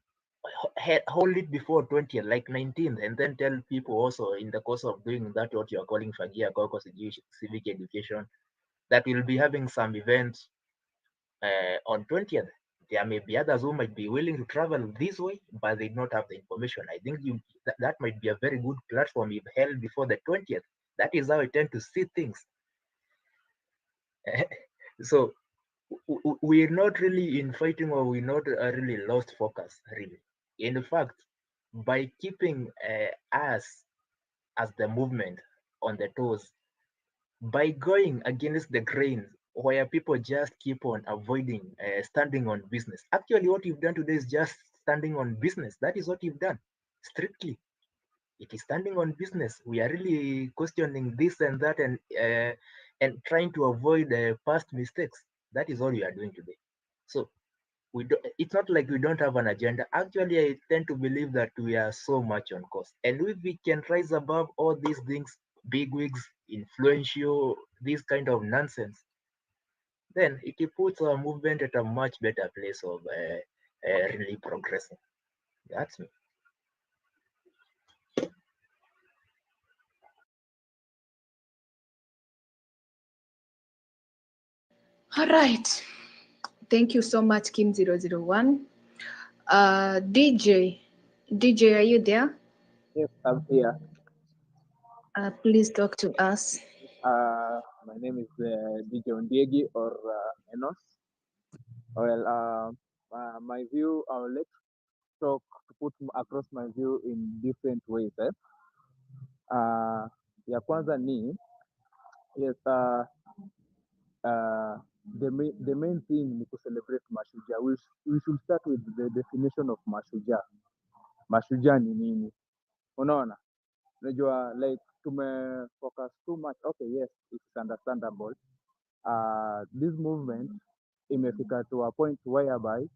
hold it before 20th, like 19th, and then tell people also in the course of doing that what you are calling Fagia Caucus civic education, that we'll be having some events on 20th. There may be others who might be willing to travel this way, but they do not have the information. I think that might be a very good platform if held before the 20th. That is how I tend to see things. So we're not really infighting, or we're not really lost focus, really. In fact, by keeping us as the movement on the toes, by going against the grain, where people just keep on avoiding standing on business. Actually, what you've done today is just standing on business. That is what you've done, strictly. It is standing on business. We are really questioning this and that, and trying to avoid past mistakes. That is all we are doing today. So it's not like we don't have an agenda. Actually, I tend to believe that we are so much on course. And if we can rise above all these things, big wigs, influential, this kind of nonsense, then it puts our movement at a much better place of really progressing. That's me. All right. Thank you so much, Kim 001. DJ, are you there? Yes, I'm here. Please talk to us. My name is DJ Ondiegi, or Enos. Well, my view, let's talk to put across my view in different ways. Ya kwanza ni yes, the main thing ni to celebrate Mashujaa. We should start with the definition of Mashujaa. Mashujaa ni nini? Unaona? Unajua like focus too much. Okay, yes, it's understandable. This movement imefika to a point whereby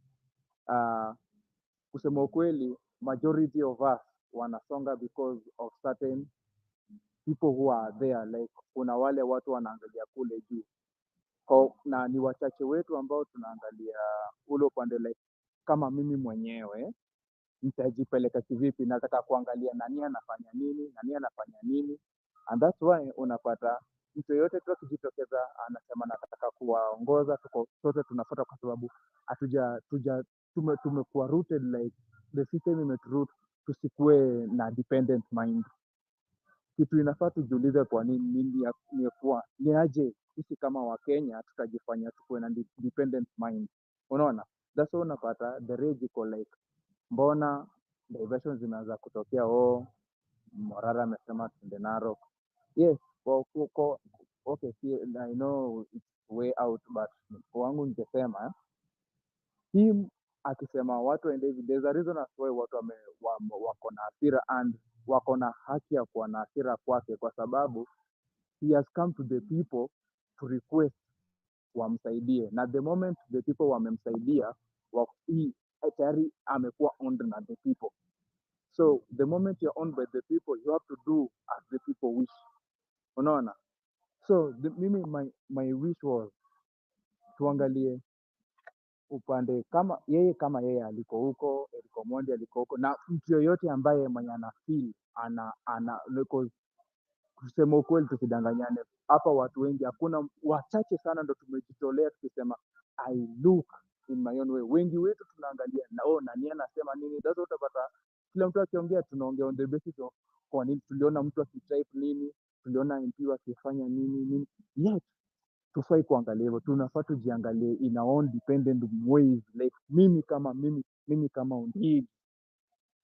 kusema ukweli majority of us wanasonga because of certain people who are there, like kuna wale watu wanaangalia kule juu na ni wachache wetu ambao tunaangalia ule upande, like kama mimi mwenyewe nitajipeleka kivipi, nataka kuangalia nani anafanya nini, and that's why unapata mtu yoyote tu akijitokeza anasema nataka kuwaongoza, tuko sote tunafuata kwa sababu tumekuwa rooted, like the system imeturoot tusikue na dependent mind. Kitu inafaa tujiulize kwa nini ni aje sisi kama Wakenya tutajifanya tukuwe na dependent mind. Unaona, that's why unapata the rage iko like mbona diversions zinaanza kutokea. Morara amesema tuende Narok. Yes, okay, I know it's way out, but wangu ningesema him akisema watu waende hivi, there's a reason as why watu wako na hasira, and wako na haki ya kuwa na hasira kwake, kwa sababu he has come to the people to request wamsaidie, na the moment the people wamemsaidia tayari amekuwa owned na the people. So the moment you're owned by the people, you have to do as the people wish. Unaona? So mimi my wish was tuangalie upande kama yeye aliko huko, Eric Omondi aliko huko, na mtu yoyote ambaye mwenye ana feel because kusema ukweli tusidanganyane, hapa watu wengi, hakuna, wachache sana ndo tumejitolea tukisema I look in my own way. Wengi wetu tunaangalia nani anasema nini. That's what utapata kila mtu akiongea, tunaongea on the basis of kwa nini tuliona mtu akitype nini, tuliona MP akifanya nini. Yes, tufai kuangalia hivyo, tunafaa tujiangalie in our own dependent ways, like mimi kama Ondigi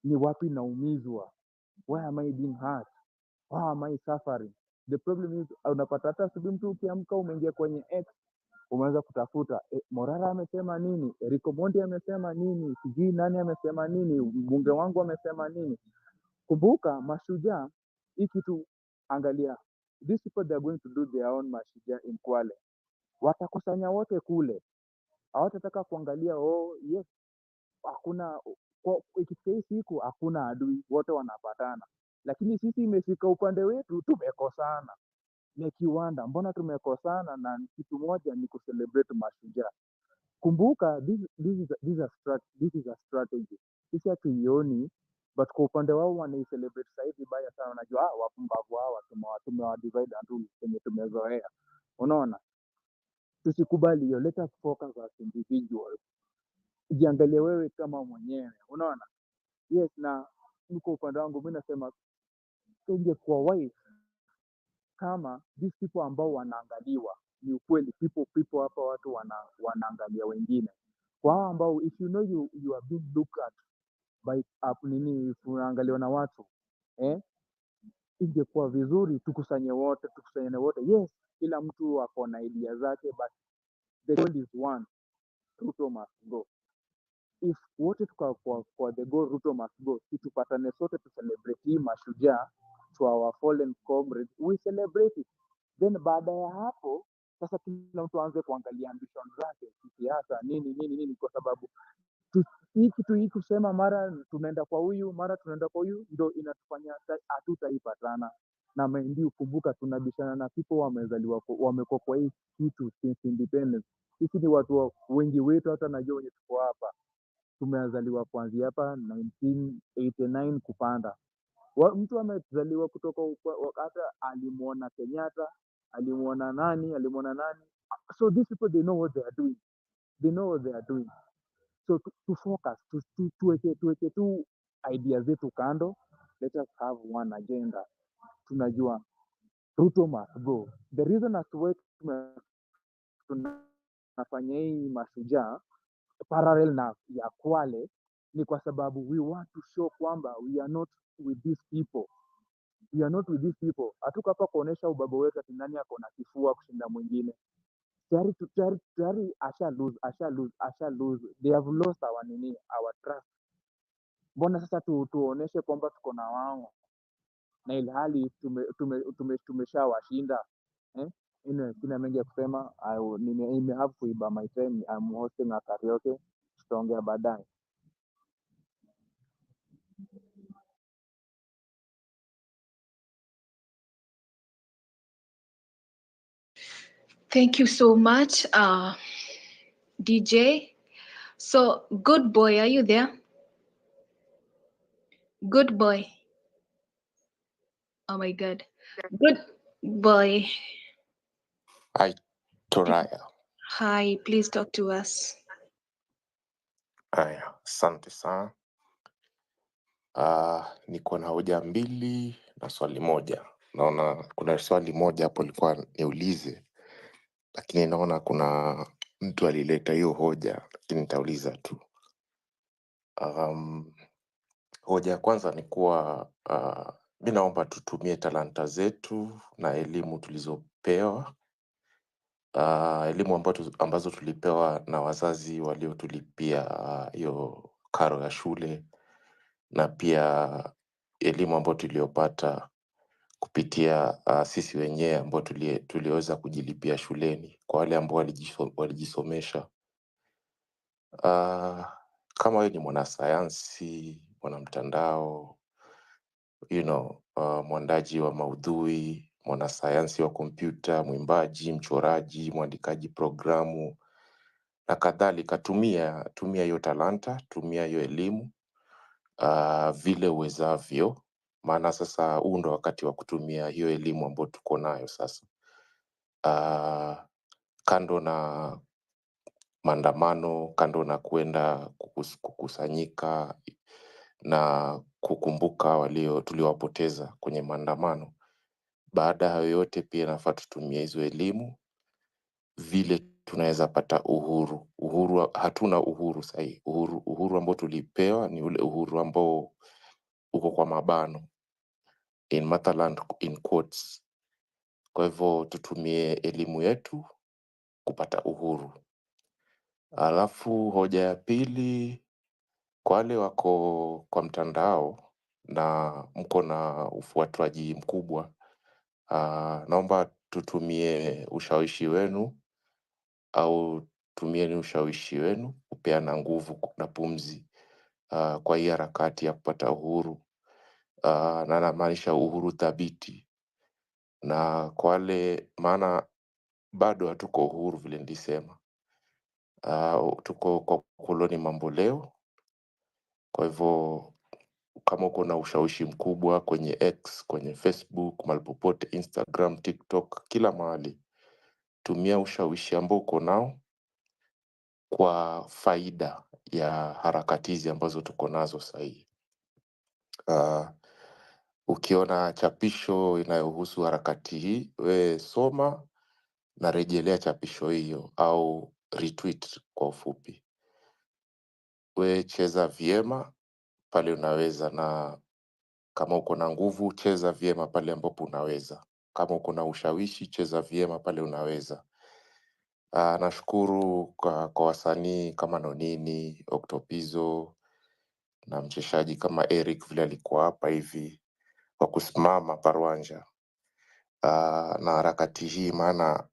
ni wapi naumizwa, why am I being hurt, why am I suffering? The problem is unapata hata asubuhi mtu ukiamka umeingia kwenye X umeanza kutafuta Morara amesema nini, Eric Omondi amesema nini, sijui nani amesema nini, mbunge wangu amesema nini. Kumbuka Mashujaa, hii kitu angalia, these people they are going to do their own Mashujaa in Kwale, watakusanya wote kule, hawatataka kuangalia yes hakuna ikifika hii siku hakuna adui, wote wanapatana. Lakini sisi imefika upande wetu tumekosana, ni kiwanda. Mbona tumekosana? Na kitu moja ni kucelebrate Mashujaa. Kumbuka this is a strategy, sisi hatuioni, but kwa upande wao wanaicelebrate sasa hivi baya sana. Unajua wapumbavu hawa tumewa divide and rule kwenye tumezoea. Unaona, tusikubali hiyo, let us focus as individuals. Jiangalie wewe kama mwenyewe, unaona. Yes, na niko upande wangu mimi nasema ingekuwa wise kama these people ambao wanaangaliwa ni ukweli, people hapa watu wanaangalia wengine, kwa hao ambao if you know you are being looked at by unaangaliwa na watu ingekuwa vizuri tukusanye wote. Yes, kila mtu ako na idea zake, but the goal is one, Ruto must go. If wote kwa the goal Ruto must go, tupatane sote to celebrate hii Mashujaa to our fallen comrades, we celebrate it. Then baada ya hapo sasa kila mtu aanze kuangalia ambition zake kisiasa nini, kwa sababu hii kitu hii kusema mara tunaenda kwa huyu ndio inatufanya hatutaipatana na maindi. Kumbuka tunabishana na people wamekuwa kwa hii kitu since independence. Sisi ni watu wengi wetu, hata najua wenye tuko hapa tumezaliwa kuanzia hapa 1989 kupanda. Mtu amezaliwa kutoka hata alimuona Kenyatta, alimuona nani. So these people they know what they are doing. So to focus, tuweke tu idea zetu kando, let us have one agenda. Tunajua Ruto must go. The reason as to why tunafanya hii Mashujaa parallel na ya Kwale ni kwa sababu we want to show kwamba we are not with these people. Hatuko hapa kuonesha ubabu wetu ati nani ako na kifua kushinda mwingine. Tayari asha lose. They have lost our trust. Mbona sasa tuoneshe kwamba tuko na wao? na ilhali tumeshawashinda eh? Sina mengi ya kusema. Nime have kuiba my time. I'm hosting a karaoke, tutaongea baadaye. Thank you so much, DJ. So, good boy, are you there? Good boy. Oh my God. Good boy. Hi, Toraya. Hi, please talk to us. Haya, asante sana. Niko na hoja mbili na swali moja. Naona kuna swali moja hapo nilikuwa niulize, lakini naona kuna mtu alileta hiyo hoja, lakini nitauliza tu. Hoja ya kwanza ni kuwa mi naomba tutumie talanta zetu na elimu tulizopewa, elimu ambazo tulipewa na wazazi waliotulipia hiyo karo ya shule, na pia elimu ambayo tuliopata kupitia sisi wenyewe ambao tuliweza kujilipia shuleni kwa wale ambao walijisomesha. Kama wewe ni mwanasayansi, mwanamtandao, mwandaji wa maudhui, mwanasayansi wa kompyuta, mwimbaji, mchoraji, mwandikaji programu na kadhalika, tumia hiyo talanta, tumia hiyo elimu vile uwezavyo, maana sasa huu ndo wakati wa kutumia hiyo elimu ambayo tuko nayo sasa. Kando na maandamano, kando na kwenda kukusanyika na kukumbuka tuliowapoteza kwenye maandamano, baada ya yote pia nafaa tutumie hizo elimu vile tunaweza pata uhuru. Hatuna uhuru sahi. Uhuru ambao tulipewa ni ule uhuru ambao uko kwa mabano, in motherland in quotes. Kwa hivyo tutumie elimu yetu kupata uhuru. Alafu hoja ya pili, kwa wale wako kwa mtandao na mko na ufuatwaji mkubwa, naomba tutumie ushawishi wenu, au tumieni ushawishi wenu kupeana nguvu na pumzi kwa hii harakati ya kupata uhuru, na namaanisha uhuru thabiti. Na kwa wale, maana bado hatuko uhuru vile nilisema, tuko kwa koloni mambo leo. Kwa hivyo kama uko na ushawishi mkubwa kwenye X, kwenye Facebook, mahali popote, Instagram, TikTok, kila mahali, tumia ushawishi ambao uko nao kwa faida ya harakati hizi ambazo tuko nazo sahii. Ukiona chapisho inayohusu harakati hii, we soma na rejelea chapisho hiyo au retweet kwa ufupi. We cheza vyema pale unaweza, na kama uko na nguvu cheza vyema pale ambapo unaweza. Kama uko na ushawishi cheza vyema pale unaweza. Nashukuru kwa wasanii kama Nonini, Octopizo na mcheshaji kama Eric vile alikuwa hapa hivi kwa kusimama Parwanja na harakati hii, maana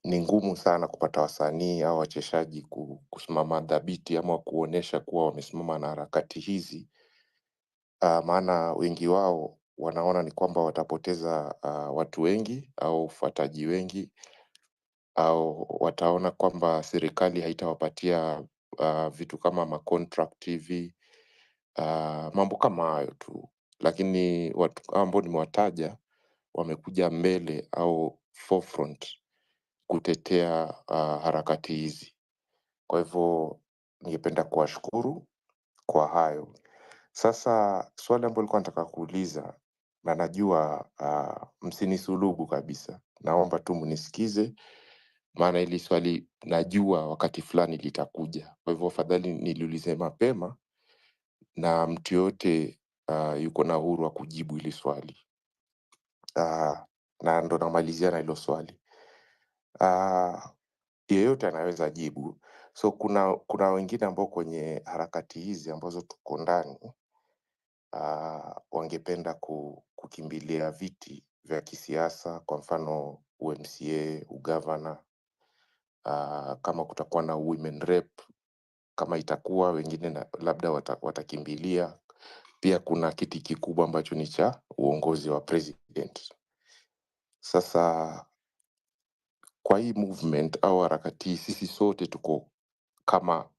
ni ngumu sana kupata wasanii au wacheshaji kusimama dhabiti ama kuonesha kuwa wamesimama na harakati hizi. Maana wengi wao wanaona ni kwamba watapoteza watu wengi au ufuataji wengi, au wataona kwamba serikali haitawapatia vitu kama macontract hivi, mambo kama hayo tu. Lakini watu ambao nimewataja wamekuja mbele au forefront kutetea harakati hizi. Kwa hivyo ningependa kuwashukuru kwa hayo. Sasa swali ambalo nilikuwa nataka kuuliza, na najua msinisulubu kabisa, naomba tu mnisikize, maana hili swali najua wakati fulani litakuja. Kwa hivyo afadhali niliulize mapema na mtu yote yuko na uhuru wa kujibu hili swali. Na ndo namalizia na hilo swali. Yeyote anaweza jibu. So kuna wengine ambao kwenye harakati hizi ambazo tuko ndani, wangependa kukimbilia viti vya kisiasa, kwa mfano UMCA, ugavana, kama kutakuwa na women rep, kama itakuwa wengine labda watakimbilia. Pia kuna kiti kikubwa ambacho ni cha uongozi wa president. Sasa kwa hii movement au harakati, sisi sote tuko kama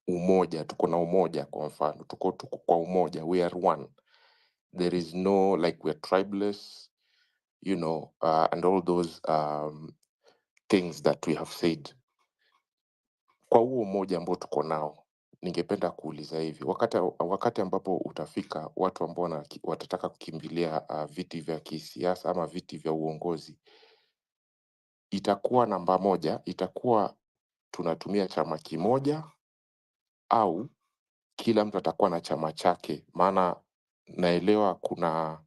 umoja, tuko na umoja. Kwa mfano tuko kwa umoja, we are one. There is no like we are tribeless, and all those things that we have said. Kwa huo umoja ambao tuko nao, ningependa kuuliza hivi, wakati ambapo utafika watu ambao watataka kukimbilia viti vya kisiasa ama viti vya uongozi, itakuwa namba moja, itakuwa tunatumia chama kimoja au kila mtu atakuwa na chama chake? Maana naelewa kuna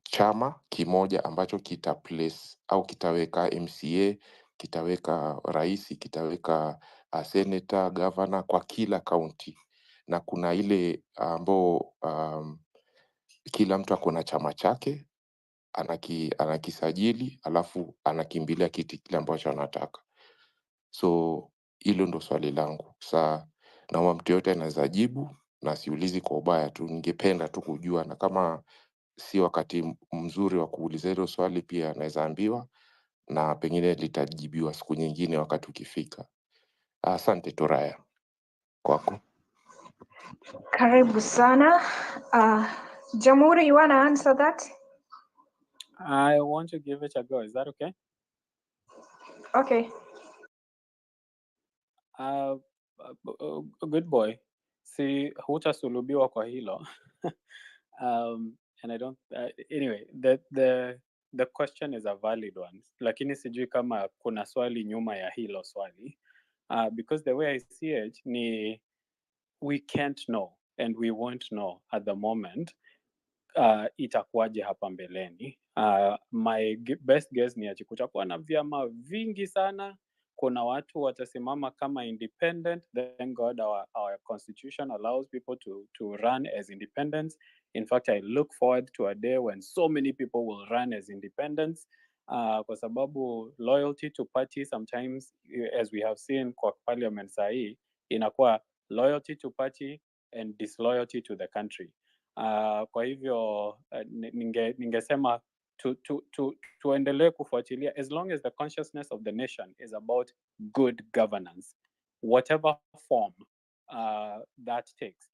chama kimoja ambacho kita place au kitaweka MCA, kitaweka rais, kitaweka senator, governor kwa kila county, na kuna ile ambao kila mtu ako na chama chake, anakisajili alafu anakimbilia kiti kile ambacho anataka. So hilo ndo swali langu. Na mtu yote anaweza jibu, na siulizi kwa ubaya tu, ningependa tu kujua, na kama si wakati mzuri wa kuuliza hilo swali pia anaweza ambiwa, na pengine litajibiwa siku nyingine wakati ukifika. Asante Toraya, kwako. Karibu sana. Jamhuri, you want to answer that? I want to give it a go. Is that okay? Okay. Good boy. Si hutasulubiwa kwa hilo. And I don't anyway, the question is a valid one. Lakini sijui kama kuna swali nyuma ya hilo swali. Because the way I see it ni we can't know and we won't know at the moment itakuwaje hapa mbeleni. My best guess ni ati kutakuwa na vyama vingi sana. Kuna watu watasimama kama independent. Thank God our constitution allows people to run as independents. In fact, I look forward to a day when so many people will run as independents. Kwa sababu loyalty to party sometimes, as we have seen kwa parliament sahi, inakuwa loyalty to party and disloyalty to the country. Kwa hivyo ningesema tuendelee kufuatilia, as long as the consciousness of the nation is about good governance, whatever form that takes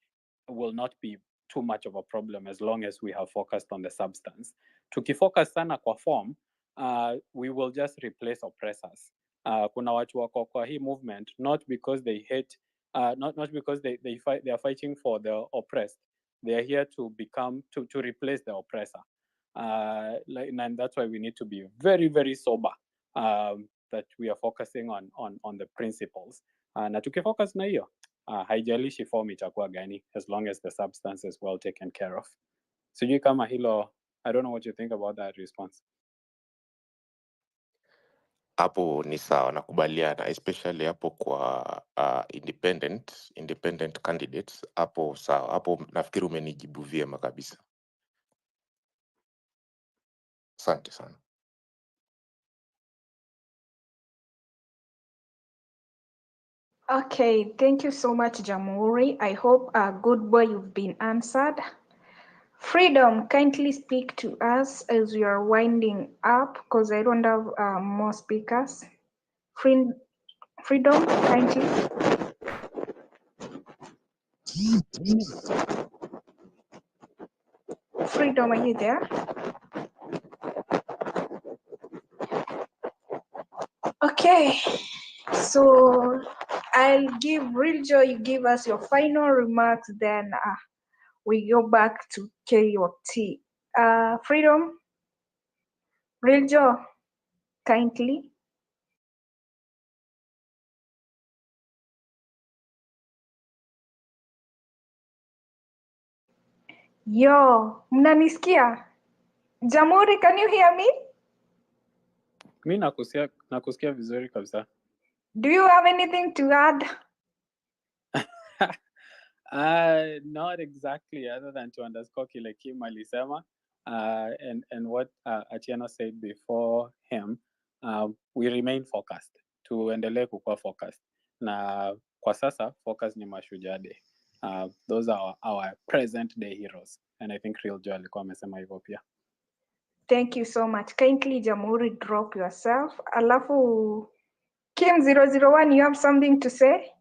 will not be too much of a problem as long as we have focused on the substance. Tukifocus sana kwa form, we will just replace oppressors. Kuna watu wako kwa hii movement not because they hate, not because they are fighting for the oppressed. They are here to replace the oppressor. And that's why we need to be very, very sober, that we are focusing on the principles. Na tukifocus na hiyo, haijalishi form itakuwa gani, as long as the substance is well taken care of. Sijui kama hilo, I don't know what you think about that response. Hapo ni sawa, nakubaliana, especially hapo kwa independent candidates. Hapo sawa, hapo nafikiri umenijibu vyema kabisa. Asante sana. Okay, thank you so much, Jamhuri. I hope, good boy, you've been answered. Freedom, kindly speak to us as we are winding up, because I don't have more speakers. Freedom, kindly. Freedom, are you there? Okay, so I'll give Real Joy, you give us your final remarks, then we go back to KOT. Freedom, Real Joy, kindly. Yo, mnanisikia? Jamhuri, can you hear me? Mi nakusikia vizuri kabisa. Do you have anything to add? Not exactly, other than to underscore kile Kim alisema, and what Atieno said before him. We remain focused, tuendelee kukuwa focused, na kwa sasa focus ni Mashujaa Day. Those are our present day heroes, and I think Real Joy alikuwa amesema hivyo pia. Thank you so much. Kindly Jamhuri, drop yourself. Alafu Kim 001, you have something to say?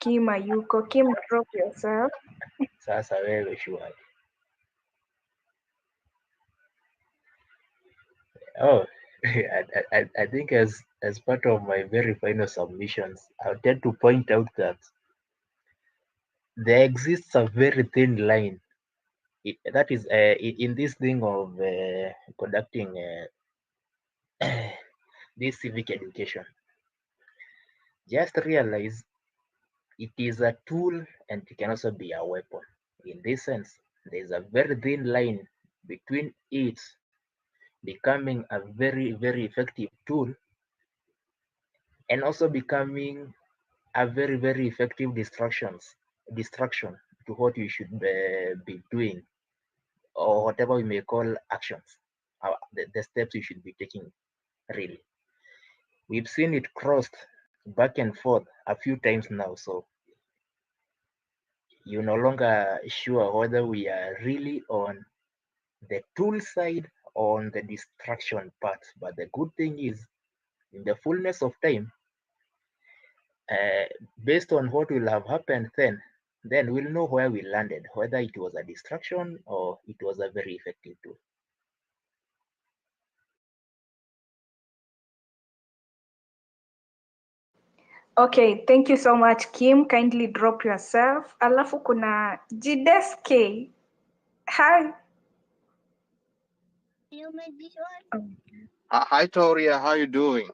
Kim Ayuko. Kim, drop yourself. Sasa wewe shwari. Oh, I think as part of my very final submissions, I tend to point out that there exists a very thin line. That is in this thing of conducting this civic education. Just realize it is a tool and it can also be a weapon. In this sense, there is a very thin line between it becoming a very, very effective tool and also becoming a very, very effective distraction to what you should be doing, or whatever we may call actions, the steps you should be taking. Really, we've seen it crossed back and forth a few times now, so you're no longer sure whether we are really on the tool side or on the distraction part. But the good thing is, in the fullness of time, based on what will have happened then we'll know where we landed, whether it was a distraction or it was a very effective tool. Okay, thank you so much, Kim. Kindly drop yourself. Alafu kuna Jideske. Hi. Hi, Toria. How you doing?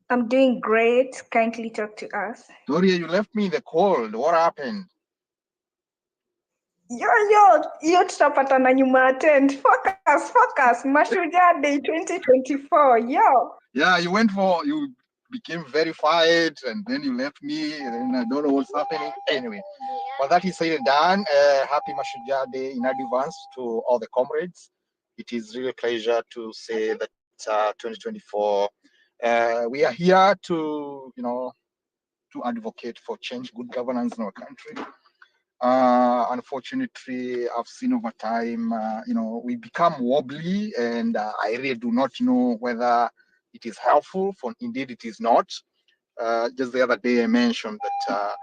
I'm doing great. Kindly talk to us. Toria, you left me in the cold. What happened? Yo, tutapatana nyuma ya tent. Focus. Mashujaa Day 2024. Yo. Yeah, you became verified and then you left me and then I don't know what's happening. Anyway, but that is said and done. Happy Mashujaa Day in advance to all the comrades. It is really a pleasure to say that 2024, we are here to advocate for change, good governance in our country. Unfortunately, I've seen over time, we become wobbly, and I really do not know whether it is helpful. For indeed, it is not. Just the other day, I mentioned that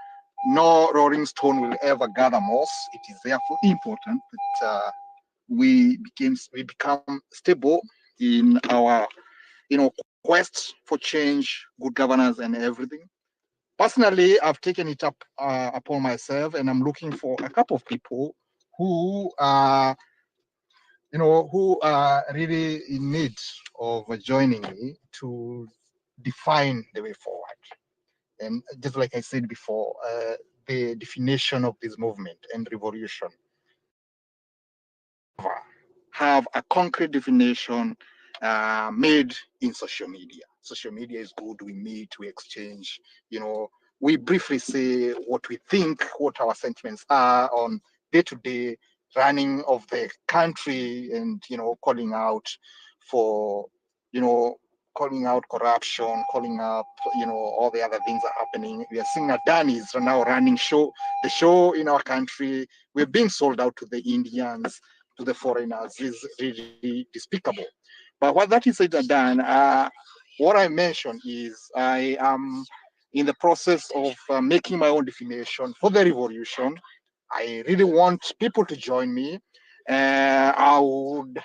no rolling stone will ever gather moss. It is therefore important that we become stable in our, quest for change, good governance, and everything. Personally, I've taken it up upon myself, and I'm looking for a couple of people who are, who are really in need of joining me to define the way forward. And just like I said before, the definition of this movement and revolution have a concrete definition made in social media. Social media is good. We meet, we exchange, we briefly say what we think, what our sentiments are on day-to-day running of the country, and calling out for calling out corruption, calling up all the other things are happening. We are seeing Adanis now running the show in our country. We're being sold out to the Indians, to the foreigners. Is really despicable. But what that is said and done, what I mentioned is I am in the process of making my own definition for the revolution. I really want people to join me. I would,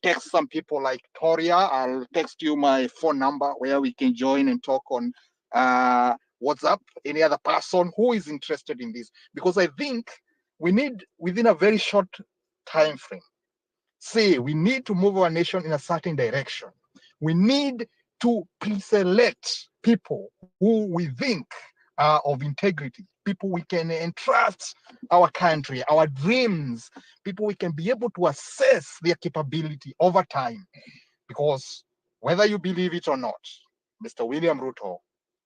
text some people like Toria. I'll text you my phone number where we can join and talk on WhatsApp. Any other person who is interested in this, because I think we need, within a very short time frame, we need to move our nation in a certain direction. We need to pre-select people who we think are of integrity, people we can entrust our country, our dreams, people we can be able to assess their capability over time. Because Whether you believe it or not, Mr. William Ruto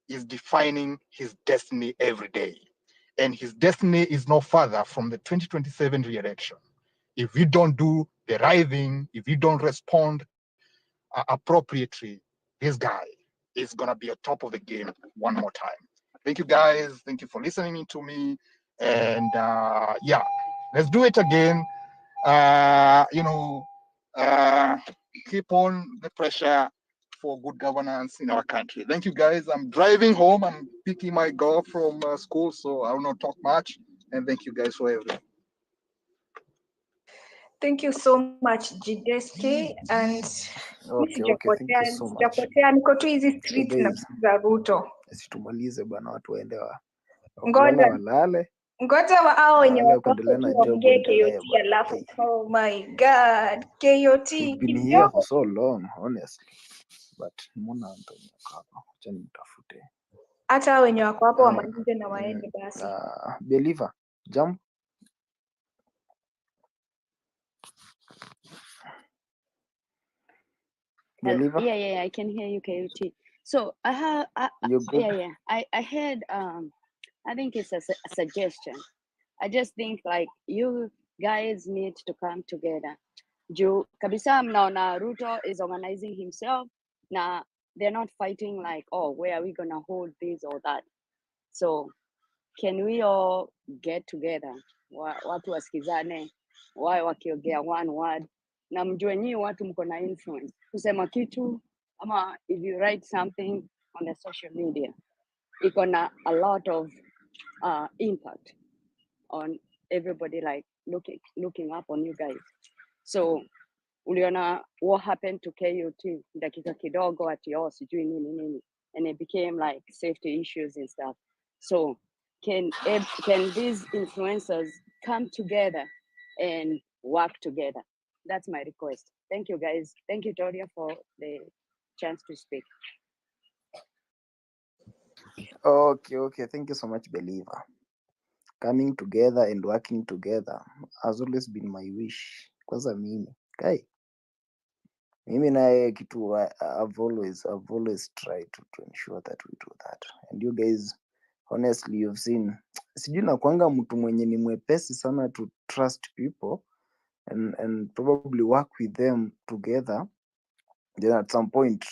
is defining his destiny every day. And his destiny is no further from the 2027 re-election. If we don't do the right thing, if we don't respond appropriately, this guy is going to be at top of the game one more time. Thank you, guys. Thank you for listening to me. And yeah, let's do it again. Keep on the pressure for good governance in our country. Thank you, guys. I'm driving home. I'm picking my girl from school, so I will not talk much. And thank you, guys, for everything. Thank you so much GSK, and Okay, thank you so much. sijapotea, niko tu hizi So streets na guys, za Ruto. tumalize bwana, watu waende Ngoja walale hao wenye wale wako kuendelea na job tuongee waendelee KOT, bwana. alafu oh my god, KOT We've been here kidogo. for so long honestly, but mbona Antonio hapa? Acha nimtafute. Hata hao wenye wako hapo wamalize na waende basi. Believer, jump. Believer, yeah, I can hear you, KUT. So I have, you good? yeah. I had, I think it's a suggestion. I just think like you guys need to come together. Juu kabisa mnaona Ruto is organizing himself. Now they're not fighting like, oh, where are we gonna hold this or that? So can we all get together? Watu wasikizane, wawe wakiongea one word, na mjue nyinyi watu mko na influence kusema kitu, ama if you write something on the social media, iko na a lot of impact on everybody, like looking up on you guys. So uliona what happened to KUT dakika kidogo ati oh sijui nini, and it became like safety issues and stuff. So can these influencers come together and work together? That's my request. Thank you, guys. Thank you, Toria, for the chance to speak. Okay, thank you so much, Believer. Coming together and working together has always been my wish. Kwanza mimi naye kitu I've always tried to ensure that we do that. And you guys, honestly, you've seen, sijui nakuanga mtu mwenye ni mwepesi sana to trust people and probably work with them together. Then at some point,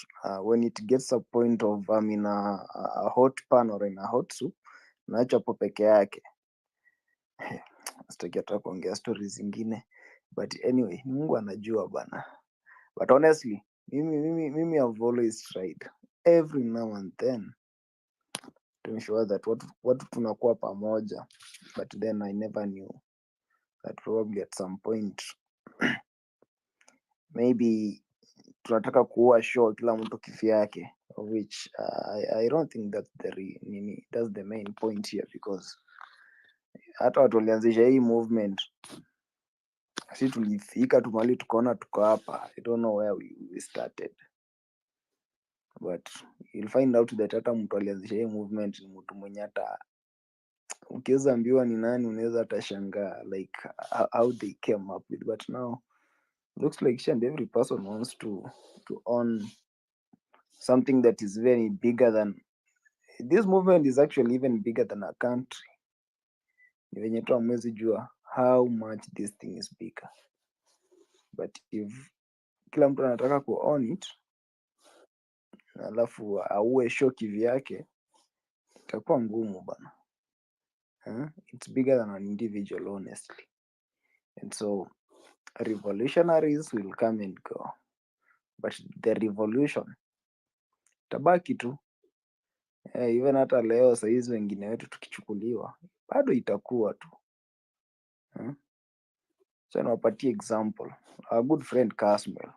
when it gets a point of I'm in a hot pan or in a hot soup, naacha hapo peke yake. Sitaki hata kuongea stories zingine, but anyway, Mungu anajua bana. But honestly, mimi I've always tried every now and then to ensure that watu tunakuwa pamoja, but then I never knew that probably at some point maybe tunataka kuua show kila mtu kivyake, of which I don't think that's that's the main point here, because hata watu walianzisha hii movement, si tulifika tu mahali tukaona tuko hapa. I don't know where we started, but you'll find out that hata mtu alianzisha hii movement ni mtu mwenye hata ukiweza ambiwa ni nani unaweza hata shangaa like how they came up with. But now looks like each and every person wants to own something that is very bigger than this movement. Is actually even bigger than a country. Ni venye tu hamwezi jua how much this thing is bigger, but if kila mtu anataka ku own it alafu auwe show kivyake, itakuwa ngumu bana. It's bigger than an individual, honestly. And so revolutionaries will come and go, but the revolution tabaki tu. Even hata leo saizi wengine wetu tukichukuliwa bado itakuwa tu. So nawapatie example, our good friend Kasmel,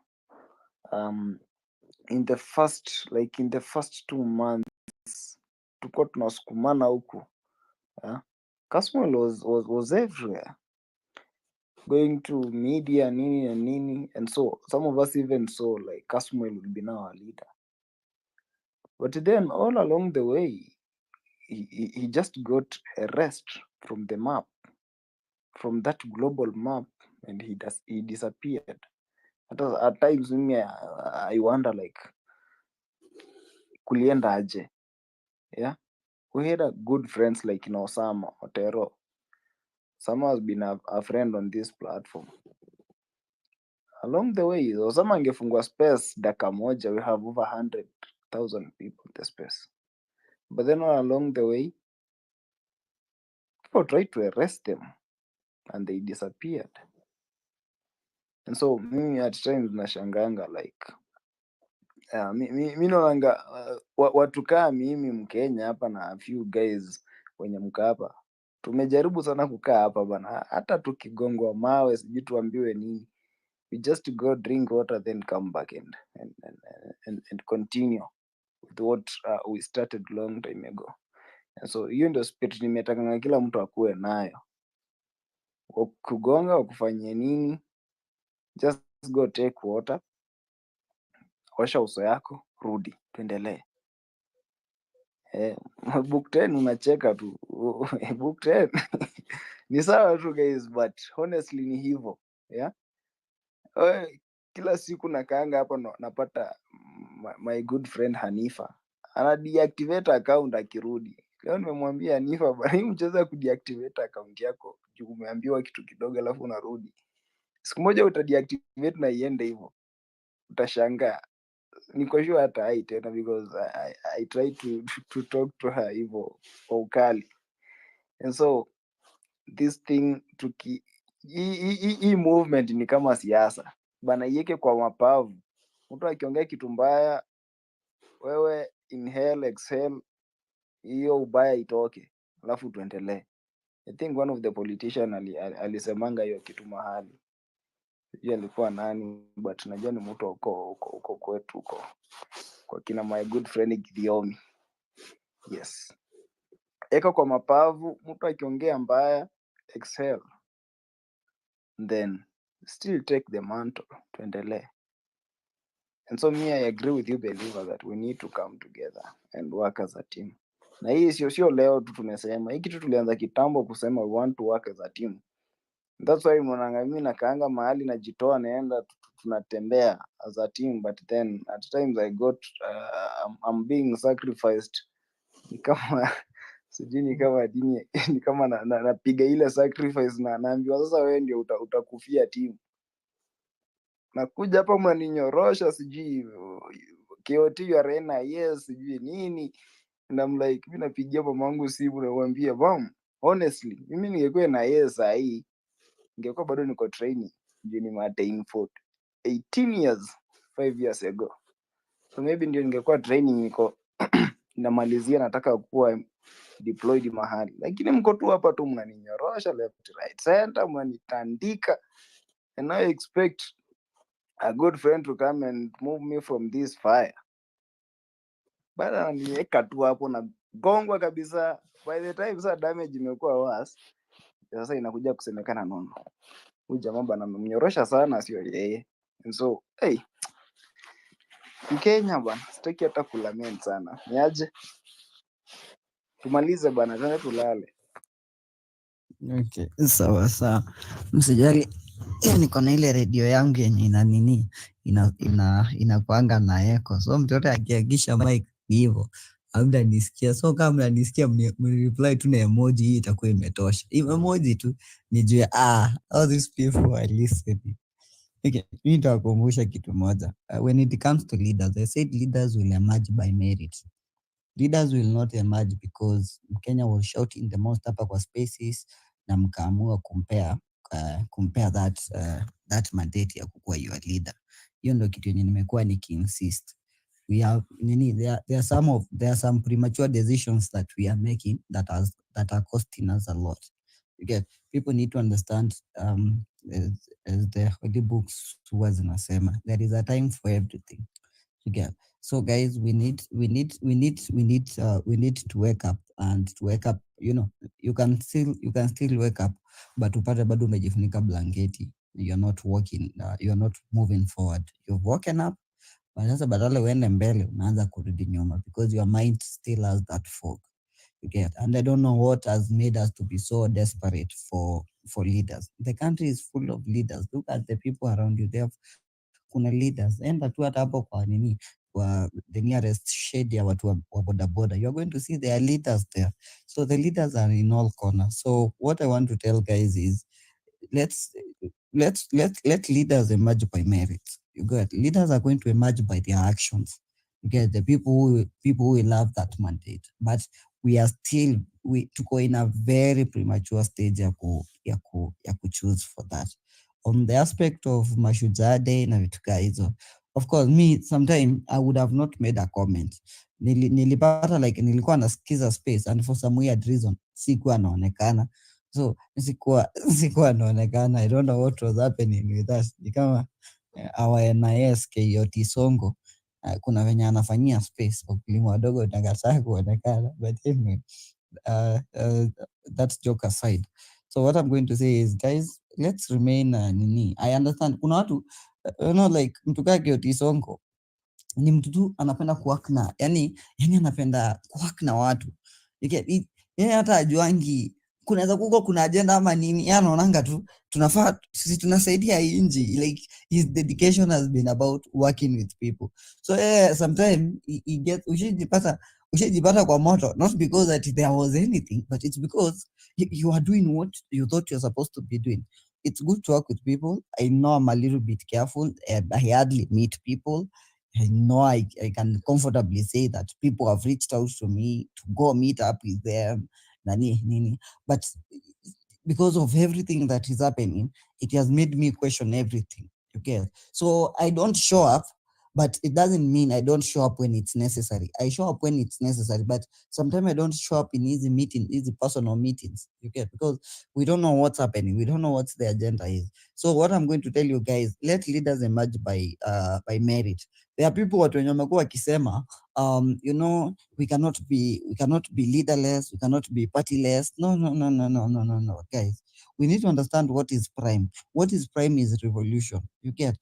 in the first 2 months tuko tunasukumana huku. Kasmel was everywhere, going to media nini and nini, and so some of us even saw like Kasmel will be now our leader. But then all along the way, he just got erased from the map, from that global map, and he disappeared. At times I wonder like kulienda aje? Yeah, we had a good friends like Osama Otero. Osama has been a friend on this platform along the way. Osama angefungua space dakika moja, we have over 100,000 people in the space, but then all along the way people tried to arrest them and they disappeared. And so mimi at times nashanganga like mi naonanga watu kaa mimi Mkenya hapa na a few guys wenye mkaa hapa tumejaribu sana kukaa hapa bana, hata tukigongwa mawe sijui tuambiwe nini, we just go drink water then come back and continue with what we started long time ago. And so hiyo ndio spirit nimetakanga kila mtu akuwe nayo, wakugonga wakufanyia nini, just go take water, osha uso yako, rudi, tuendelee. Book 10 unacheka tu book 10 ni sawa tu guys, but honestly ni hivyo. Yeah, kila siku nakaanga hapa napata my good friend Hanifa ana deactivate account akirudi. Leo nimemwambia Hanifa bana, hii mchezo ya kudeactivate account yako juu umeambiwa kitu kidogo alafu unarudi. Siku moja utadeactivate na iende hivyo, utashangaa. Niko sure hata hai tena because I try to talk to her hivyo kwa ukali. And so this thing hii movement ni kama siasa bana, iweke kwa mapavu. Mtu akiongea kitu mbaya, wewe inhale exhale, hiyo ubaya itoke, alafu tuendelee. I think one of the politician alisemanga hiyo kitu mahali, sijui alikuwa nani, but najua ni mtu uko kwetu uko kwa kina my good friend Githiomi. Yes, eka kwa mapavu, mtu akiongea mbaya exhale, then still take the mantle, tuendelee. And so me, I agree with you believer that we need to come together and work as a team. Na hii sio leo tu tumesema, hii kitu tulianza kitambo kusema we want to work as a team. That's why mwananga mimi nakaanga mahali najitoa naenda tunatembea as a team, but then at times I got I'm being sacrificed. Ni kama sijui ni kama dini ni kama napiga ile sacrifice na naambiwa sasa wewe ndio utakufia team. Nakuja hapa mwaninyorosha sijui KOT ya arena, yes sijui nini, and I'm like mimi napigia mamangu simu namwambia bam, honestly mimi ningekuwa na yes hii ningekuwa bado niko training ndio ni maintain for 18 years 5 years ago. So maybe ndio ningekuwa training niko namalizia nataka kuwa deployed mahali, lakini mko tu hapa tu mnaninyorosha left right center, mnanitandika, and I expect a good friend to come and move me from this fire. Bada niweka tu hapo na gongwa kabisa. By the time sasa damage imekuwa worse, sasa inakuja kusemekana nono, huyu jamaa bana mnyorosha sana, sio yeye. And so hey, Kenya bana, sitaki hata kulament sana. Niaje tumalize bana, tena tulale. Okay, sawa sawa, msijali. Niko na ile redio yangu yenye ina nini inakuanga na echo, so mtoto akiagisha mic hivyo labda nisikia. So kama mnanisikia mreply tu na emoji, hii itakuwa imetosha. Emoji tu nijue all these people are listening. Okay, mimi nitakukumbusha kitu moja. When it comes to leaders, I said leaders will emerge by merit. Leaders will not emerge because Kenya was shouting the most hapa kwa spaces na mkaamua compare that mandate ya kukuwa your leader. Hiyo ndio kitu yenye nimekuwa nikiinsist. We have there are some premature decisions that we are making that are costing us a lot. You get, people need to understand as the holy books huwa zinasema, there is a time for everything. You get. So guys, we need to wake up, and to wake up, you can still wake up, but upate bado umejifunika blanketi, you're not walking, you're not moving forward. You've woken up, but sasa badala uende mbele unaanza kurudi nyuma because your mind still has that fog. You get. And I don't know what has made us to be so desperate for leaders. The country is full of leaders. Look at the people around you. Kuna leaders. Enda tu hata hapo kwa the nearest shade ya watu wa boda boda, you're going to see there are leaders there. So the leaders are in all corners. So what I want to tell guys is, let leaders emerge by merit. You get, leaders are going to emerge by their actions. You get, the people who will love that mandate. But we are still to go in a very premature stage ya choose for that. On the aspect of Mashujaa Day na vitu kaa hizo, of course me sometime I would have not made a comment. Nilipata like nilikuwa nasikiza space and for some weird reason sikuwa naonekana. So sikuwa naonekana. I don't know what was happening with us. Ni kama our NIS KOT Songo kuna venye anafanyia space wakulima wadogo nakataa kuonekana, but anyway, that's joke aside. So what I'm going to say is, guys, let's remain nini. I understand kuna watu like mtu kaa KOT Songo ni mtu tu anapenda kuwork na yani anapenda kuwork na watu. Yani hata ajuangi kunaweza kuko kuna agenda ama nini, anaonanga tu tunafaa sisi tunasaidia inji. Like his dedication has been about working with people. So sometimes he gets ushijipata kwa moto, not because that there was anything, but it's because you are doing what you thought you're supposed to be doing. It's good to work with people. I know I'm a little bit careful. I hardly meet people. I know I can comfortably say that people have reached out to me to go meet up with them. Nini. But because of everything that is happening, it has made me question everything. Okay. So I don't show up, but it doesn't mean I don't show up when it's necessary. I show up when it's necessary, but sometimes I don't show up in easy personal meetings. Okay, because we don't know what's happening. We don't know what the agenda is. So what I'm going to tell you guys, let leaders emerge by merit. There are people watu wenye wamekuwa wakisema we cannot be leaderless, we cannot be partyless. No, guys. We need to understand what is prime. What is prime is revolution. You get.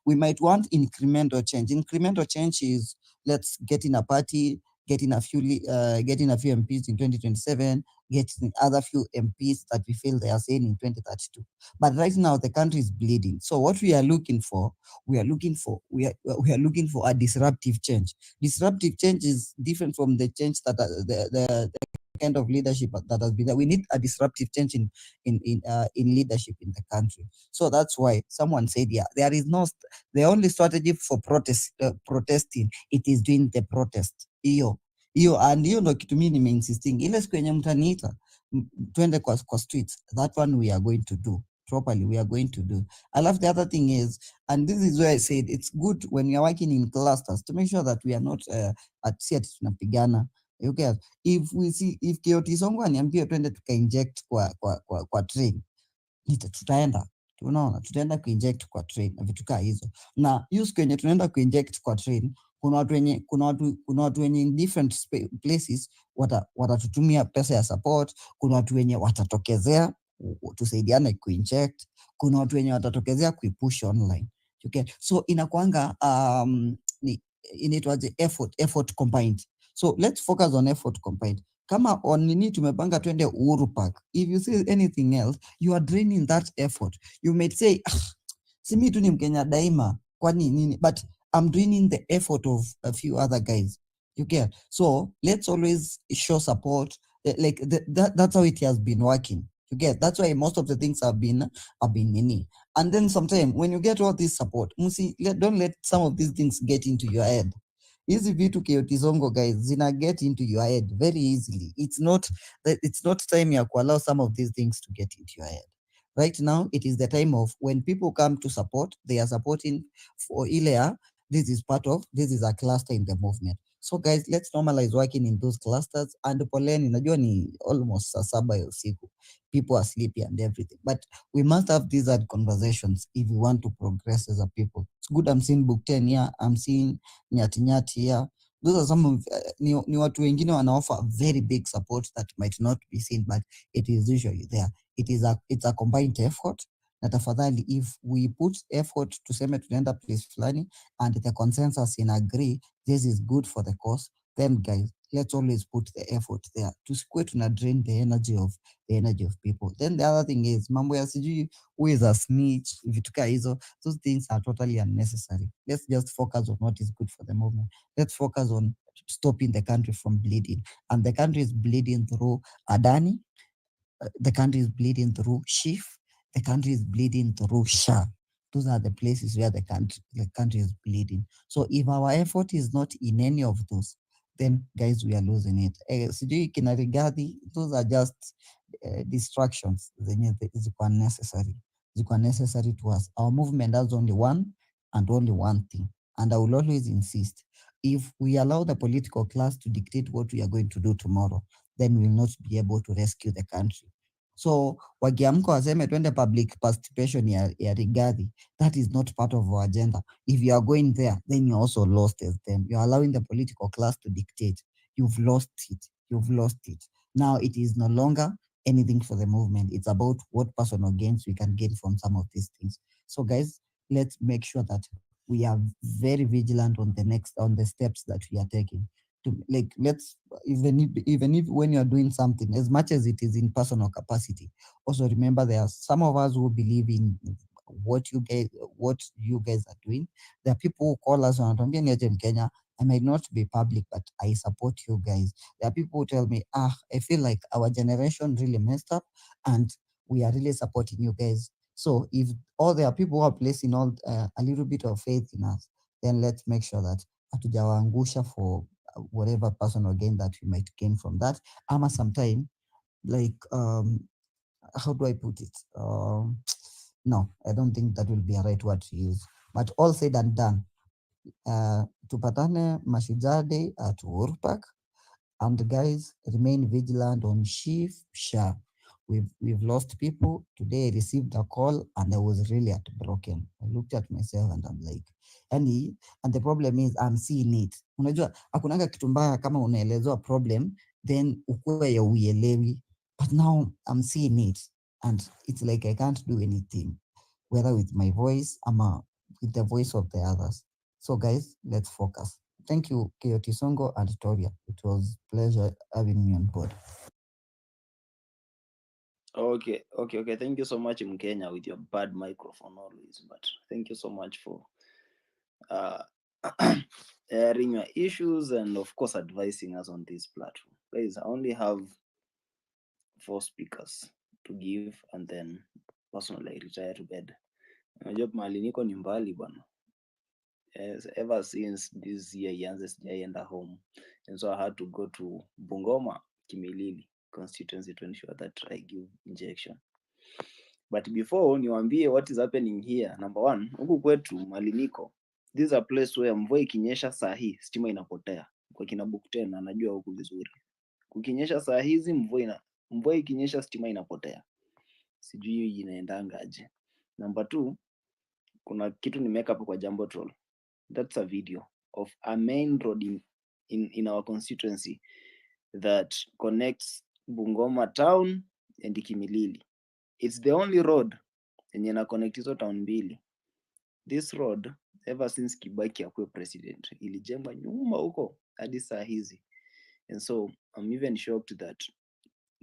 We might want incremental change. Incremental change is, let's get in a party, getting a few MPs in 2027, getting other few MPs that we feel they are saying in 2032. But right now the country is bleeding. So what we are looking for, we are looking for a disruptive change. Disruptive change is different from the change that the kind of leadership that has been there. We need a disruptive change in leadership in the country. So that's why someone said, there is no the only strategy for protesting, it is doing the protest. Hiyo and hiyo ndo kitu mimi nimeinsisting. Ile siku yenye mtaniita twende kwa streets, that one we are going to do properly. We are going to do. I love the other thing is, and this is where I said it's good when we are working in clusters to make sure that we are not at tunapigana. Okay, if KOT Songo aniambia twende tuka-inject kwa train, tutaenda. Tunaona tutaenda kuinject kwa train na vitu kaa hizo. Na hiyo siku yenye tunaenda kuinject kwa train, kuna watu wenye in different places watatutumia pesa ya support. Kuna watu wenye watatokezea tusaidiane kuinject. Kuna watu wenye watatokezea kuipush online. Okay, so inakuanga inaitwaje, effort combined. So let's focus on effort combined. Kama on nini tumepanga twende Uhuru Park, if you see anything else, you are draining that effort. You may say, si mimi tu ni Mkenya daima, kwani nini? But I'm draining the effort of a few other guys. You get? So let's always show support. Like that's how it has been working. You get? That's why most of the things have been nini. And then sometimes when you get all this support, don't let some of these things get into your head. Hizi vitu KOT Songo guys zina get into your head very easily. It's not time ya allow some of these things to get into your head. Right now, it is the time of when people come to support, they are supporting for Ilea. This is a cluster in the movement. So guys, let's normalize working in those clusters. And poleni, najua ni almost saa 7 ya usiku. People are sleepy and everything. But we must have these hard conversations if we want to progress as a people. It's good I'm seeing Book 10 here. I'm seeing Nyati here. Those are some of ni watu wengine wana offer very big support that might not be seen, but it is usually there. It's a combined effort. Na tafadhali, if we put effort tuseme tunaenda place fulani and the consensus in agree this is good for the cause, then guys, let's always put the effort there. Tusikue tuna drain the energy of people. Then the other thing is mambo ya sijui who is a snitch, vitu kaa hizo, those things are totally unnecessary. Let's just focus on what is good for the movement. Let's focus on stopping the country from bleeding. And the country is bleeding through Adani, the country is bleeding through Chief, the country is bleeding through Shah. Those are the places where the country is bleeding. So if our effort is not in any of those, then guys, we are losing it. Sijui kina Rigathi, those are just distractions zenye ziko necessary to us. Our movement has only one and only one thing. And I will always insist, if we allow the political class to dictate what we are going to do tomorrow, then we will not be able to rescue the country. So wakiamka waseme twende public participation ya Rigathi, that is not part of our agenda. If you are going there, then you also lost as them. You are allowing the political class to dictate. You've lost it. Now it is no longer anything for the movement. It's about what personal gains we can gain from some of these things. So guys, let's make sure that we are very vigilant on the steps that we are taking. Let's even if when you are doing something, as much as it is in personal capacity, also remember there are some of us who believe in what you guys are doing. There are people who call us on Kenya. I might not be public, but I support you guys. There are people who tell me, I feel like our generation really messed up and we are really supporting you guys. So if there are people who are placing a little bit of faith in us, then let's make sure that hatujawaangusha for whatever personal gain that we might gain from that. Ama sometime, like, how do I put it? No, I don't think that will be a right word to use. But all said and done, tupatane Mashujaa Day at Uhuru Park. And guys, remain vigilant on Chief Shah. We've lost people. Today I received a call and I was really heartbroken. I looked at myself and I'm like, and the problem is I'm seeing it. Unajua, hakunanga kitu mbaya kama unaelezwa problem, then ukuwe ya uielewi. But now I'm seeing it and it's like I can't do anything, whether with my voice or with the voice of the others. So guys, let's focus. Thank you, Kayoti Songo and Toria. It was a pleasure having me on board. Okay. Thank you so much, Mkenya, with your bad microphone always. But thank you so much for airing your issues and, of course, advising us on this platform. Guys, I only have 4 speakers to give, and then personally I retire to bed. Unajua mahali niko ni mbali bwana. Ever since this year ianze sijaenda home, and so I had to go to Bungoma, Kimilili constituency to ensure that I give injection. But before niwaambie what is happening here, number one, huku kwetu mahali niko, this is a place where mvua ikinyesha saa hii stima inapotea. Kwa kina Bukten anajua huku vizuri. Kukinyesha saa hizi mvua ikinyesha stima inapotea. Sijui inaendanga aje. Number 2, kuna kitu nimeweka hapo kwa Jambo Troll. That's a video of a main road in our constituency that connects Bungoma town and Kimilili. It's the only road yenye na connect hizo town mbili. This road ever since Kibaki akuwe president ilijengwa nyuma huko hadi saa hizi. And so I'm even shocked that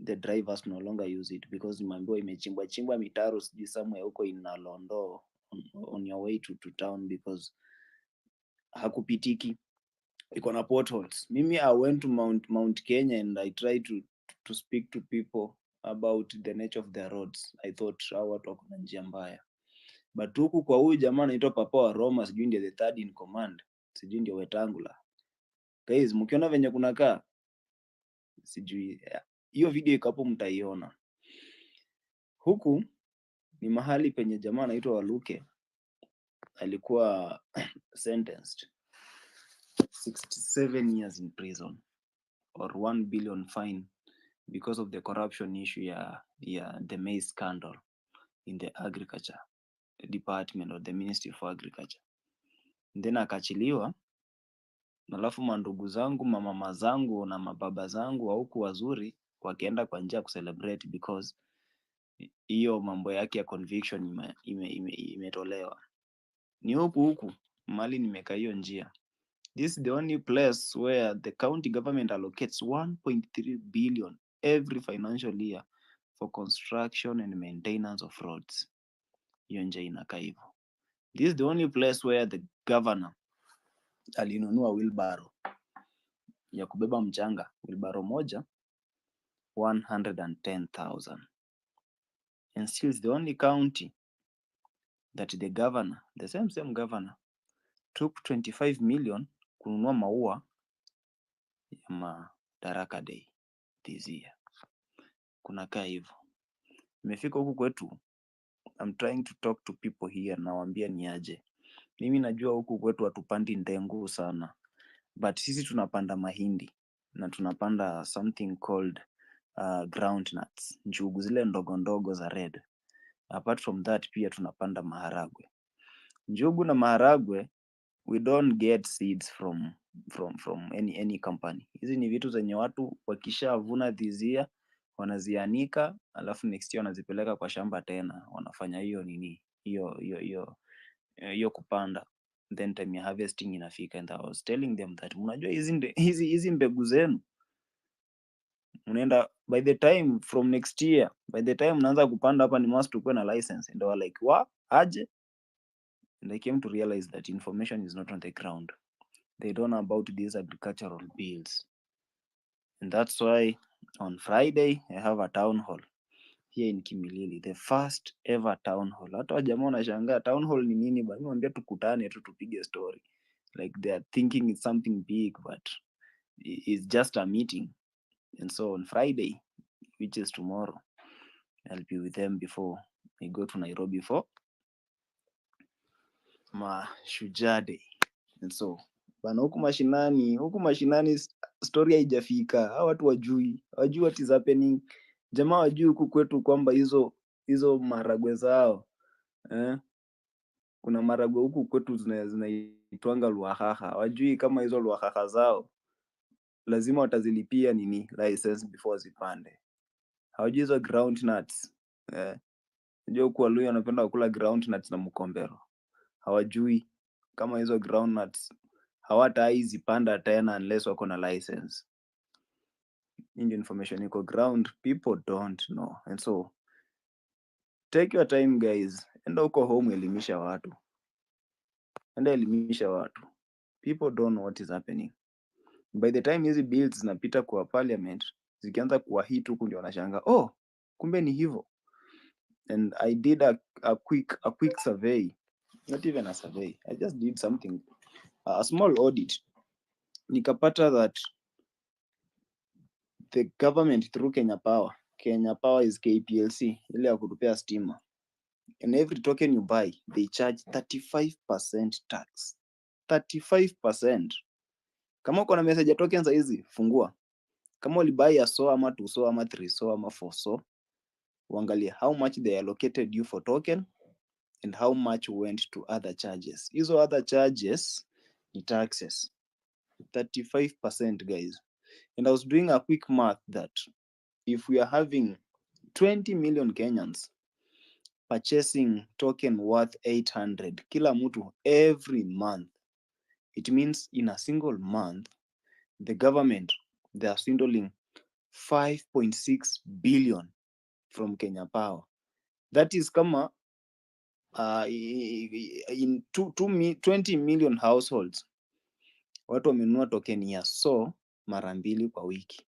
the drivers no longer use it because mambo imechimbwa mitaro sijui somewhere huko inalondo on your way to town because hakupitiki, iko na potholes. Mimi I went to Mount Kenya and I tried to speak to people about the nature of their roads. I thought watu wako na njia mbaya, but huku kwa huyu jamaa anaitwa Papa wa Roma, sijui ndio the third in command, sijui ndio Wetangula. Guys, mkiona venye kunakaa sijui, hiyo video iko hapo mtaiona. Huku ni mahali penye jamaa anaitwa Waluke alikuwa sentenced 67 years in prison or 1 billion fine because of the corruption issue ya the maize scandal in the agriculture department or the Ministry for Agriculture. Then akachiliwa, alafu mandugu zangu, mamama zangu na mababa zangu huku wazuri wakaenda kwa njia kucelebrate because hiyo mambo yake ya conviction imetolewa. Ni huku mali nimekaa hiyo njia. This is the only place where the county government allocates 1.3 billion every financial year for construction and maintenance of roads. Hiyo nje inakaa hivyo. This is the only place where the governor alinunua wheelbarrow ya kubeba mchanga, wheelbarrow moja 110,000. And still it's the only county that the governor, the same governor, took 25 million kununua maua ya Madaraka Day this year. Kunakaa hivyo. Nimefika huku kwetu, I'm trying to talk to people here, nawaambia ni aje. Mimi najua huku kwetu hatupandi ndengu sana, but sisi tunapanda mahindi na tunapanda something called groundnuts, njugu zile ndogo ndogo za red. Apart from that pia tunapanda maharagwe. Njugu na maharagwe, we don't get seeds from any company. Hizi ni vitu zenye watu wakishavuna this year wanazianika, alafu next year wanazipeleka kwa shamba tena, wanafanya hiyo nini, hiyo kupanda, then time ya harvesting inafika. And I was telling them that mnajua hizi mbegu zenu unaenda, by the time from next year, by the time mnaanza kupanda hapa ni must tukue na license. And they were like, wa aje? And I came to realize that information is not on the ground. They don't know about these agricultural bills. And that's why on Friday I have a town hall here in Kimilili, the first ever town hall. Hata wajamaa wanashangaa town hall ni nini bwana, niambia tukutane tu tupige story. Like they are thinking it's something big, but it's just a meeting. And so on Friday, which is tomorrow, I'll be with them before I go to Nairobi for Mashujaa Day. And so bana, huku mashinani story haijafika. Hawa watu wajui what is happening. Jamaa wajui huku kwetu kwamba hizo maragwe zao kuna maragwe huku kwetu zinaitwanga luahaha. Wajui kama hizo luahaha zao lazima watazilipia nini license before zipande. Hawajui hizo groundnuts. Unajua huku Waluhya wanapenda kula groundnuts na mkombero. Hawajui kama hizo groundnuts hawataizipanda tena unless wako na license. Ndio information iko ground, people don't know. And so take your time guys, enda huko home elimisha watu. People don't know what is happening. By the time hizi bills zinapita kwa parliament, zikianza kuwa hit huku ndio wanashanga, oh kumbe ni hivyo. And I did a quick survey, not even a survey, I just did something, a small audit. Nikapata that the government through Kenya Power is KPLC, ile ya kutupea stima. And every token you buy, they charge 35% tax. 35%. Kama uko na message ya tokens hizi, fungua. Kama ulibuy ya so ama 2 so ama 3 so ama 4 so, uangalie how much they allocated you for token and how much went to other charges. Hizo other charges ni taxes. 35% guys. And I was doing a quick math that if we are having 20 million Kenyans purchasing token worth 800 kila mtu every month, it means in a single month the government, they are swindling 5.6 billion from Kenya Power. That is kama in 20 million households watu wamenunua token ya so mara mbili kwa wiki.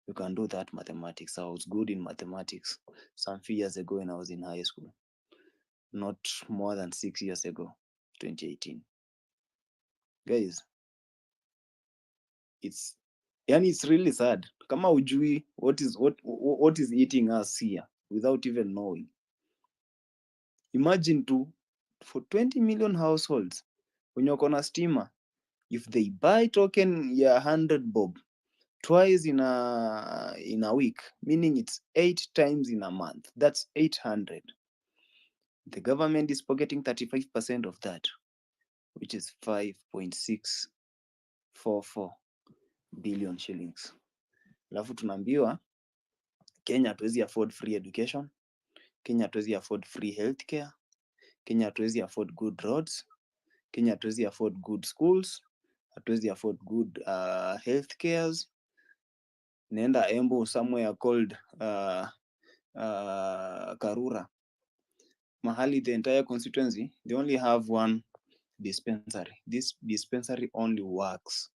You can do that mathematics. I was good in mathematics some few years ago when I was in high school. Not more than 6 years ago, 2018. Guys, it's really sad. Kama ujui what is eating us here without even knowing. Imagine for 20 million households wenye wako na stima, if they buy token ya 100 bob twice in a week, meaning it's 8 times in a month, that's 800. The government is pocketing 35% of that, which is 5.644 billion shillings. Alafu tunaambiwa Kenya hatuwezi afford free education, Kenya hatuwezi afford free healthcare, Kenya hatuwezi afford good roads, Kenya hatuwezi afford good schools, hatuwezi afford good health cares. Nenda Embu somewhere called Karura, mahali the entire constituency they only have one dispensary. This dispensary only works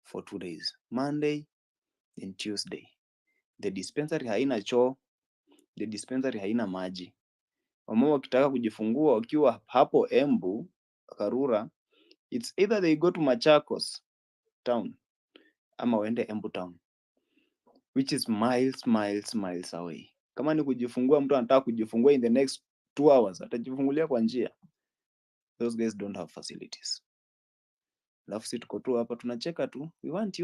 for 2 days, Monday and Tuesday. The dispensary haina choo, the dispensary haina maji. Wamama wakitaka kujifungua wakiwa hapo Embu Karura, it's either they go to Machakos town ama waende Embu town, which is miles away. Kama ni kujifungua, mtu anataka kujifungua in the next 2 hours, atajifungulia kwa njia. Those guys don't have facilities. Alafu sisi tuko tu hapa tunacheka tu, we want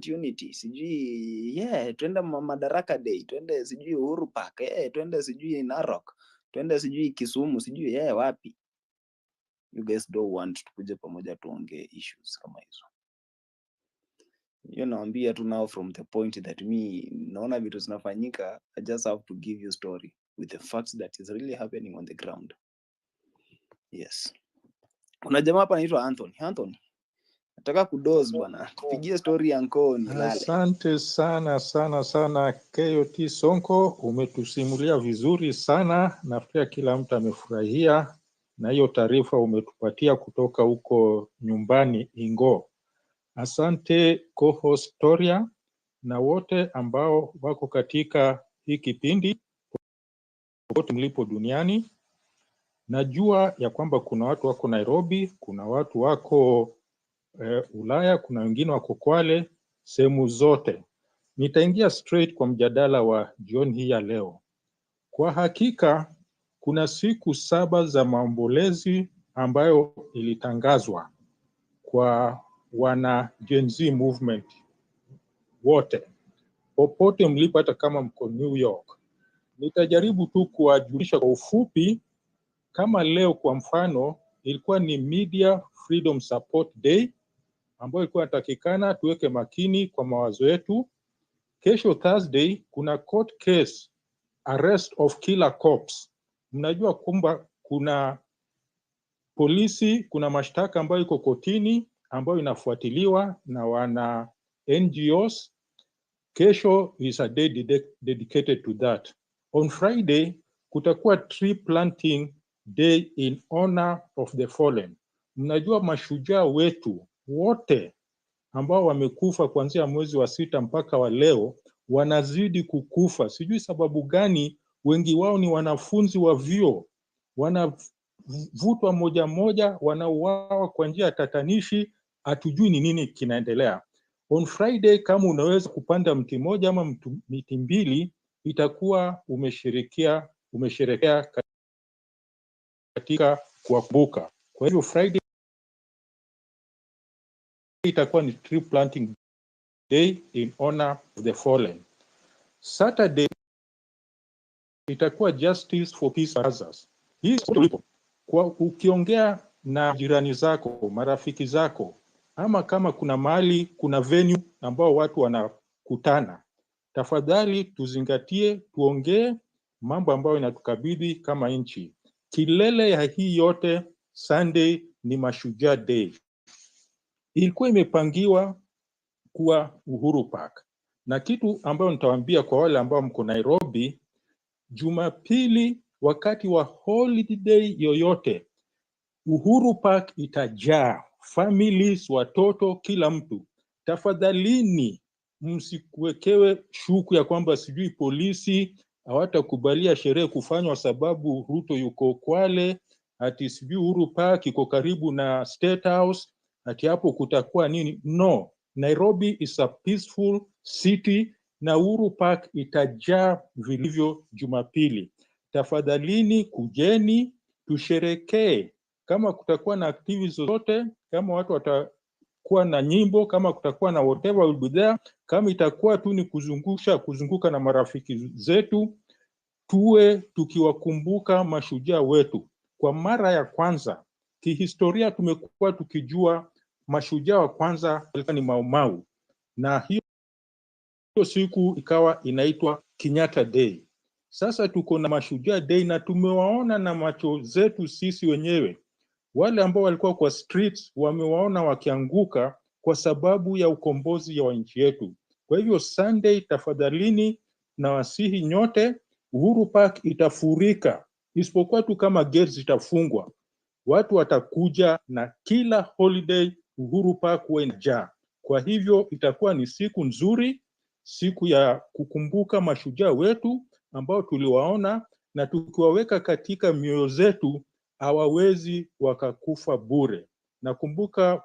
unity, sijui twende Madaraka Day, twende sijui Uhuru Park, twende sijui Narok, twende sijui Kisumu, sijui wapi. You guys don't want tukuje pamoja tuongee issues kama hizo. Naambia tu now from the point that me naona vitu zinafanyika, I just have to give you story with the facts that is really happening on the ground. Yes. Kuna jamaa hapa anaitwa Anthony. Nataka kudoze bwana. Pigie story ya Nkoo nilale. Asante sana KOT Sonko, umetusimulia vizuri sana. Nafikiri kila mtu amefurahia na hiyo taarifa umetupatia kutoka huko nyumbani Ingo. Asante co-host Toria na wote ambao wako katika hii kipindi wote mlipo duniani. Najua ya kwamba kuna watu wako Nairobi, kuna watu wako Ulaya, kuna wengine wako Kwale, sehemu zote. Nitaingia straight kwa mjadala wa jioni hii ya leo. Kwa hakika kuna siku 7 za maombolezi ambayo ilitangazwa kwa wana GenZ movement wote. Popote mlipo, hata kama mko New York. Nitajaribu tu kuwajulisha kwa ufupi. Kama leo kwa mfano ilikuwa ni Media Freedom Support Day, ambayo ilikuwa inatakikana tuweke makini kwa mawazo yetu. Kesho Thursday kuna court case, arrest of killer cops. Mnajua kwamba kuna polisi, kuna mashtaka ambayo iko kotini ambayo inafuatiliwa na wana NGOs. Kesho is a day dedicated to that. On Friday kutakuwa tree planting day in honor of the fallen. Mnajua mashujaa wetu wote ambao wamekufa kuanzia mwezi wa 6 mpaka wa leo wanazidi kukufa. Sijui sababu gani, wengi wao ni wanafunzi wa vyuo. Wanavutwa moja, wanauawa kwa njia ya tatanishi, hatujui ni nini kinaendelea. On Friday kama unaweza kupanda mti moja ama miti mbili, itakuwa umesherekea katika kuwakumbuka. Kwa hivyo Friday itakuwa ni tree planting day in honor of the fallen. Saturday itakuwa justice for peace and others. Hii kwa ukiongea na jirani zako, marafiki zako, ama kama kuna mahali, kuna venue ambao watu wanakutana, tafadhali tuzingatie, tuongee mambo ambayo inatukabidhi kama nchi. Kilele ya hii yote Sunday ni Mashujaa Day. Ilikuwa imepangiwa kuwa Uhuru Park. Na kitu ambayo nitawaambia kwa wale ambao mko Nairobi, Jumapili wakati wa holiday yoyote, Uhuru Park itajaa, families, watoto, kila mtu. Tafadhalini msikuwekewe shuku ya kwamba sijui polisi hawatakubalia sherehe kufanywa sababu Ruto yuko Kwale, ati sijui Uhuru Park iko karibu na State House, ati hapo kutakuwa nini. No, Nairobi is a peaceful city na Uhuru Park itajaa vilivyo Jumapili. Tafadhalini kujeni, tusherekee. Kama kutakuwa na activities zote, kama watu watakuwa na nyimbo, kama kutakuwa na whatever will be there, kama itakuwa tu ni kuzunguka na marafiki zetu, tuwe tukiwakumbuka mashujaa wetu. Kwa mara ya kwanza kihistoria tumekuwa tukijua mashujaa wa kwanza walikuwa ni Mau Mau, na hiyo siku ikawa inaitwa Kenyatta Day. Sasa tuko na Mashujaa Day na tumewaona na macho zetu sisi wenyewe. Wale ambao walikuwa kwa streets wamewaona wakianguka kwa sababu ya ukombozi wa nchi yetu. Kwa hivyo Sunday, tafadhalini na wasihi nyote, Uhuru Park itafurika, isipokuwa tu kama gates zitafungwa. Watu watakuja na kila holiday Uhuru Park huwa inajaa. Kwa hivyo itakuwa ni siku nzuri, siku ya kukumbuka mashujaa wetu ambao tuliwaona, na tukiwaweka katika mioyo zetu hawawezi wakakufa bure. Nakumbuka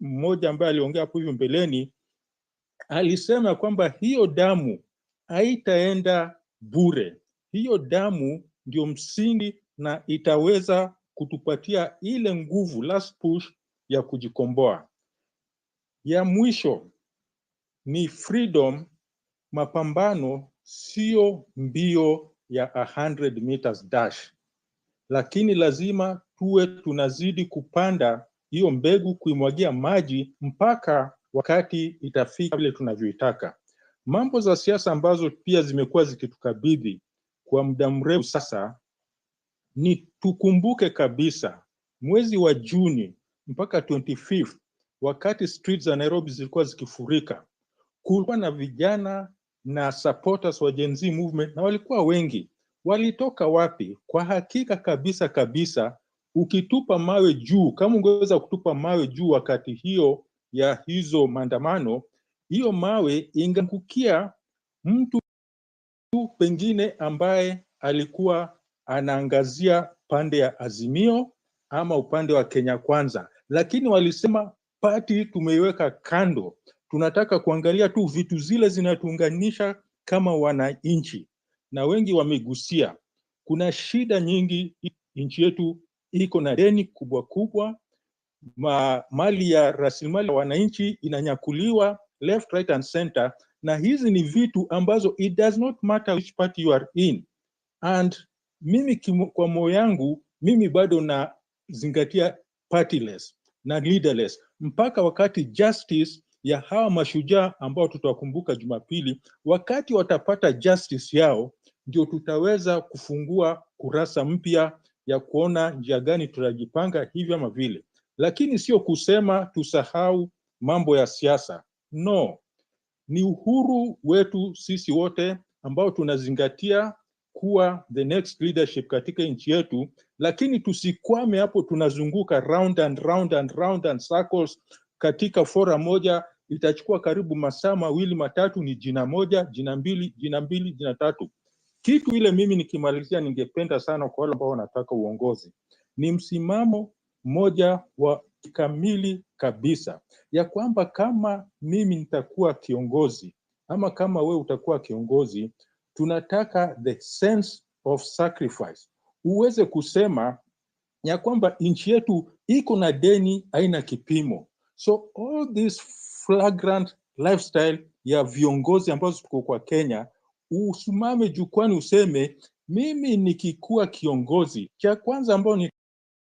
mmoja ambaye aliongea hapo hivyo mbeleni, alisema kwamba hiyo damu haitaenda bure. Hiyo damu ndio msingi na itaweza kutupatia ile nguvu, last push, ya kujikomboa. Ya mwisho ni freedom. Mapambano sio mbio ya 100 meters dash, lakini lazima tuwe tunazidi kupanda hiyo mbegu, kuimwagia maji mpaka wakati itafika vile tunavyoitaka. Mambo za siasa ambazo pia zimekuwa zikitukabidhi kwa muda mrefu sasa, ni tukumbuke kabisa mwezi wa Juni mpaka 25th, wakati streets za Nairobi zilikuwa zikifurika, kulikuwa na vijana na supporters wa GenZ movement, na walikuwa wengi. Walitoka wapi? Kwa hakika kabisa, ukitupa mawe juu, kama ungeweza kutupa mawe juu wakati hiyo ya hizo maandamano, hiyo mawe ingeangukia mtu pengine ambaye alikuwa anaangazia pande ya Azimio ama upande wa Kenya Kwanza. Lakini walisema party tumeiweka kando, tunataka kuangalia tu vitu zile zinatuunganisha kama wananchi. Na wengi wamegusia, kuna shida nyingi, nchi yetu iko na deni kubwa, mali ya rasilimali ya wananchi inanyakuliwa left, right and center, na hizi ni vitu ambazo it does not matter which party you are in. And mimi kwa moyo yangu, mimi bado na zingatia partyless na leaderless mpaka wakati justice ya hawa mashujaa ambao tutawakumbuka Jumapili, wakati watapata justice yao, ndio tutaweza kufungua kurasa mpya ya kuona njia gani tutajipanga hivi ama vile. Lakini sio kusema tusahau mambo ya siasa. No, ni uhuru wetu sisi wote ambao tunazingatia kuwa the next leadership katika nchi yetu, lakini tusikwame hapo tunazunguka round and circles katika fora moja. Itachukua karibu masaa mawili matatu, ni jina moja, jina mbili, jina tatu. Kitu ile mimi nikimalizia ningependa sana kwa wale ambao wanataka uongozi, ni msimamo moja wa kamili kabisa, ya kwamba kama mimi nitakuwa kiongozi ama kama wewe utakuwa kiongozi, tunataka the sense of sacrifice. Uweze kusema ya kwamba nchi yetu iko na deni haina kipimo. So all this flagrant lifestyle ya viongozi ambazo tuko kwa Kenya, usimame jukwani useme, mimi nikikuwa kiongozi, cha kwanza ambao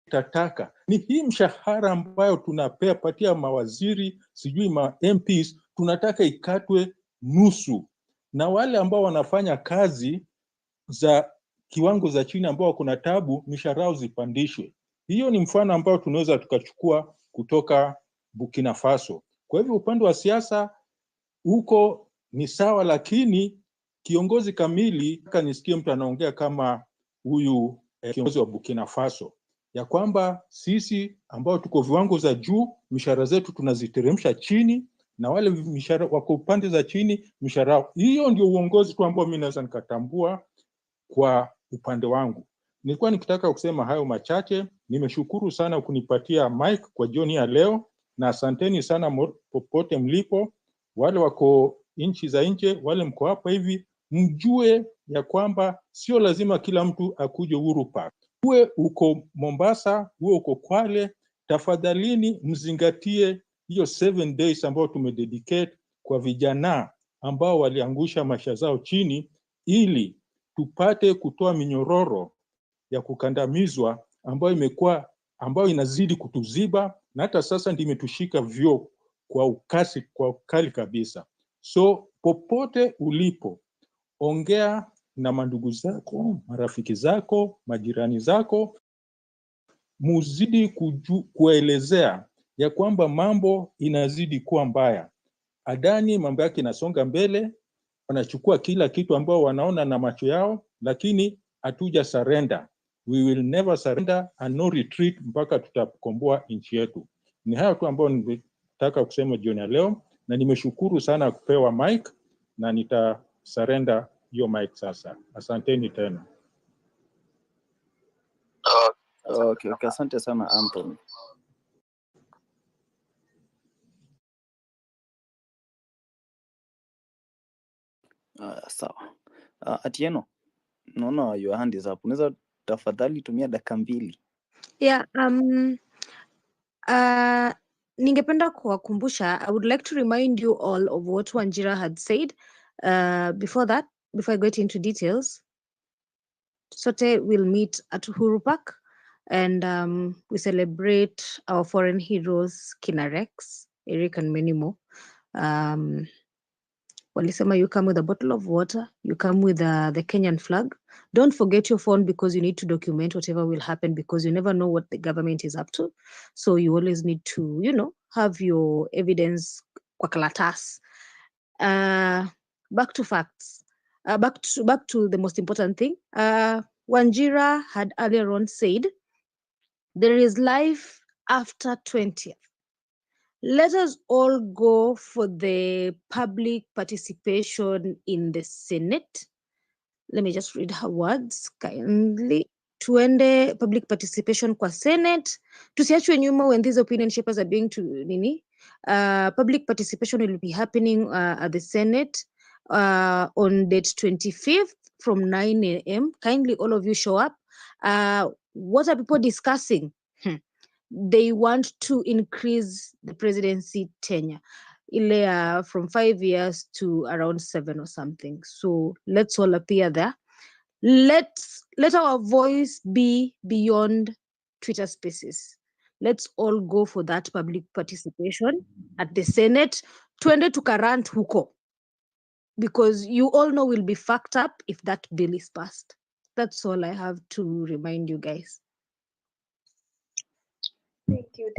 nitataka ni hii mshahara ambayo patia mawaziri, sijui ma MPs, tunataka ikatwe nusu, na wale ambao wanafanya kazi za kiwango za chini ambao kuna tabu, mishahara zipandishwe. Hiyo ni mfano ambao tunaweza tukachukua kutoka Burkina Faso. Kwa hivyo upande wa siasa huko ni sawa, lakini kiongozi kamili, nisikie mtu anaongea kama huyu kiongozi wa Burkina Faso, ya kwamba sisi ambao tuko viwango za juu, mishahara zetu tunaziteremsha chini, na wale mishahara wako upande za chini, mishahara. Hiyo ndio uongozi tu ambao mimi naweza nikatambua kwa upande wangu. Nilikuwa nikitaka kusema hayo machache. Nimeshukuru sana kunipatia mic kwa jioni ya leo, na asanteni sana popote mlipo, wale wako nchi za nje, wale mko hapa hivi, mjue ya kwamba sio lazima kila mtu akuje Uhuru Park. Uwe uko Mombasa, uwe uko Kwale, tafadhalini mzingatie hiyo 7 days ambao tumededicate kwa vijana ambao waliangusha maisha zao chini, ili tupate kutoa minyororo ya kukandamizwa ambayo inazidi kutuziba, na hata sasa ndio imetushika vyo kwa ukali kabisa. So popote ulipo, ongea na mandugu zako, marafiki zako, majirani zako, muzidi kuelezea ya kwamba mambo inazidi kuwa mbaya. Adani mambo yake inasonga mbele, wanachukua kila kitu ambao wanaona na macho yao, lakini hatuja surrender. We will never surrender and no retreat mpaka tutakomboa nchi yetu. Ni hayo tu ambao nimetaka kusema jioni ya leo, na nimeshukuru sana kupewa mic na nita surrender hiyo mic sasa. Asanteni tena. Okay, asante sana Anthony. Sawa. Atieno, naona your hand is up. Unaweza tafadhali tumia dakika 2? Yeah, ningependa kuwakumbusha, I would like to remind you all of what Wanjira had said. Before I get into details, sote will meet at Uhuru Park and we celebrate our foreign heroes, Kina Rex, Eric and many more. Walisema you come with a bottle of water, you come with the Kenyan flag. Don't forget your phone because you need to document whatever will happen because you never know what the government is up to. So you always need to, have your evidence kwa kalatas. Back to facts. Back to the most important thing. Wanjira had earlier on said, there is life after 20th. Let us all go for the public participation in the Senate. Let me just read her words kindly. Tuende public participation kwa Senate. Tusiachwe nyuma when these opinion shapers are being to nini. Public participation will be happening at the Senate on date 25th from 9 a.m. Kindly all of you show up. What are people discussing? They want to increase the presidency tenure from 5 years to around 7 or something. So let's all appear there. Let our voice be beyond Twitter Spaces. Let's all go for that public participation at the Senate. Tuende tukarant huko. Because you all know we'll be fucked up if that bill is passed. That's all I have to remind you guys. Thank you.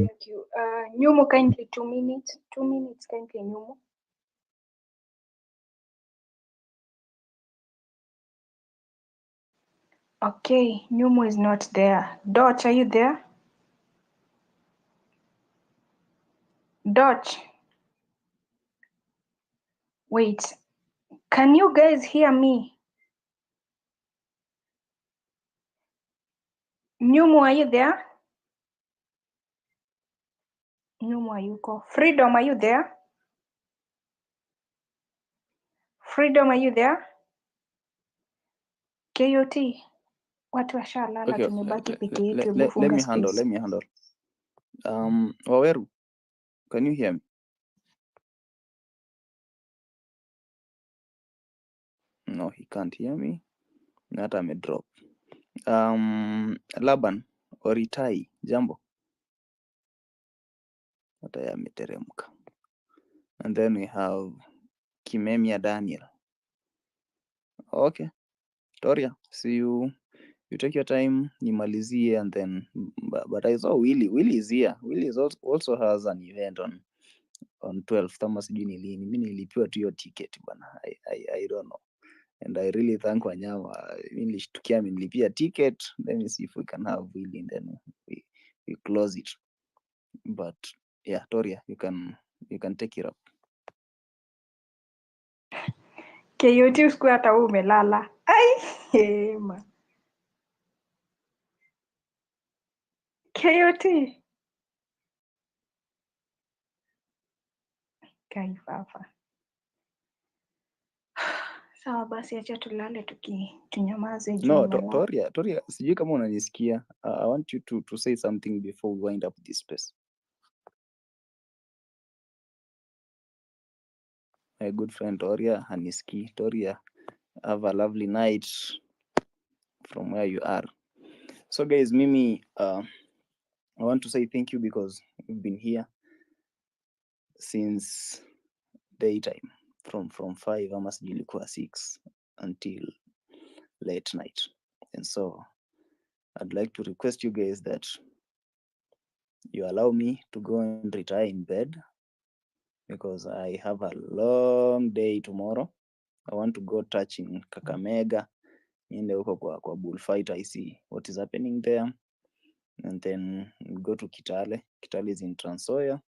Nyumu, kindly 2 minutes. 2 minutes, kindly, Nyumu. Okay, Nyumu is not there. Dodge, are you there? Dodge. Wait, can you guys hear me? Nyumu, are you there? Nyumu, are you go? Freedom, are you there? Freedom, are you there? KOT, watu washalala, Okay, tumebaki peke yetu, hebu let funga me handle. space. Waweru, can you hear me? No, he can't hear me. Hata amedrop. Laban Oritai, jambo. Hata yeye ameteremka. And then we have Kimemia Daniel. Okay, Toria, see you take your time, nimalizie, and then but I saw Willy. Willy is here. Willy is also has an event on 12th. Kama sijui ni lini. Mimi nilipiwa tu hiyo ticket bwana. I don't know. And I really thank Wanyama. Nilishtukia amenilipia ticket. Let me see if we can have Willy and then we close it. But yeah, Toria, you can take it up. KOT usiku hata wewe umelala. Ai, hema. KOT. Kaifafa. Sawa basi, acha tulale tunyamaze juu No, nimelala. Toria, sijui kama unanisikia. I want you to say something before we wind up this space. My good friend Toria, hanisikii. Toria, have a lovely night from where you are. So guys, Mimi, I want to say thank you because we've been here since daytime from 5 ama sijui ilikuwa 6 until late night. And so I'd like to request you guys that you allow me to go and retire in bed because I have a long day tomorrow. I want to go touch in Kakamega, niende huko kwa bullfight. I see what is happening there, and then go to Kitale. Kitale is in Trans Nzoia,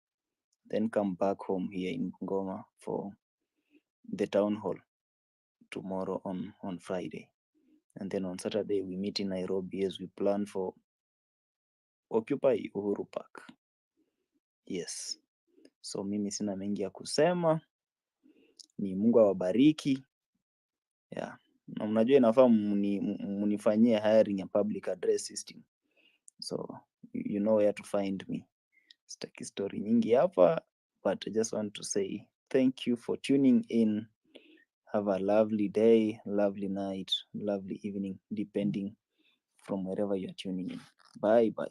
then come back home here in Ngoma for the town hall tomorrow on Friday, and then on Saturday we meet in Nairobi as we plan for Occupy Uhuru Park. Yes, so mimi sina mengi ya kusema, ni Mungu awabariki. Yeah, na mnajua inafaa munifanyie hiring ya public address system, so you know where to find me. Sitaki story nyingi hapa, but I just want to say thank you for tuning in. Have a lovely day, lovely night, lovely evening, depending from wherever you're tuning in. Bye bye.